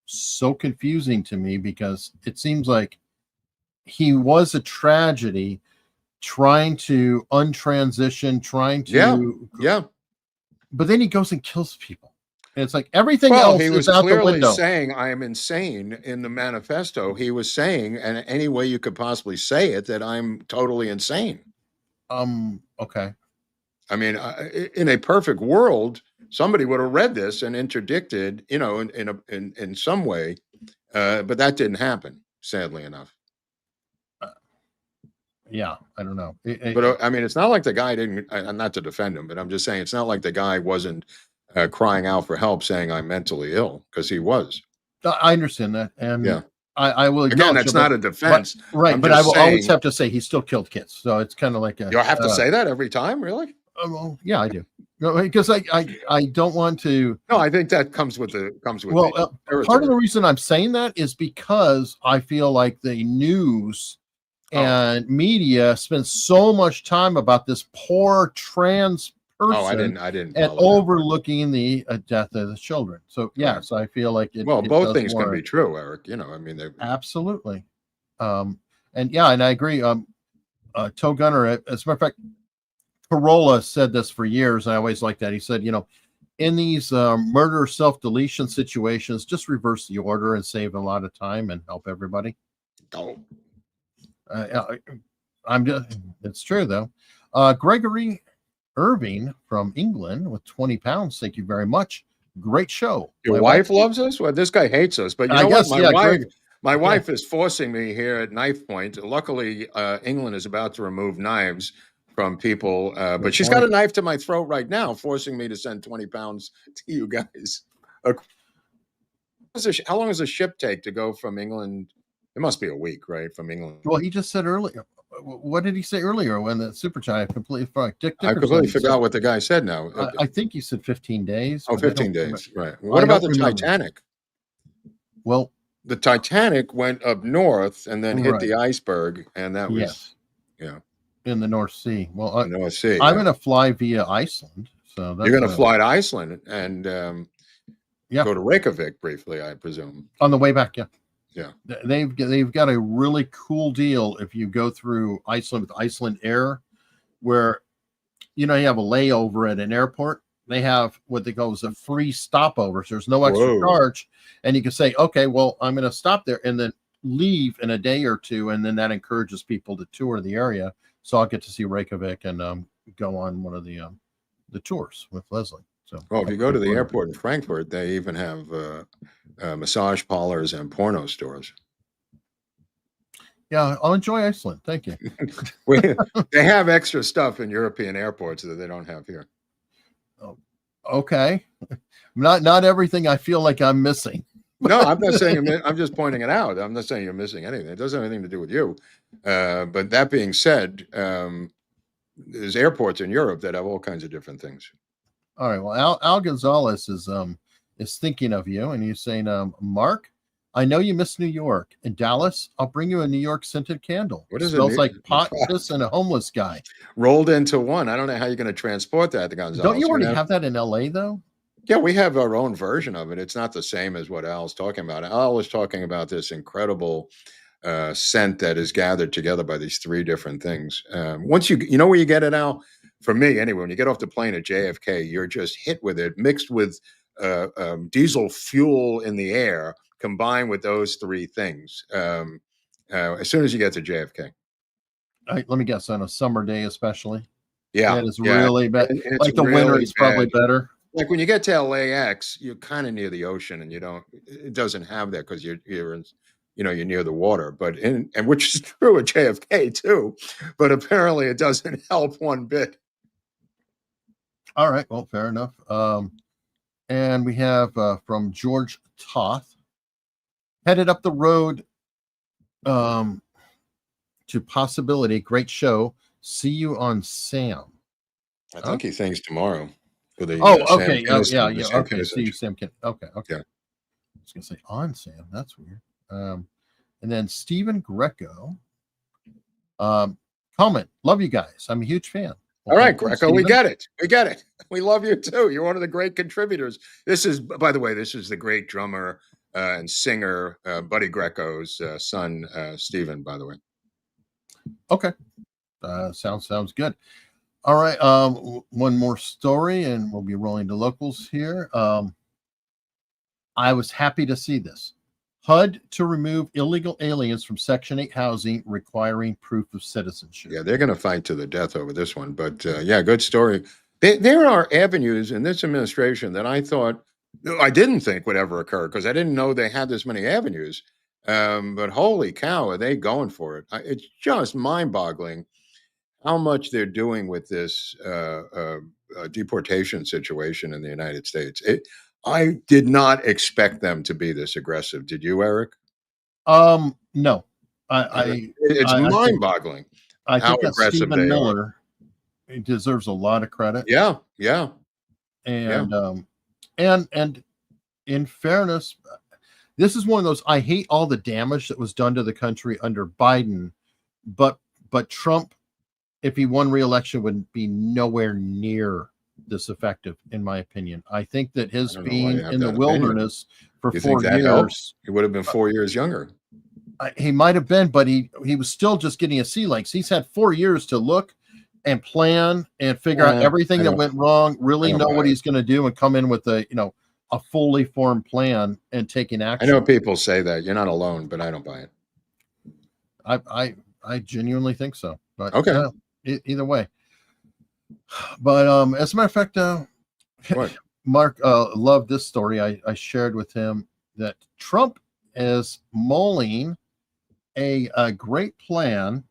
A: so confusing to me, because it seems like he was a tragedy trying to untransition, trying to but then he goes and kills people, and it's like everything else
B: he was
A: is out the
B: clearly
A: window.
B: saying I am insane in the manifesto. He was saying, and any way you could possibly say it, that I'm totally insane.
A: Okay.
B: I mean, in a perfect world, somebody would have read this and interdicted, in some way, but that didn't happen, sadly enough.
A: Yeah, I don't know.
B: But I mean, it's not like the guy didn't. Not to defend him, but I'm just saying it's not like the guy wasn't crying out for help, saying I'm mentally ill, because he was.
A: I understand that, and
B: yeah,
A: I will.
B: Again, that's not a defense,
A: right? But I will always have to say he still killed kids, so it's kind of like a.
B: You have to say that every time, really?
A: Well, yeah, I do. No, because I don't want to.
B: No, I think that comes with the
A: Well, part of the reason I'm saying that is because I feel like the news and media spends so much time about this poor trans person.
B: I didn't.
A: And overlooking the death of the children. So yes, I feel like it.
B: Well,
A: it
B: both
A: does
B: things can
A: warrant-
B: be true, Eric. I mean, they
A: Absolutely. And yeah, and I agree. Toe Gunner, as a matter of fact, Corolla said this for years. I always like that. He said, in these murder self-deletion situations, just reverse the order and save a lot of time and help everybody. It's true though. Gregory Irving from England with 20 pounds. Thank you very much. Great show.
B: Your wife loves us? Well, this guy hates us, but you know what? My wife is forcing me here at knife point. Luckily, England is about to remove knives from people, but she's got a knife to my throat right now, forcing me to send 20 pounds to you guys. How long does a ship take to go from England? It must be a week, right? From England.
A: Well, he just said earlier. What did he say earlier when the super chat? I completely forgot.
B: I completely forgot what the guy said now.
A: I think he said 15 days.
B: Oh, 15 days. Right. What about the Titanic?
A: Well,
B: the Titanic went up north and then hit the iceberg, and that was
A: in the North Sea. Well,
B: North Sea.
A: I'm going to fly via Iceland. So
B: you're going to fly to Iceland and go to Reykjavik briefly, I presume.
A: On the way back, yeah.
B: Yeah,
A: they've got a really cool deal if you go through Iceland with Iceland Air, where you have a layover at an airport. They have what they call a free stopover, so there's no extra charge, and you can say, okay, well, I'm going to stop there and then leave in a day or two, and then that encourages people to tour the area. So I'll get to see Reykjavik and go on one of the tours with Leslie. So,
B: well, if you go to the airport in Frankfurt, they even have massage parlors and porno stores.
A: Yeah, I'll enjoy Iceland. Thank you.
B: They have extra stuff in European airports that they don't have here.
A: Oh, okay. Not everything I feel like I'm missing.
B: No, I'm not saying I'm just pointing it out. I'm not saying you're missing anything. It doesn't have anything to do with you. But that being said, there's airports in Europe that have all kinds of different things.
A: All right. Well, Al Gonzalez is thinking of you, and he's saying, Mark, I know you miss New York. In Dallas, I'll bring you a New York scented candle.
B: What is
A: it? Smells like pot, piss, and a homeless guy.
B: Rolled into one. I don't know how you're going to transport that to Gonzalez.
A: Don't you already have that in LA, though?
B: Yeah, we have our own version of it. It's not the same as what Al's talking about. Al was talking about this incredible scent that is gathered together by these three different things. Once you know where you get it, Al? For me, anyway, when you get off the plane at JFK, you're just hit with it, mixed with diesel fuel in the air, combined with those three things. As soon as you get to JFK.
A: Let me guess, on a summer day especially?
B: Yeah.
A: It is really bad. Like the winter is probably better.
B: Like when you get to LAX, you're kind of near the ocean, and it doesn't have that because you're near the water, and which is true at JFK too, but apparently it doesn't help one bit.
A: All right. Well, fair enough. And we have from George Toth. headed up the road to possibility. Great show. See you on Sam.
B: I think he thinks tomorrow. For the,
A: okay.
B: Sam
A: yeah. Okay. See you, Sam. Okay.
B: Yeah.
A: I was gonna say on Sam. That's weird. And then Stephen Greco. Comment. Love you guys. I'm a huge fan.
B: All right, Greco, we get it. We get it. We love you too. You're one of the great contributors. This is, by the way, this is the great drummer and singer Buddy Greco's son, Stephen, by the way.
A: Okay. Sounds good. All right. One more story and we'll be rolling to locals here. I was happy to see this. HUD to remove illegal aliens from Section 8 housing requiring proof of citizenship.
B: Yeah, they're going to fight to the death over this one. But yeah, good story. There are avenues in this administration that I didn't think would ever occur because I didn't know they had this many avenues. But holy cow, are they going for it? It's just mind-boggling how much they're doing with this deportation situation in the United States. I did not expect them to be this aggressive. Did you, Eric?
A: No.
B: It's mind-boggling.
A: I think that Stephen Miller deserves a lot of credit.
B: Yeah.
A: And in fairness, this is one of those, I hate all the damage that was done to the country under Biden, but Trump, if he won re-election, would be nowhere near this effective, in my opinion. I think that his being in the wilderness for 4 years,
B: he would have been 4 years younger.
A: He might have been, but he was still just getting a sea legs. He's had 4 years to look and plan and figure out everything that went wrong, really know what he's going to do and come in with a fully formed plan and taking action.
B: I know people say that. You're not alone, but I don't buy
A: it. I genuinely think so. But
B: okay.
A: Either way. But as a matter of fact, Mark loved this story. I shared with him that Trump is mulling a great plan.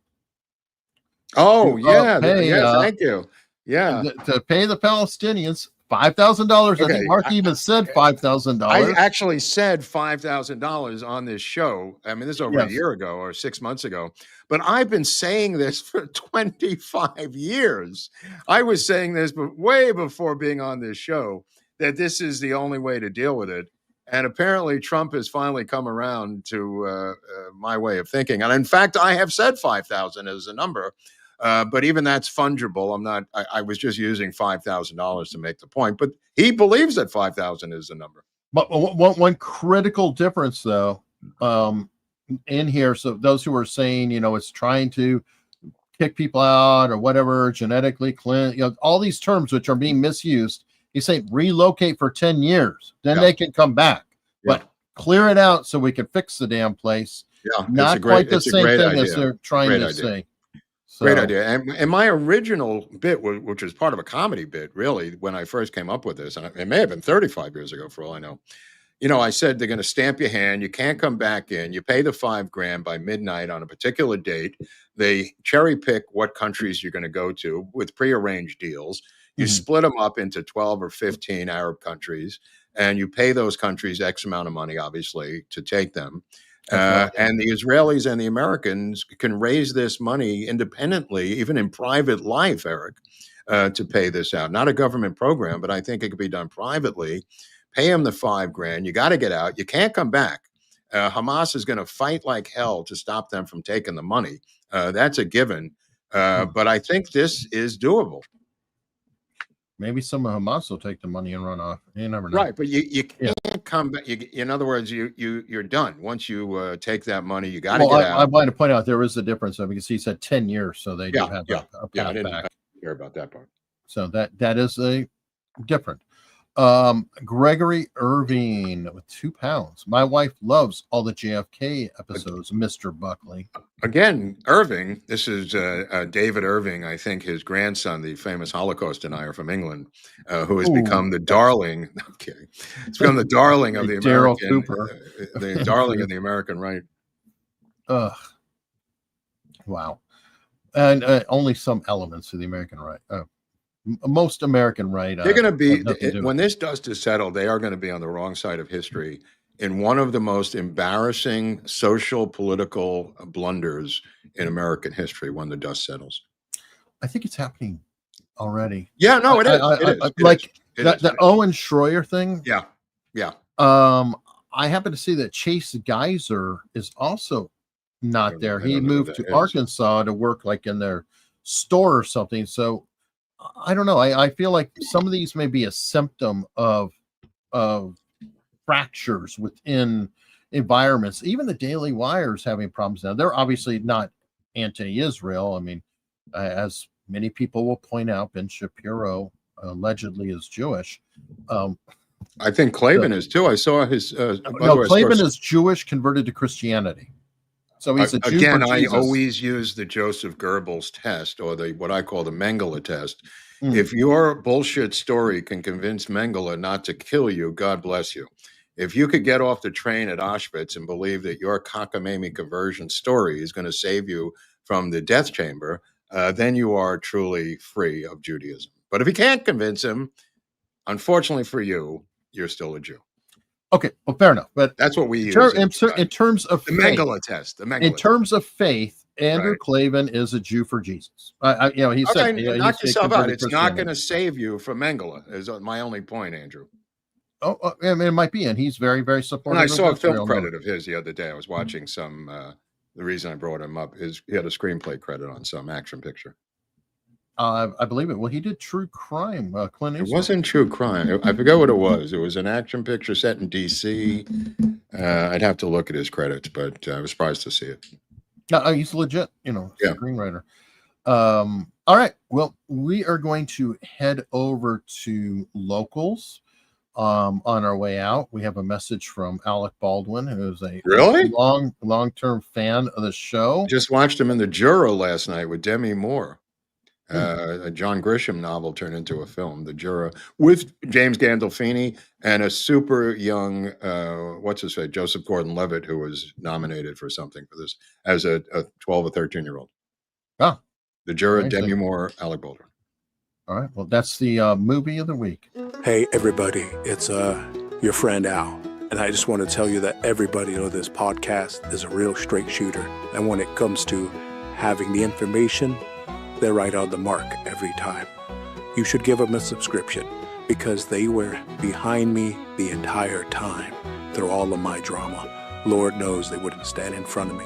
B: Oh, yeah. Thank you. Yeah.
A: To pay the Palestinians $5,000. I think Mark even said $5,000.
B: I actually said $5,000 on this show. I mean, this is over a year ago or 6 months ago. But I've been saying this for 25 years. I was saying this way before being on this show, that this is the only way to deal with it. And apparently Trump has finally come around to my way of thinking. And in fact, I have said 5,000 as a number. But even that's fungible. I was just using $5,000 to make the point, but he believes that 5,000 is the number.
A: But one critical difference though, in here. So those who are saying, it's trying to kick people out or whatever, genetically cleanse, all these terms, which are being misused. He's saying relocate for 10 years, then they can come back, but clear it out so we can fix the damn place.
B: Yeah.
A: Not quite the same thing as they're trying to say. So.
B: Great idea. And my original bit, which was part of a comedy bit, really, when I first came up with this, and it may have been 35 years ago for all I know, I said they're going to stamp your hand. You can't come back in. You pay the $5,000 by midnight on a particular date. They cherry pick what countries you're going to go to with prearranged deals. You split them up into 12 or 15 Arab countries, and you pay those countries X amount of money, obviously, to take them. And the Israelis and the Americans can raise this money independently, even in private life, Eric, to pay this out. Not a government program, but I think it could be done privately. Pay them the $5,000. You got to get out. You can't come back. Hamas is going to fight like hell to stop them from taking the money. That's a given. But I think this is doable.
A: Maybe some of Hamas will take the money and run off. You never know.
B: Right, but you can't come back. In other words, you're done. Once you take that money, you got to get out.
A: I want to point out there is a difference though, because he said 10 years, so they do have
B: I didn't hear about that part.
A: So that is a different. Gregory Irving with £2. My wife loves all the JFK episodes, Mr. Buckley.
B: Again, Irving, this is David Irving, I think his grandson, the famous Holocaust denier from England, who has become the darling. I'm kidding. It's become the darling of the American, Cooper. The darling of the American right.
A: Wow. And only some elements of the American right. Most American right.
B: They're going to be, when this dust is settled, they are going to be on the wrong side of history in one of the most embarrassing social political blunders in American history when the dust settles.
A: I think it's happening already.
B: Yeah, no, it is.
A: The Owen Schroyer thing.
B: Yeah, yeah.
A: I happen to see that Chase Geyser is also not there. He moved to Arkansas to work like in their store or something. So I don't know. I feel like some of these may be a symptom of fractures within environments. Even the Daily Wire is having problems now. They're obviously not anti-Israel. I mean, as many people will point out, Ben Shapiro allegedly is Jewish.
B: I think Klavan is too. I saw his.
A: Klavan is Jewish converted to Christianity. So he's a Jew.
B: Again, I always use the Joseph Goebbels test, or what I call the Mengele test. If your bullshit story can convince Mengele not to kill you, God bless you. If you could get off the train at Auschwitz and believe that your cockamamie conversion story is going to save you from the death chamber, then you are truly free of Judaism. But if you can't convince him, unfortunately for you, you're still a Jew.
A: Okay, well, fair enough. But
B: that's what we use
A: in terms of
B: the Mengele test.
A: In terms of faith, Andrew Klavan is a Jew for Jesus. He said,
B: knock yourself out. It's not going to save you from Mengele. Is my only point, Andrew.
A: I mean, it might be, and he's very, very supportive.
B: And I saw a film credit of his the other day. I was watching some. The reason I brought him up is he had a screenplay credit on some action picture.
A: I believe it. Well, he did True Crime. Clint Eastwood.
B: It wasn't True Crime. I forget what it was. It was an action picture set in D.C. I'd have to look at his credits, but I was surprised to see it.
A: No, he's legit, screenwriter. All right. Well, we are going to head over to locals. On our way out, we have a message from Alec Baldwin, who is a long-term fan of the show.
B: Just watched him in The Juror last night with Demi Moore. A John Grisham novel turned into a film, The Juror, with James Gandolfini and a super young, Joseph Gordon-Levitt, who was nominated for something for this as a 12 or 13-year-old.
A: Oh,
B: The Juror, Demi Moore, Alec Baldwin.
A: All right. Well, that's the movie of the week.
Q: Hey, everybody. It's your friend Al. And I just want to tell you that everybody on this podcast is a real straight shooter. And when it comes to having the information, they're right on the mark every time. You should give them a subscription because they were behind me the entire time through all of my drama. Lord knows they wouldn't stand in front of me.